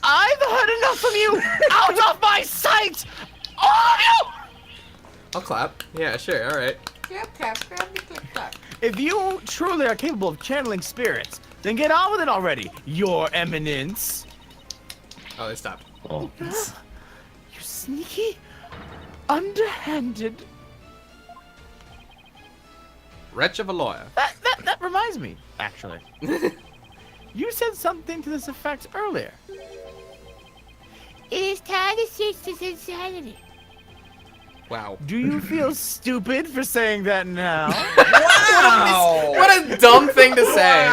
I've heard enough from you! Out of my sight! All of you! I'll clap. Yeah, sure, alright. If you truly are capable of channeling spirits, then get on with it already, Your Eminence. Oh, they stopped. Oh. You sneaky, underhanded. Wretch of a lawyer. That reminds me, actually. You said something to this effect earlier. It is time to cease this insanity. Wow. Do you feel stupid for saying that now? Wow! What a dumb thing to say.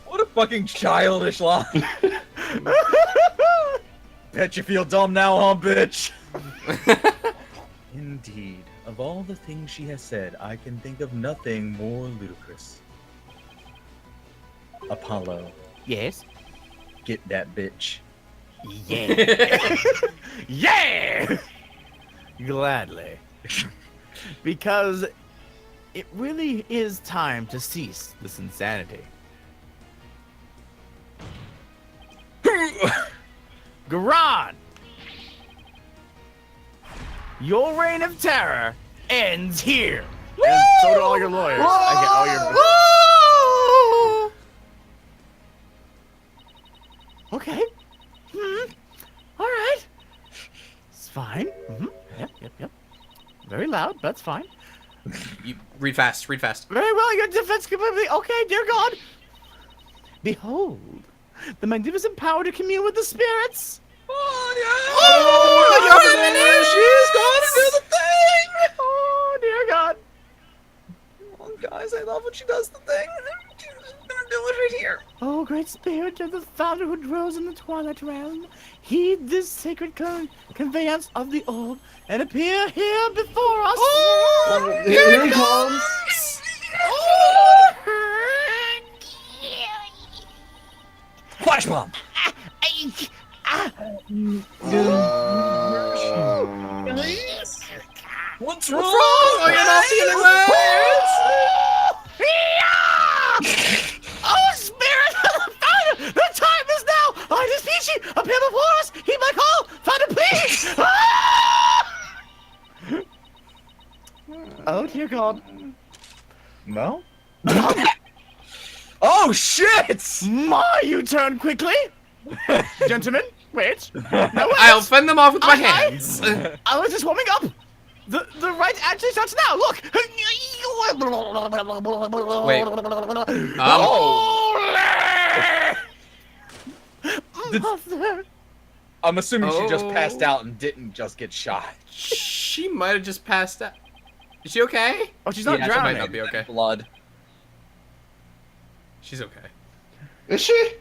What a fucking childish line. Bet you feel dumb now, huh, bitch? Indeed, of all the things she has said, I can think of nothing more ludicrous. Apollo, Yes. get that bitch. Yeah. Yeah! Gladly. Because it really is time to cease this insanity. Garan! Your reign of terror ends here. And so do all your lawyers. I get all your... Okay. All right. It's fine. Yep. Very loud, but that's fine. You read fast, read fast. Very well, your defense completely. Okay, dear God. Behold, the magnificent power to commune with the spirits. Oh, yeah! She's gonna do the thing! Oh, dear God. Oh, guys, I love when she does the thing. She's gonna do it right here. Oh, great spirit of the founder who dwells in the twilight realm, heed this sacred conveyance of the orb and appear here before us. Oh, here it comes. Flash bomb! What's wrong? Oh, you're not feeling well. Oh, spirit of the founder, the time is now. I beseech you, appear before us. Heed my call. Founder, please. Oh, dear God. Well, Oh, shit! My, you turn quickly. Gentlemen, wait. No, wait. I'll fend them off with my I- hands. I was just warming up. The right actually starts now. Look. Wait. Mother. I'm assuming she just passed out and didn't just get shot. She might have just passed out. Is she okay? Oh, she's not Yeah, she drowning. might not be okay. Blood. She's okay. Is she?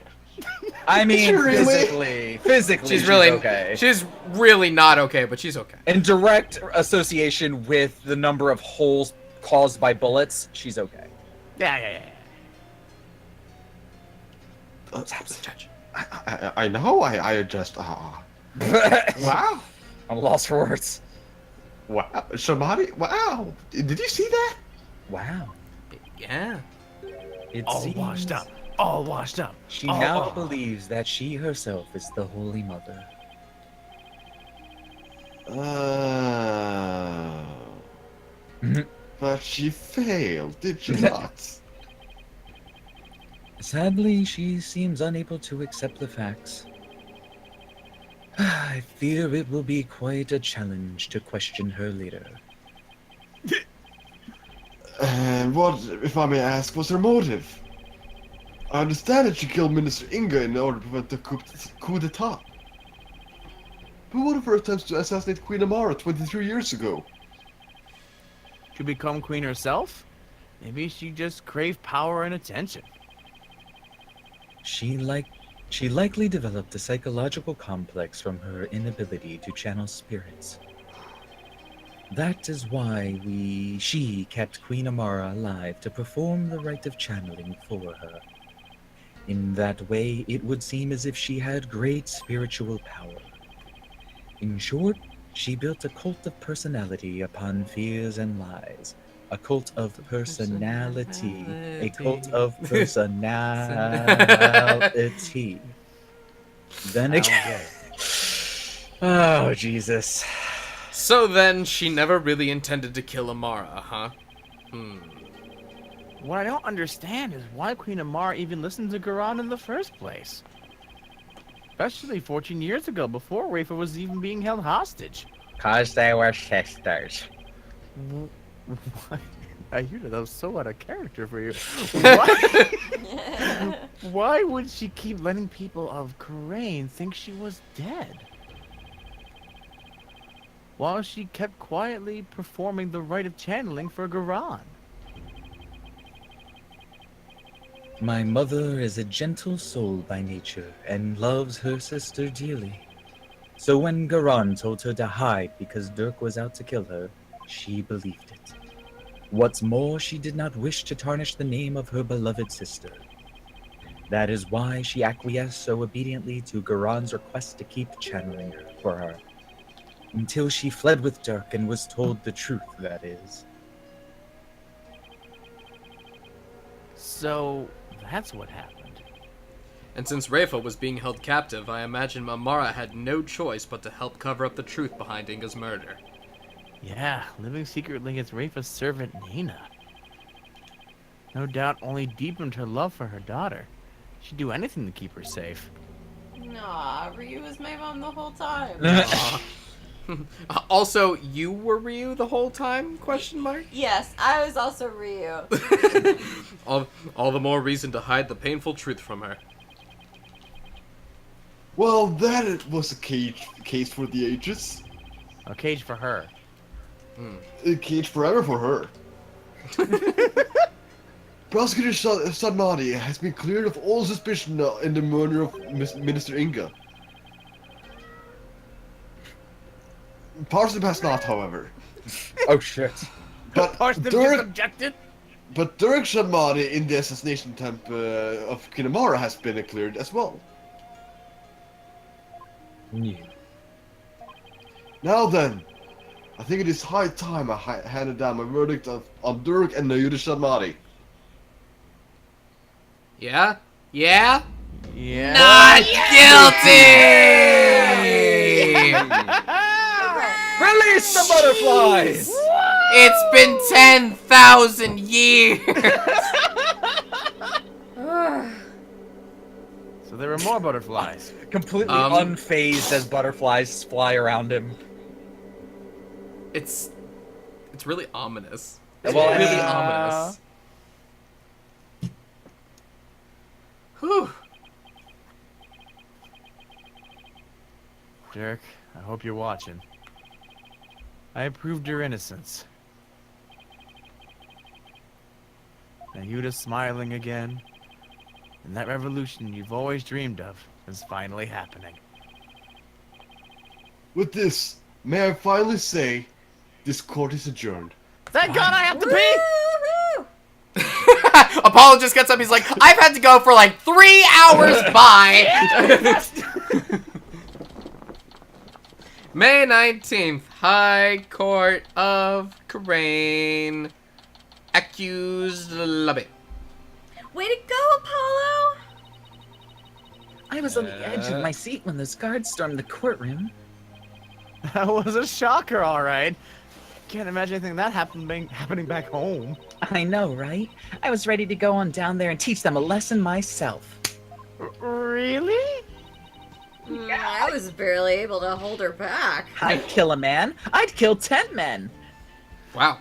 I mean, She really? physically, She's really okay. She's really not okay, but she's okay. In direct association with the number of holes caused by bullets, she's okay. Yeah. I know. I just. Wow. I'm lost for words. Wow. Somebody. Wow. Did you see that? wow. Yeah. It All seems washed up. she now believes that she herself is the Holy Mother. But she failed, did she not? Sadly, she seems unable to accept the facts. I fear it will be quite a challenge to question her later. And what, if I may ask, was her motive? I understand that she killed Minister Inga in order to prevent the coup d'etat. But what of her attempts to assassinate Queen Amara 23 years ago? To become queen herself? Maybe she just craved power and attention. She likely developed a psychological complex from her inability to channel spirits. That is why she kept Queen Amara alive to perform the rite of channeling for her. In that way, it would seem as if she had great spiritual power. In short, she built a cult of personality upon fears and lies. A cult of personality. A cult of personality. Then I don't again. get it. Oh, Jesus. So then, she never really intended to kill Amara, huh? What I don't understand is why Queen Amara even listened to Garan in the first place. Especially 14 years ago, before Rafa was even being held hostage. 'Cause they were sisters. I hear that was so out of character for you. Why? Why would she keep letting people of Karain think she was dead? While she kept quietly performing the rite of channeling for Garan. My mother is a gentle soul by nature and loves her sister dearly. So when Garan told her to hide because Dirk was out to kill her, she believed it. What's more, she did not wish to tarnish the name of her beloved sister. That is why she acquiesced so obediently to Garan's request to keep channeling her for her. Until she fled with Dirk and was told the truth, that is. So, that's what happened. And since Rafa was being held captive, I imagine Amara had no choice but to help cover up the truth behind Inga's murder. Yeah, living secretly as Rafa's servant Nina. No doubt only deepened her love for her daughter. She'd do anything to keep her safe. Nah, Ryu was my mom the whole time. Also, you were Ryu the whole time? Question mark. Yes, I was also Ryu. all the more reason to hide the painful truth from her. Well, that was a case for the ages. A cage for her. A cage forever for her. Prosecutor Sadmadi has been cleared of all suspicion in the murder of Minister Inga. Parsnip has not, however. Oh shit. But Parsnip just Dirk objected? Sadmadi in the assassination attempt of Kinamara has been cleared as well. Yeah. Now then, I think it is high time I handed down my verdict on Dirk and Nayuda Sadmadi. Yeah? Yeah? Yeah. Not guilty! Release the butterflies! It's been 10,000 years! So there were more butterflies. Completely unfazed as butterflies fly around him. It's really ominous. It's Well, really yeah. ominous. Whew. Dirk, I hope you're watching. I proved your innocence. Nayuda's smiling again. And that revolution you've always dreamed of is finally happening. With this, may I finally say, this court is adjourned. Thank God I have to pee! Apollo just gets up, he's like, I've had to go for like 3 hours, bye! May 19th, High Court of Karain. Accused Lubby. Way to go, Apollo! I was on the edge of my seat when those guards stormed the courtroom. That was a shocker, alright. Can't imagine anything that happening back home. I know, right? I was ready to go on down there and teach them a lesson myself. Really? I was barely able to hold her back. I'd kill a man. I'd kill 10 men. Wow.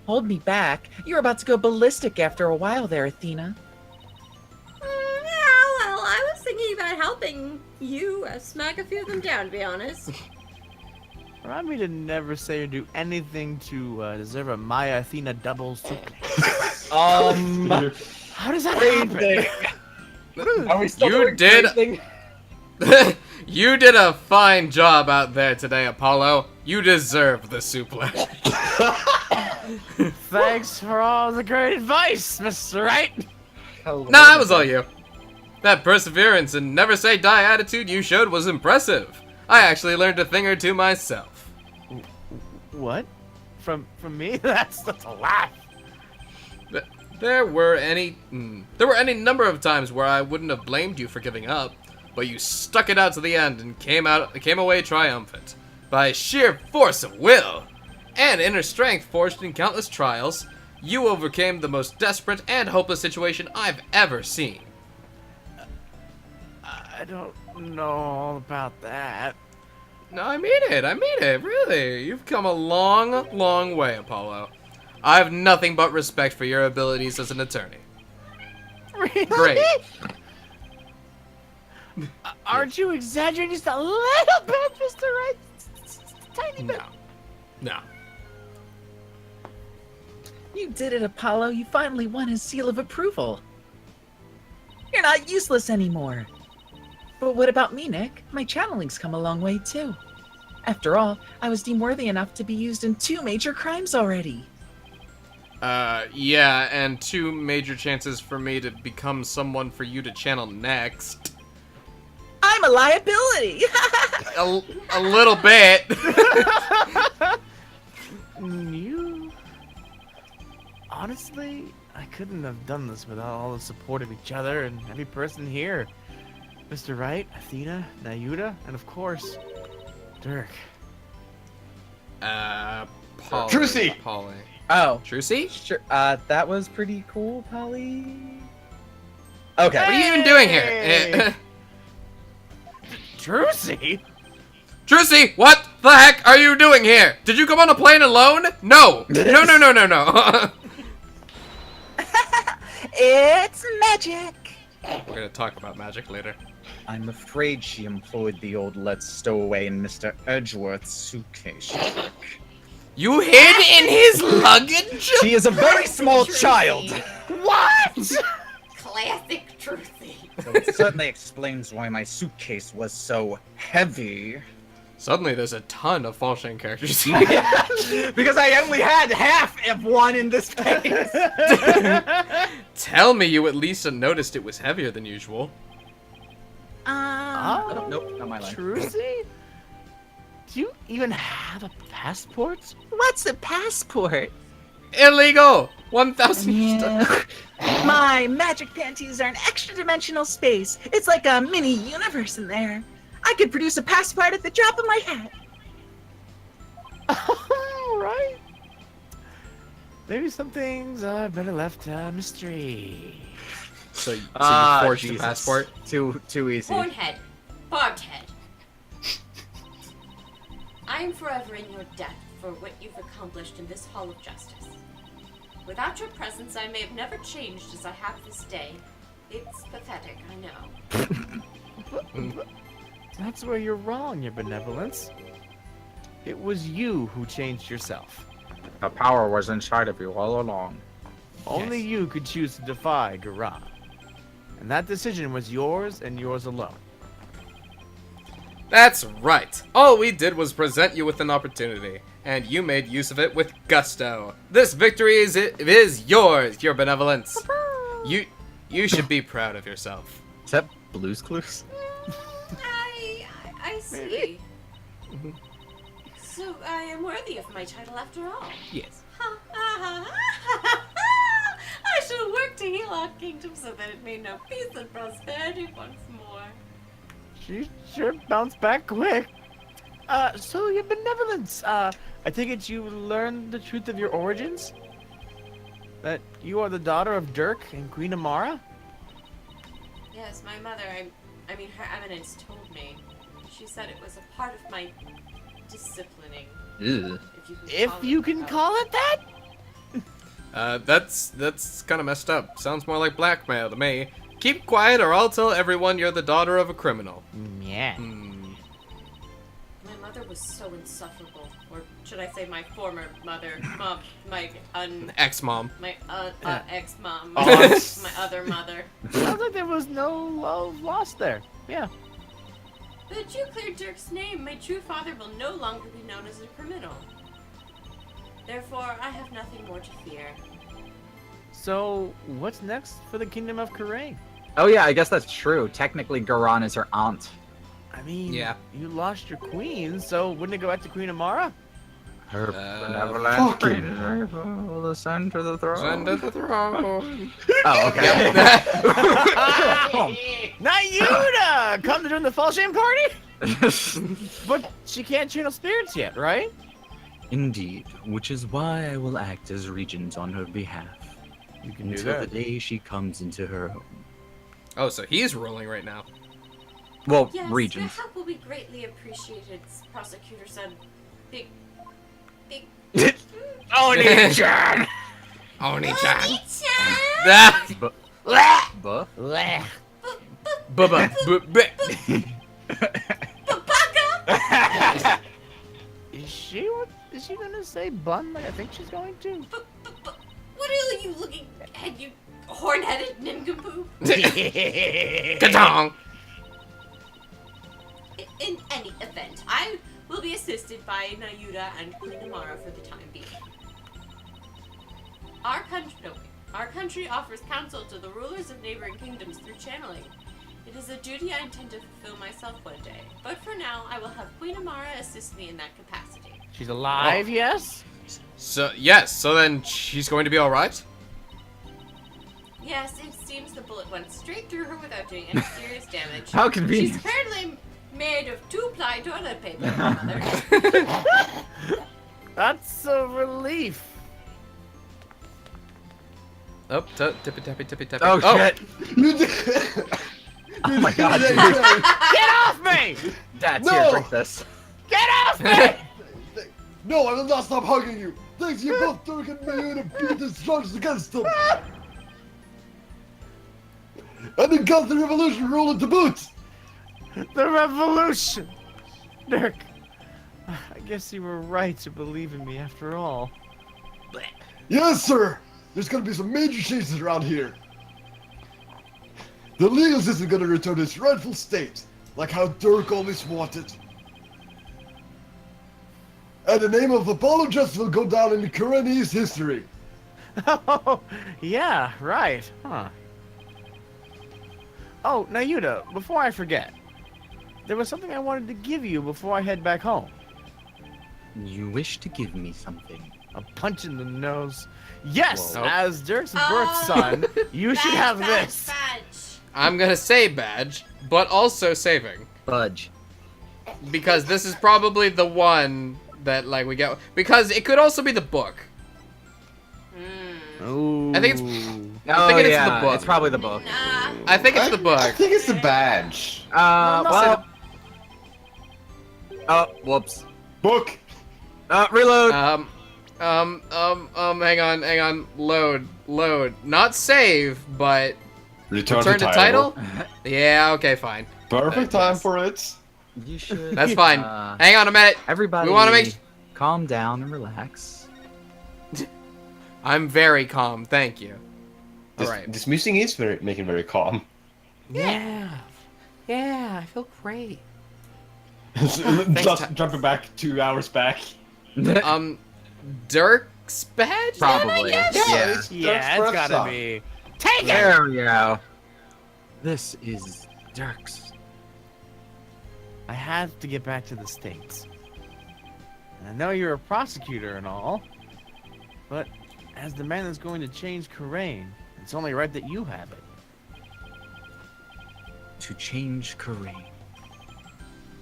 Hold me back. You're about to go ballistic after a while there, Athena. Yeah, well, I was thinking about helping you smack a few of them down, to be honest. Remind me to never say or do anything to deserve a Maya Athena double suplex. How does that happen? Are we still You doing did- anything? You did a fine job out there today, Apollo. You deserve the suplex. Thanks for all the great advice, Mr. Right. Nah, that was all you. That perseverance and never say die attitude you showed was impressive. I actually learned a thing or two myself. What? From me? That's a laugh. There were any number of times where I wouldn't have blamed you for giving up, but you stuck it out to the end and came away triumphant. By sheer force of will and inner strength forged in countless trials, you overcame the most desperate and hopeless situation I've ever seen. I don't know all about that. No, I mean it, really. You've come a long, long way, Apollo. I have nothing but respect for your abilities as an attorney. Really? Great. Aren't you exaggerating just a little bit, Mr. Right? Tiny bit. No. You did it, Apollo. You finally won his seal of approval. You're not useless anymore. But what about me, Nick? My channeling's come a long way, too. After all, I was deemed worthy enough to be used in 2 major crimes already. Yeah, and 2 major chances for me to become someone for you to channel next. I'm a liability! A little bit. You... Honestly, I couldn't have done this without all the support of each other and every person here. Mr. Wright, Athena, Nayuta, and of course, Dirk. Polly. Trucy! Polly. Oh. Trucy? Sure, that was pretty cool, Polly. Okay. What are you even doing here? Trucy? Trucy, what the heck are you doing here? Did you come on a plane alone? No. No. It's magic! We're gonna talk about magic later. I'm afraid she employed the old let's stow away in Mr. Edgeworth's suitcase trick. You hid in his luggage? She is a very small child! What? Classic Truthy. So it certainly explains why my suitcase was so heavy. Suddenly there's a ton of Fall Shane characters. Because I only had half of one in this case. Tell me you at least noticed it was heavier than usual. Oh, Nope, not my line. Trucy? Do you even have a passport? What's a passport? Illegal! 1,000 Yeah. My magic panties are an extra-dimensional space. It's like a mini universe in there. I could produce a passport at the drop of my hat. Alright. Maybe some things are better left a mystery. So you forged the passport? Too easy. Hornhead. Barbed head. I am forever in your debt for what you've accomplished in this Hall of Justice. Without your presence, I may have never changed as I have this day. It's pathetic, I know. That's where you're wrong, your benevolence. It was you who changed yourself. The power was inside of you all along. Only you could choose to defy Garan. And that decision was yours and yours alone. That's right. All we did was present you with an opportunity, and you made use of it with gusto. This victory is yours, your benevolence. You should be proud of yourself. Is that Blue's Clues? I see. So I am worthy of my title after all. Yes. I shall work to heal our kingdom so that it may know peace and prosperity once more. She sure bounced back quick. So your benevolence, I take it you learned the truth of your origins? That you are the daughter of Dirk and Queen Amara? Yes, my mother, I mean her eminence told me. She said it was a part of my disciplining. Ew. If you can call it Call it that? That's kind of messed up. Sounds more like blackmail to me. Keep quiet or I'll tell everyone you're the daughter of a criminal. Yeah. My mother was so insufferable. Or should I say my former mother? Mom, Ex-mom. my ex-mom. Oh. My other mother. Sounds like there was no love lost there. Yeah. But you cleared Dirk's name. My true father will no longer be known as a criminal. Therefore, I have nothing more to fear. So, what's next for the Kingdom of Karain? Oh yeah, I guess that's true. Technically, Garan is her aunt. I mean, Yeah. you lost your queen, so wouldn't it go back to Queen Amara? Her benevolent fucking- will ascend to the throne. Send to the throne. Oh, okay. Nayuda! Come to join the Fall Shame party? But she can't channel spirits yet, right? Indeed, which is why I will act as regent on her behalf You can do until the that. day she comes into her own. Oh, so he's ruling right now. Well, Yes, your regions. help will be greatly appreciated, prosecutor son. Big. Oni-chan! Oni-chan. Oni-chan! Ah! Buh? Bleh. Bubba. Babaka! Is she gonna say bun like I think she's going to? What are you looking at, you horn-headed nincompoop? Ka-tong! In any event, I will be assisted by Nayuda and Queen Amara for the time being. Our country offers counsel to the rulers of neighboring kingdoms through channeling. It is a duty I intend to fulfill myself one day, but for now, I will have Queen Amara assist me in that capacity. She's alive, yes? So, yes, so then she's going to be alright? Yes, it seems the bullet went straight through her without doing any serious damage. How convenient. She's currently made of 2-ply toilet paper, mother. That's a relief. Oh, tippy. Oh, shit. You did. Oh my god, dude. Get off me! Dad's No. here, drink this. Get off me! No, I will not stop hugging you. Thanks, you both Dirk and me to beat the charges against them. And then comes the revolution rolling to boot. The revolution! Dirk, I guess you were right to believe in me after all. Yes, sir. There's gonna be some major changes around here. The legal system is gonna return to its rightful state, like how Dirk always wanted. And the name of Apollo Justice will go down in the Karainese history. Oh, yeah, right, huh. Oh, Nayuda, before I forget, there was something I wanted to give you before I head back home. You wish to give me something. A punch in the nose. Yes, Whoa. as Dirk's birth son, you should have this. Badge. I'm gonna say badge, but also saving. Budge. Because this is probably the one that, like, we get. Because it could also be the book. Ooh. I think it's- Oh, thinking it's yeah, the book. It's probably the book. Nah. I think it's the I book. think it's the badge. Well. Oh, whoops. Book. Reload. Hang on. Load. Not save, but Return return to to title? Yeah, okay, fine. Perfect time Yes. for it. You should. That's fine. uh, Hang on a minute. Everybody, We wanna make- calm down and relax. I'm very calm, thank you. This, Alright. this music is making very calm. Yeah, I feel great. Just jumping back 2 hours back. Dirk's badge? Probably. Then, I guess? Yeah, it's Yeah, Dirk's it's birth gotta song. be. Take it! There we go. This is Dirk's. I had to get back to the States. And I know you're a prosecutor and all, but as the man that's going to change Karain, it's only right that you have it. To change Karain.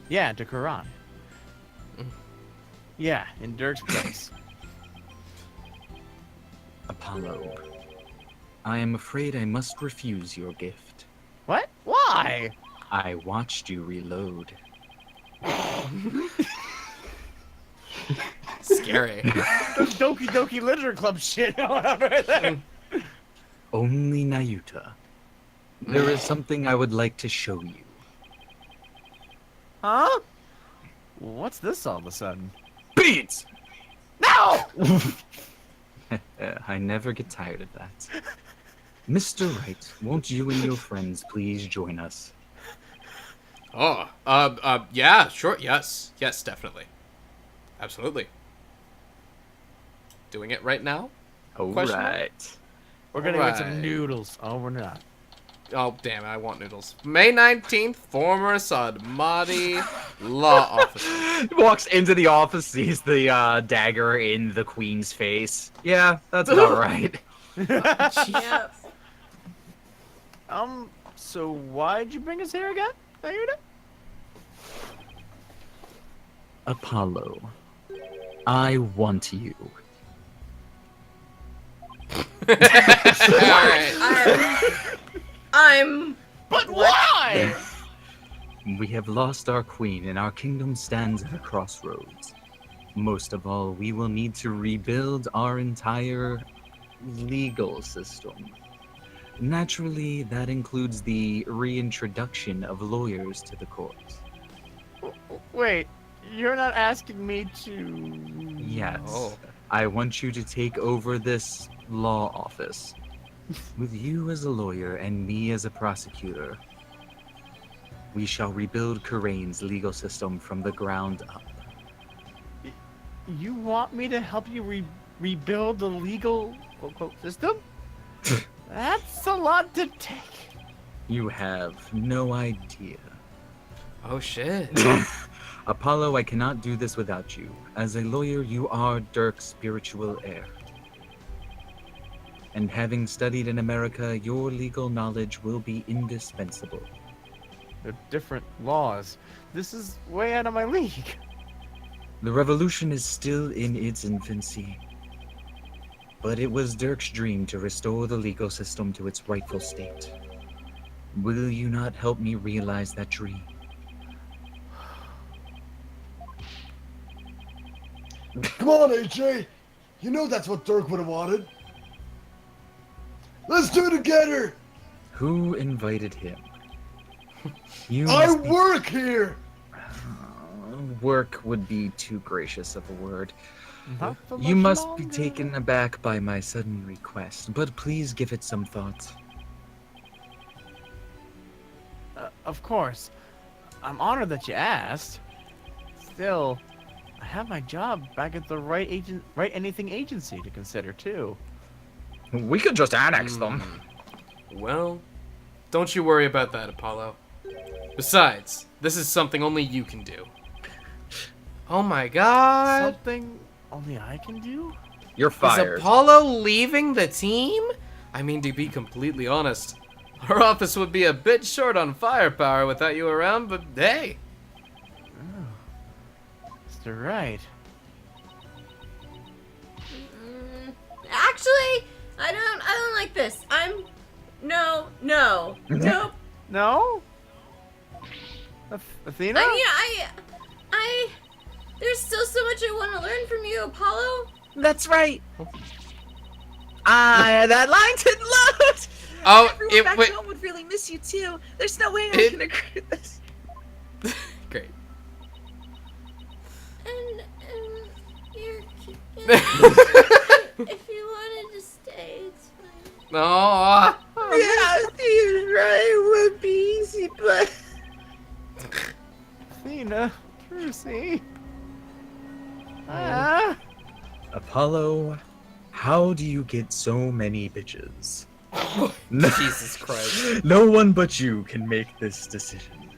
Yeah, to Quran. Yeah, in Dirk's place. Apollo. I am afraid I must refuse your gift. What? Why? I watched you reload. Scary. Doki Doki Literature Club shit going on right there. Only Nayuta. There is something I would like to show you. Huh? What's this all of a sudden? Beats! No! I never get tired of that. Mr. Wright, won't you and your friends please join us? Oh, yeah, sure, yes, definitely, absolutely. Doing it right now? Question mark? Alright. We're gonna get some Alright. noodles. Oh, we're not. Oh, damn it, I want noodles. May 19th, former Sadmati law officer. Walks into the office, sees the dagger in the queen's face. Yeah, that's about right. Yep. So why'd you bring us here again, Nayuta? Apollo, I want you. Alright. I'm. But why? We have lost our queen and our kingdom stands at a crossroads. Most of all, we will need to rebuild our entire legal system. Naturally, that includes the reintroduction of lawyers to the court. Wait, you're not asking me to... Yes. Oh. I want you to take over this law office. With you as a lawyer and me as a prosecutor, we shall rebuild Karain's legal system from the ground up. You want me to help you rebuild the legal quote, system? That's a lot to take. You have no idea. Oh, shit. Apollo, I cannot do this without you. As a lawyer, you are Dirk's spiritual heir. And having studied in America, your legal knowledge will be indispensable. They're different laws. This is way out of my league. The revolution is still in its infancy. But it was Dirk's dream to restore the legal system to its rightful state. Will you not help me realize that dream? Come on, AJ. You know that's what Dirk would have wanted. Let's do it together. Who invited him? You I must be- work here. Work would be too gracious of a word. Not for You much must be longer. taken aback by my sudden request, but please give it some thought. Of course. I'm honored that you asked. Still, I have my job back at the Right Anything agency to consider too. We could just annex them. Well, don't you worry about that, Apollo. Besides, this is something only you can do. Oh my god. Something only I can do? You're Is fired. Apollo leaving the team? I mean, to be completely honest, our office would be a bit short on firepower without you around, but hey. Mr. Right. Actually, I don't like this. No. Nope. No? Athena? There's still so much I want to learn from you, Apollo. That's right. That line didn't load. Oh, Everyone back home would really miss you too. There's no way I can agree with this. Great. And you're if you wanted to stay, it's fine. No. Yeah, you're right. It would be easy, but Athena, Trucy. Apollo, how do you get so many bitches? Jesus Christ. No one but you can make this decision.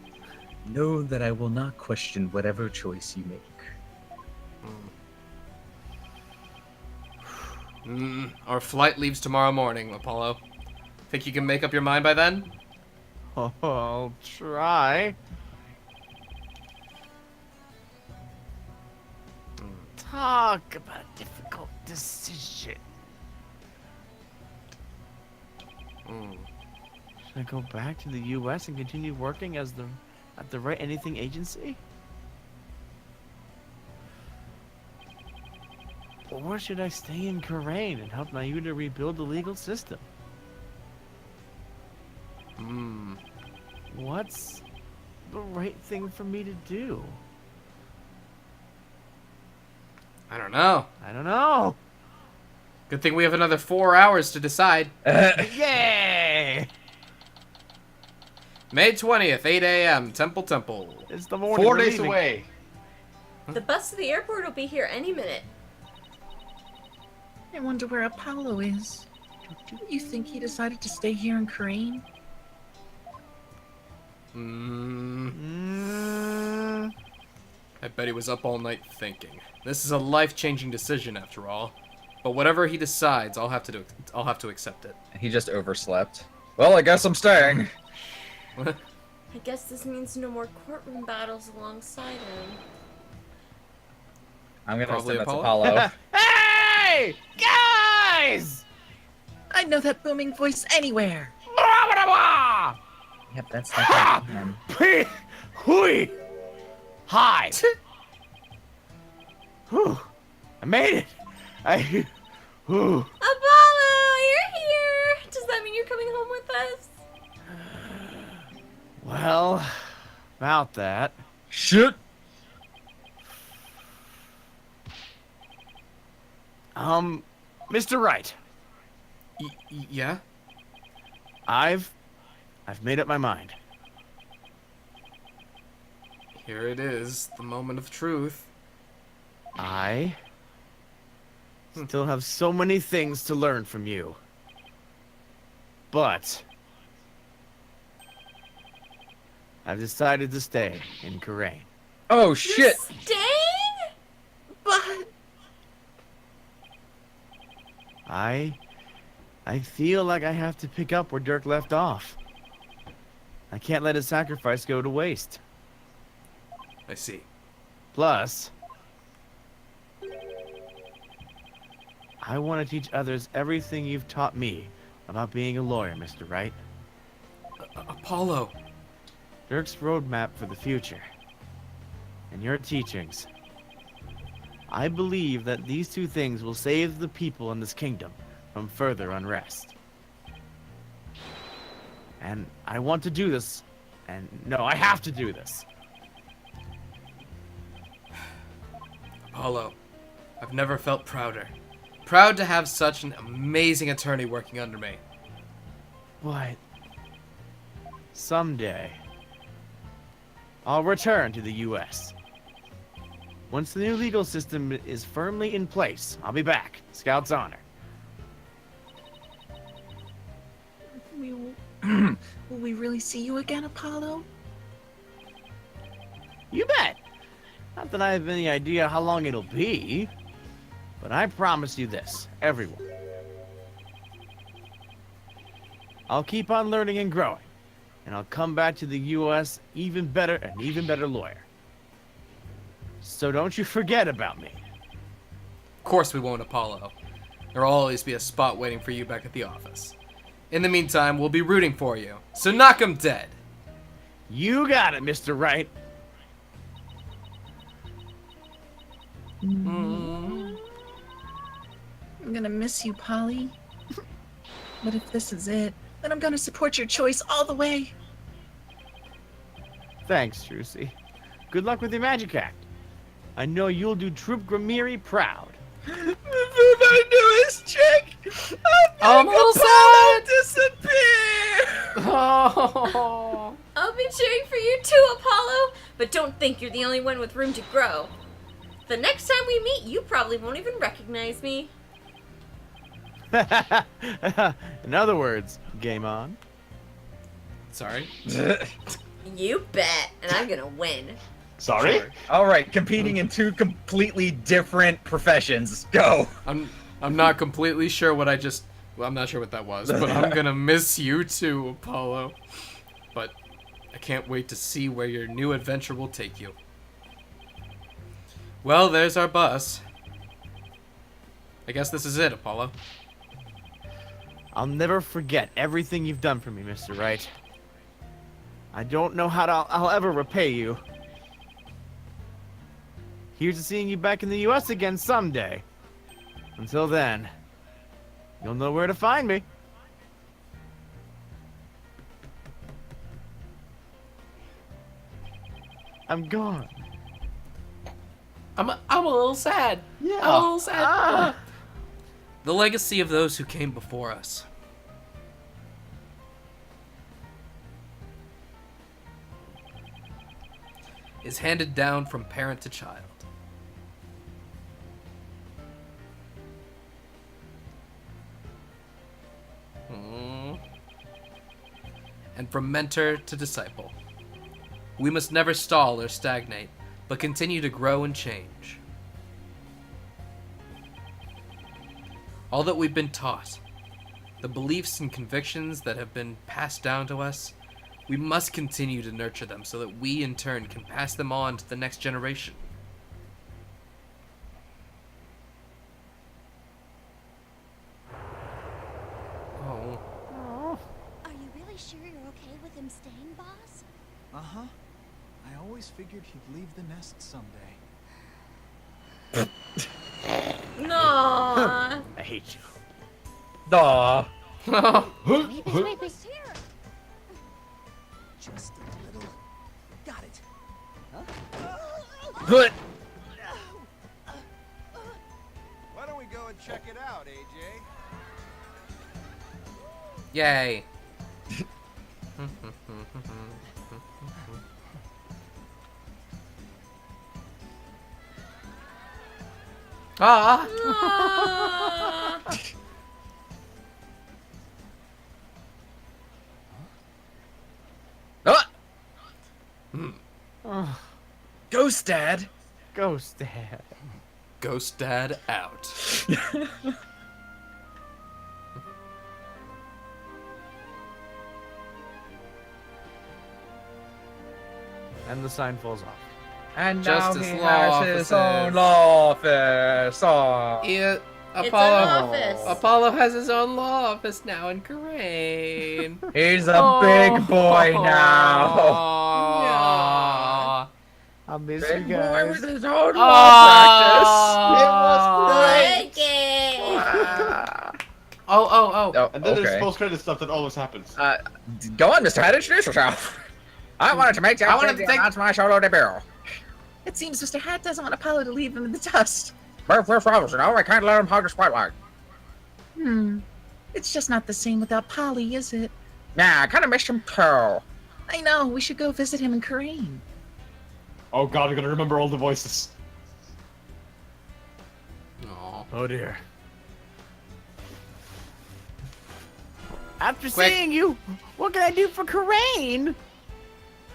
Know that I will not question whatever choice you make. Our flight leaves tomorrow morning, Apollo. Think you can make up your mind by then? Oh, I'll try. Talk about a difficult decision. Should I go back to the U.S. and continue working as at the Right Anything agency? Or should I stay in Karain and help Nayuda rebuild the legal system? What's the right thing for me to do? I don't know. I don't know. Good thing we have another 4 hours to decide. Yay! May 20th, 8 a.m., Temple. It's the morning. 4 we're days leaving. away. The bus to the airport will be here any minute. I wonder where Apollo is. You think he decided to stay here in Crane? I bet he was up all night thinking. This is a life-changing decision, after all. But whatever he decides, I'll have to accept it. He just overslept. Well, I guess I'm staying. I guess this means no more courtroom battles alongside him. I'm gonna Probably assume that's Apollo. Apollo. Hey! Guys! I'd know that booming voice anywhere. Yep, that's that man. Hui! Hi! Whew. I made it! Whew. Apollo, you're here! Does that mean you're coming home with us? Well, about that. Shit! Mr. Wright, Yeah? I've made up my mind. Here it is, the moment of truth. I still have so many things to learn from you. But I've decided to stay in Karain. Oh shit! Staying? But I feel like I have to pick up where Dirk left off. I can't let his sacrifice go to waste. I see. Plus, I want to teach others everything you've taught me about being a lawyer, Mr. Wright. Apollo. Dirk's roadmap for the future, and your teachings. I believe that these two things will save the people in this kingdom from further unrest. And I want to do this, and no, I have to do this. Apollo, I've never felt prouder. Proud to have such an amazing attorney working under me. But someday, I'll return to the U.S. Once the new legal system is firmly in place, I'll be back. Scout's honor. will we really see you again, Apollo? You bet. Not that I have any idea how long it'll be, but I promise you this, everyone. I'll keep on learning and growing, and I'll come back to the U.S. an even better lawyer. So don't you forget about me. Of course we won't, Apollo. There'll always be a spot waiting for you back at the office. In the meantime, we'll be rooting for you. So knock 'em dead. You got it, Mr. Wright. I'm gonna miss you, Polly. But if this is it, then I'm gonna support your choice all the way. Thanks, Trucy. Good luck with your magic act. I know you'll do Troop Gramiri proud. My newest trick! I'm a little sad! Disappear! Oh. I'll be cheering for you too, Apollo, but don't think you're the only one with room to grow. The next time we meet, you probably won't even recognize me. In other words, game on. Sorry. You bet, and I'm gonna win. Sorry? All right, competing in two completely different professions. Go. I'm not completely sure what I just... Well, I'm not sure what that was, but I'm gonna miss you too, Apollo. But I can't wait to see where your new adventure will take you. Well, there's our bus. I guess this is it, Apollo. I'll never forget everything you've done for me, Mr. Wright. I don't know how I'll ever repay you. Here's to seeing you back in the U.S. again someday. Until then, you'll know where to find me. I'm gone. I'm a little sad. Yeah. I'm a little sad. The legacy of those who came before us. Is handed down from parent to child. And from mentor to disciple. We must never stall or stagnate, but continue to grow and change. All that we've been taught, the beliefs and convictions that have been passed down to us, we must continue to nurture them so that we, in turn, can pass them on to the next generation. Oh. Are you really sure you're okay with him staying, boss? Uh-huh. I always figured he'd leave the nest someday. No. I hate you. Aw. Maybe he's here. Just a little. Got it. Good. Why don't we go and check it out, AJ? Yay. Ah. Ah! Ghost Dad. Ghost Dad. Ghost Dad out. And the sign falls off. And Justice now he law has his offices. own law office. Aw. Yeah, It's Apollo. an office. Apollo has his own law office now in Crane. He's a big boy now. Aw. I'll miss Big you boy guys. with his own law Like it. practice. Oh. And then there's Okay. post-credit stuff that always happens. Go on, Mr. Head, introduce yourself. I wanted to make that. I wanted to take- That's my solo debut. It seems Mr. Hat doesn't want Apollo to leave him in the dust. We're problems, you know. I can't let him hog the spotlight. It's just not the same without Polly, is it? Yeah, I kind of missed him too. I know, we should go visit him in Korean. Oh god, I'm gonna remember all the voices. Aw. Oh dear. After Quick. seeing you, what can I do for Korean?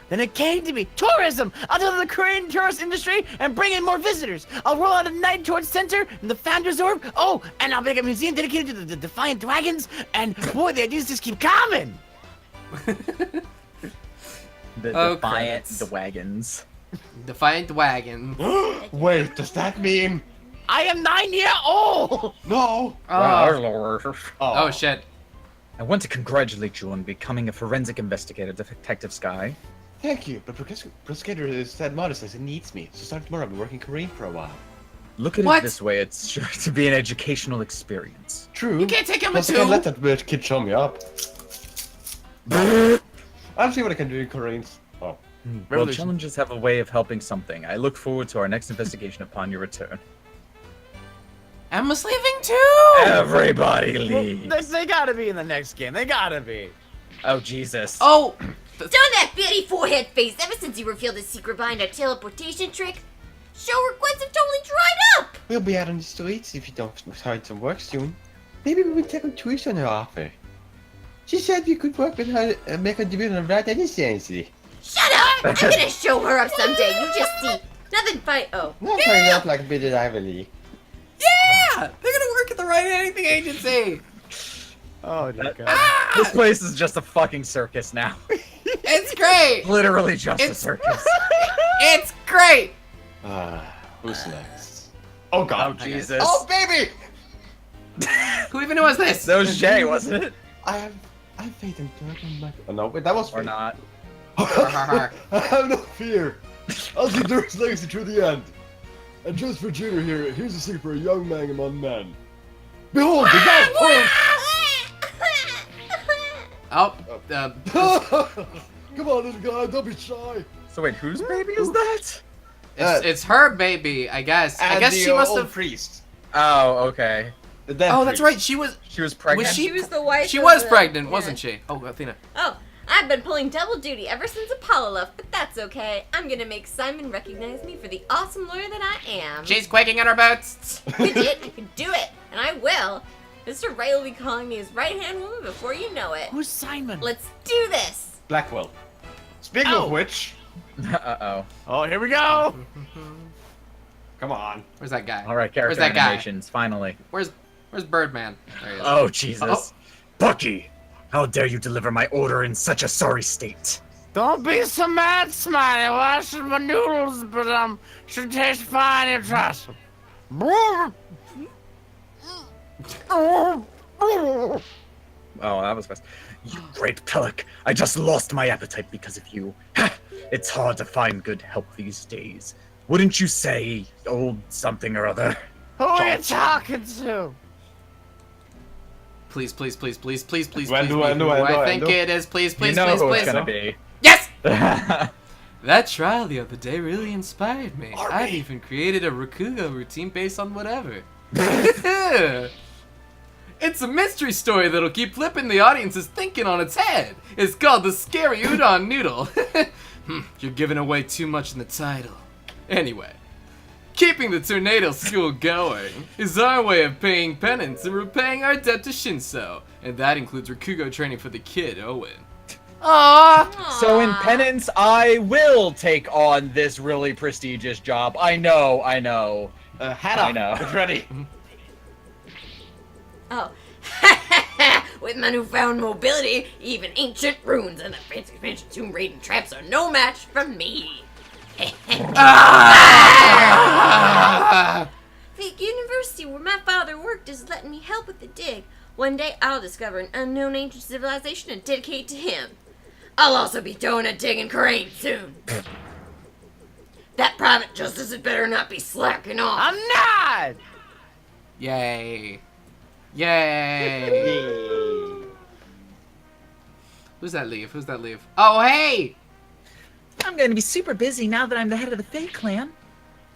Then it came to me. Tourism! I'll do the Korean tourist industry and bring in more visitors. I'll roll out a night towards center and the Founders Orb. Oh, and I'll make a museum dedicated to the Defiant Dragons. And boy, the ideas just keep coming. The Oh, Defiant credits. the Wagons. Defiant Wagon. Wait, does that mean? I am 9 years old. No! Oh shit. I want to congratulate you on becoming a forensic investigator, Detective Sky. Thank you, but Prosecutor is that modest as it needs me. So starting tomorrow, I'll be working Korean for a while. Look at What? it this way, it's sure to be an educational experience. True. You can't take him Plus, a I can't two. let that bitch kid show me up. I'll see what I can do in Koreans. Oh. Well, Revolution. challenges have a way of helping something. I look forward to our next investigation upon your return. Emma's leaving too. Everybody leave! They gotta be in the next game. They gotta be. Oh, Jesus. Oh. Done that bitty forehead face ever since you revealed the secret behind our teleportation trick. Show requests have totally dried up. We'll be out on the streets if you don't find some work soon. Maybe we can take a twist on her offer. She said we could work with her and make a debut on Rat Innocency. Shut up! I'm gonna show her up someday. You just see. Nothing fight. Oh. Not turning up like a bit of rivalry. Yeah, they're gonna work at the Right Anything Agency. Oh dear God. This place is just a fucking circus now. It's great. Literally just a It's- circus. It's great. Who's next? Oh god. Oh, Jesus. Oh baby! Who even was this? That was Jay, wasn't it? I have faith in Durgan Michael. Oh no, wait, that was Or not. I have no fear. I'll see Durgan's legacy through the end. And just for Junior here, here's a secret for a young man among men. Behold, the god proof! Oh, Come on, little guy, don't be shy. So wait, whose baby is that? it's her baby, I guess. I guess she must have. priest. Oh, okay. The dead Oh, that's priest. right. She was. She was pregnant. Was She was the wife. She of was the- pregnant, yeah. wasn't she? Oh, Athena. Oh, I've been pulling double duty ever since Apollo left, but that's okay. I'm gonna make Simon recognize me for the awesome lawyer that I am. She's quaking in her boots. You did, I can do it, and I will. Mr. Ray will be calling me his right-hand woman before you know it. Who's Simon? Let's do this! Blackwell. Speaking of which, Uh-oh. Oh, here we go. come on. Where's that guy? All right, Where's character that guy? animations, finally. Where's Birdman? There he is. Oh, Jesus. Oh. Bucky, how dare you deliver my order in such a sorry state? Don't be so mad, Smiley. Washing my noodles, but should taste fine. You trust. Oh, that was fast. You great Pellic, I just lost my appetite because of you. It's hard to find good help these days. Wouldn't you say, old something or other? Who are you talking to? Please, please, please, please, please, please, When please. do I be know, who I know, I I think know. it is. Please, You please, know please, who please. it's gonna be. Yes! That trial the other day really inspired me. Arby. I've even created a Rakugo routine based on whatever. It's a mystery story that'll keep flipping the audience's thinking on its head. It's called The Scary Udon Noodle. You're giving away too much in the title. Anyway, keeping the tornado school going is our way of paying penance and repaying our debt to Shinso. And that includes Rakugo training for the kid, Owen. Aww! So in penance, I will take on this really prestigious job. I know. Hat I up. know. It's ready. Oh. With my newfound mobility, even ancient ruins and the fancy expansion tomb raiding traps are no match for me. The university where my father worked is letting me help with the dig. One day I'll discover an unknown ancient civilization and dedicate to him. I'll also be doing a dig in Crane soon. That private justice had better not be slacking off. I'm not. Yay. Yay. Who's that leave? Who's that leave? Oh, hey! I'm going to be super busy now that I'm the head of the Fae clan.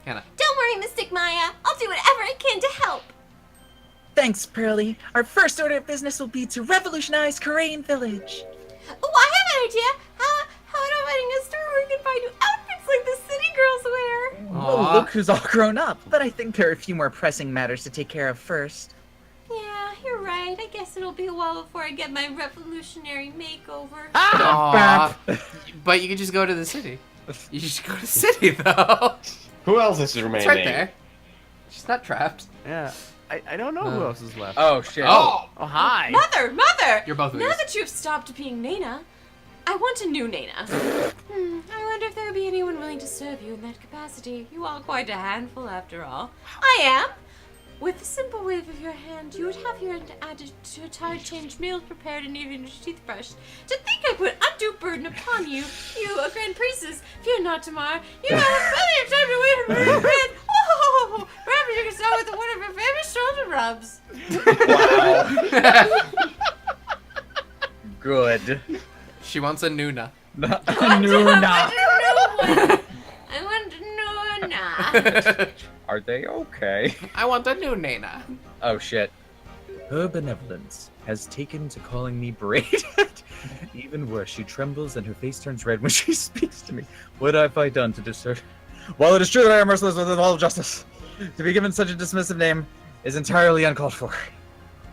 Hannah. Don't worry, Mystic Maya. I'll do whatever I can to help. Thanks, Pearly. Our first order of business will be to revolutionize Karain Village. Oh, I have an idea. How about opening a store where we can buy new outfits like the city girls wear? Oh, Aw. look who's all grown up. But I think there are a few more pressing matters to take care of first. Yeah, you're right. I guess it'll be a while before I get my revolutionary makeover. Aw. But you could just go to the city. You just go to the city, though. Who else is remaining? It's right there. She's not trapped. Yeah, I don't know who else is left. Oh shit. Oh! Oh, hi. Mother! You're both of Now these. that you've stopped being Nana, I want a new Nana. I wonder if there would be anyone willing to serve you in that capacity. You are quite a handful, after all. I am. With a simple wave of your hand, you would have your added to a tired change meals prepared and even your teeth brushed. To think I put undue burden upon you, you, a grand priestess. Fear not, Tamar. You have plenty of time to wait for your bed. Oh, perhaps you can start with one of your famous shoulder rubs. Good. She wants a Nuna. Nuna. I want to know now. Are they okay? I want a new Nana. Oh shit. Her benevolence has taken to calling me braided. Even worse, she trembles and her face turns red when she speaks to me. What have I done to deserve? While it is true that I am merciless with all justice, to be given such a dismissive name is entirely uncalled for.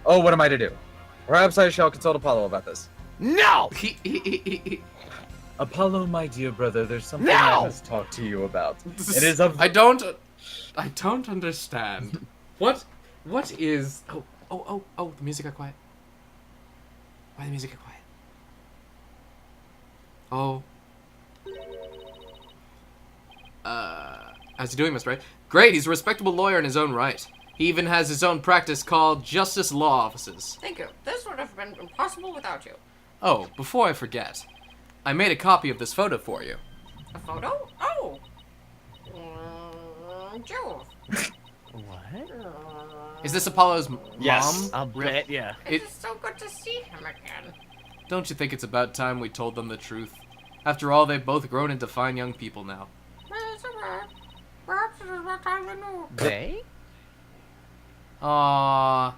Oh, what am I to do? Perhaps I shall consult Apollo about this. No! Apollo, my dear brother, there's something No! I must talk to you about. It is of I don't understand. What is... Oh, the music got quiet. Why the music got quiet? Oh. How's he doing, Mr. Right? Great, he's a respectable lawyer in his own right. He even has his own practice called Justice Law Offices. Thank you. This would have been impossible without you. Oh, before I forget, I made a copy of this photo for you. A photo? Oh. Jewel. What? Is this Apollo's Yes. mom? I'll Really? bet, yeah. It- It's so good to see him again. Don't you think it's about time we told them the truth? After all, they've both grown into fine young people now. Perhaps it is about time we knew. They? Aww.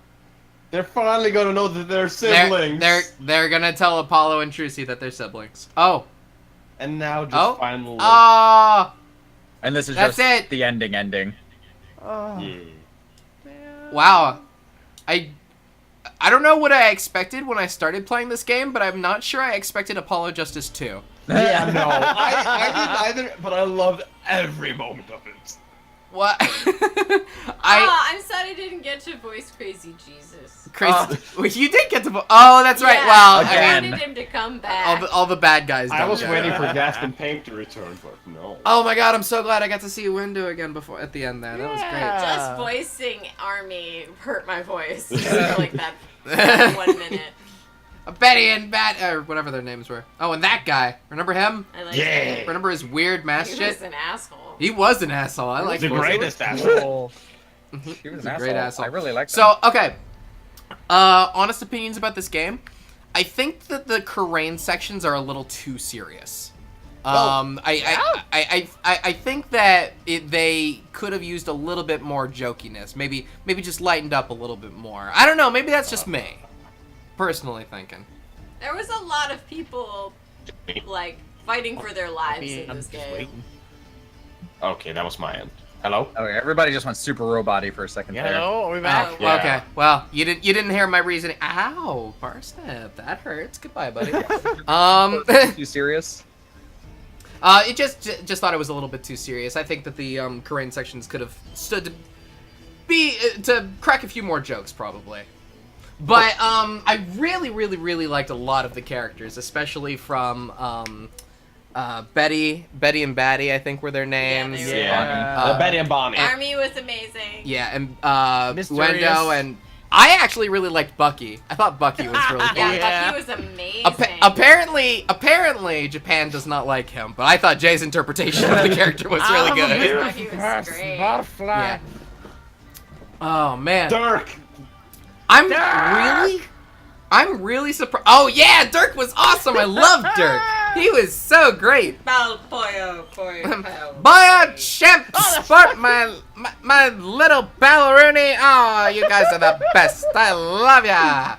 They're finally gonna know that they're siblings. They're gonna tell Apollo and Trucy that they're siblings. Oh. And now just Oh. finally. Ah. And this is That's just it. the ending. Oh. Yeah. Wow. I don't know what I expected when I started playing this game, but I'm not sure I expected Apollo Justice 2. Yeah, no. I didn't either, but I loved every moment of it. What? I'm sad I didn't get to voice Crazy Jesus. Crazy. You did get to. Oh, that's right. Yeah, Well, I I mean, wanted him to come back. all the bad guys. I don't was get waiting it. for Gaspin Paint to return, but no. Oh my god, I'm so glad I got to see Window again before at the end there. That was great. Just voicing Army hurt my voice for like that 1 minute. Betty and or whatever their names were. Oh, and that guy. Remember him? I like Yeah. Remember his weird mask He shit? was an asshole. He was an asshole. I like The him. greatest asshole. He was a an great asshole. I really like So, okay. Honest opinions about this game. I think that the Karain sections are a little too serious. I think that they could have used a little bit more jokiness. Maybe just lightened up a little bit more. I don't know. Maybe that's just me, personally thinking. There was a lot of people like fighting for their lives in this game. Okay, that was my end. Hello? Okay, everybody just went super robot-y for a second there. Hello, are we back? Oh, Yeah. Okay. Well, you didn't hear my reasoning. Ow, parsnip. That hurts. Goodbye, buddy. Too serious? It just thought it was a little bit too serious. I think that the Karain sections could have stood to crack a few more jokes, probably. But I really liked a lot of the characters, especially from Betty and Batty, I think were their names. they were. Yeah. Betty and Bonnie. Army was amazing. Yeah, and Mysterious. Wendo, and I actually really liked Bucky. I thought Bucky was really fun. Yeah, Yeah. Bucky was amazing. Apparently, Japan does not like him, but I thought Jay's interpretation of the character was really good. Bucky was great. Yeah. Oh man, Dirk! I'm really surprised. Oh yeah, Dirk was awesome. I loved Dirk. He was so great. Boy, Boy, Champsport, my little ballerina. Oh, you guys are the best. I love ya.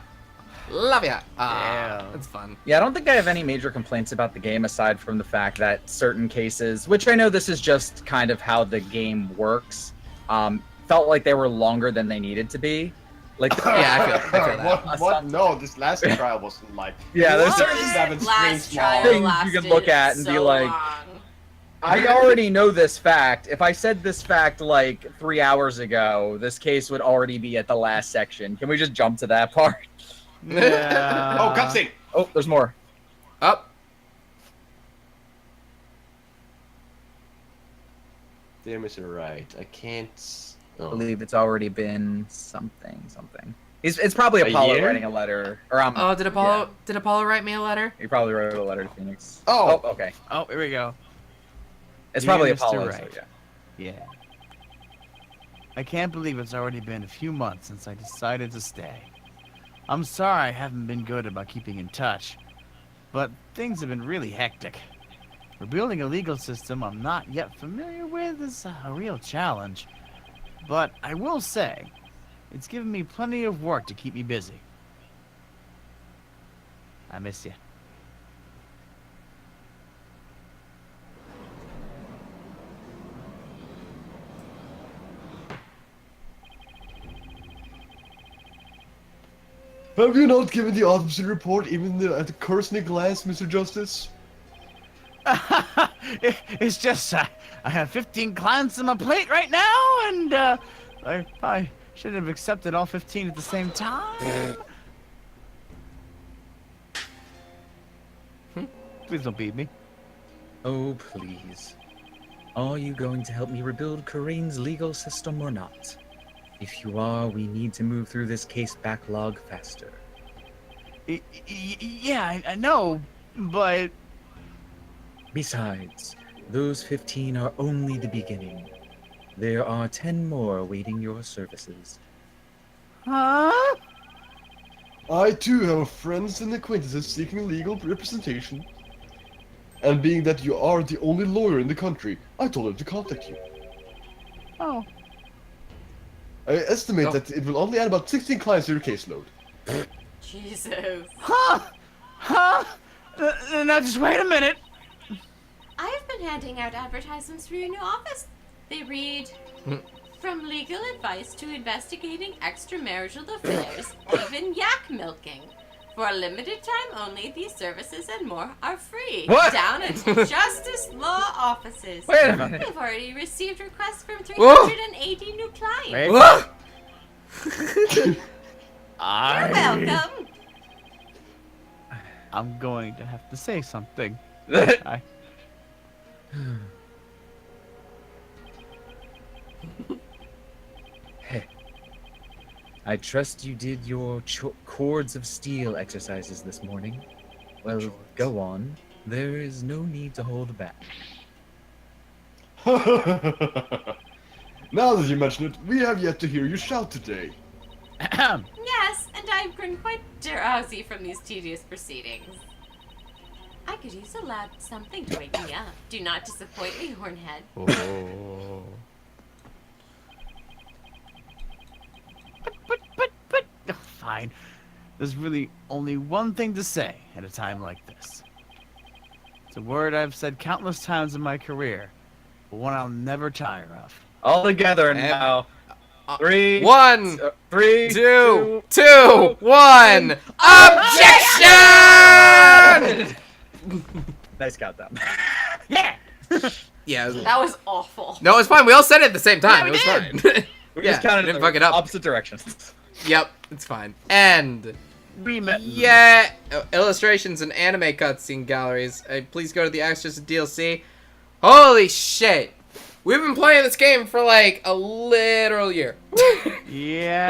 Love ya. Yeah. That's fun. Yeah, I don't think I have any major complaints about the game aside from the fact that certain cases, which I know this is just kind of how the game works, felt like they were longer than they needed to be. Like, Yeah, I feel that. What? No, this last trial wasn't like. yeah, there's What? certain Seven Last screens trial long. things you can look at and be lasted like, so long. I already know this fact. If I said this fact like 3 hours ago, this case would already be at the last section. Can we just jump to that part? Yeah. Oh, cutscene! Oh, there's more. Up. Dear Mr. Wright, I can't. I Oh. believe it's already been something. It's probably A Apollo year? writing a letter, or Oh, did Apollo write me a letter? He probably wrote a letter to Phoenix. Oh. Okay. Oh, here we go. It's Dear probably Mr. Apollo. Wright. So yeah. Yeah. I can't believe it's already been a few months since I decided to stay. I'm sorry I haven't been good about keeping in touch, but things have been really hectic. Rebuilding a legal system I'm not yet familiar with is a real challenge, but I will say, it's given me plenty of work to keep me busy. I miss you. Have you not given the autopsy report even at the Kursnick glance, Mr. Justice? It's just I have 15 clients on my plate right now, and I probably should have accepted all 15 at the same time. Please don't beat me. Oh, please. Are you going to help me rebuild Karain's legal system or not? If you are, we need to move through this case backlog faster. Yeah, I know, but... Besides, those 15 are only the beginning. There are 10 more awaiting your services. Huh? I too have friends and acquaintances seeking legal representation. And being that you are the only lawyer in the country, I told them to contact you. Oh. I estimate Oh. that it will only add about 16 clients to your caseload. Jesus. Huh? Huh? Now just wait a minute. I have been handing out advertisements for your new office. They read, from legal advice to investigating extramarital affairs, even yak milking. For a limited time only, these services and more are free. What? Down at Justice Law offices. Wait a minute. We've already received requests from Whoa. 380 new clients. Wait. Whoa! You're welcome. I'm going to have to say something. I trust you did your cords of steel exercises this morning. Well, go on. There is no need to hold back. Now that you mention it, we have yet to hear you shout today. Yes, and I've grown quite drowsy from these tedious proceedings. I could use a loud something to wake me up. Do not disappoint me, Hornhead. Oh. But, oh, fine. There's really only one thing to say at a time like this. It's a word I've said countless times in my career, but one I'll never tire of. All together now. 3, 1, 3, 2, 2, 1. Objection! Nice countdown. Yeah! Yeah. That was awful. No, it's fine. We all said it at the same time. Yeah, it was we fine. We Yeah, just counted didn't in fuck it up. opposite directions. Yep, it's fine. And yeah, illustrations and anime cutscene galleries. Please go to the extras and DLC. Holy shit! We've been playing this game for like a literal year. Yeah.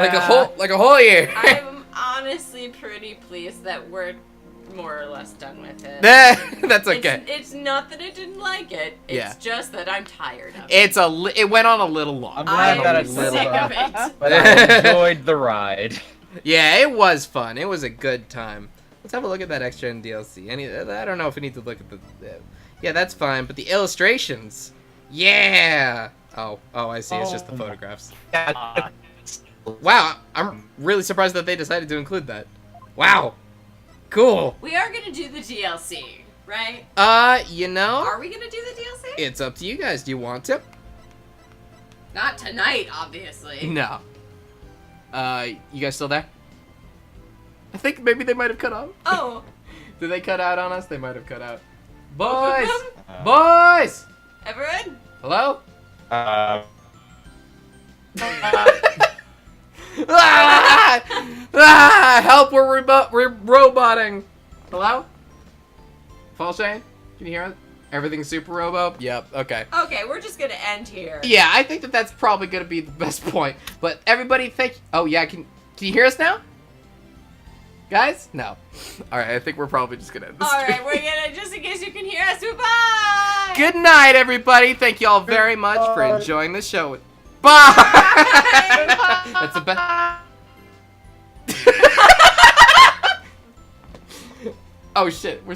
like a whole year. I'm honestly pretty pleased that we're more or less done with it. That's okay. It's not that I didn't like it. It's Yeah. just that I'm tired of it. It went on a little long. I'm glad I'm that it's sick little, of it. but I enjoyed the ride. Yeah, it was fun. It was a good time. Let's have a look at that extra in DLC. I don't know if we need to look at the. Yeah, that's fine. But the illustrations. Yeah. Oh, I see. It's just the photographs. Wow, I'm really surprised that they decided to include that. Wow. Cool. We are gonna do the DLC, right? You know, Are we gonna do the DLC? it's up to you guys. Do you want to? Not tonight, obviously. No. You guys still there? I think maybe they might have cut out. Oh, Did they cut out on us? They might have cut out. both Boys! of them? Boys! Everyone? Hello? Uh, Help! We're roboting. Hello? Fall Shane? Can you hear us? Everything's super robo? Yep. Okay. Okay, we're just gonna end here. Yeah, I think that's probably gonna be the best point. But everybody, Oh yeah, can you hear us now? Guys? No. All right, I think we're probably just gonna end this. All right, we're gonna, just in case you can hear us, goodbye! Good night, everybody. Thank you all very much for enjoying the show. Bye. That's the best. Oh shit, we're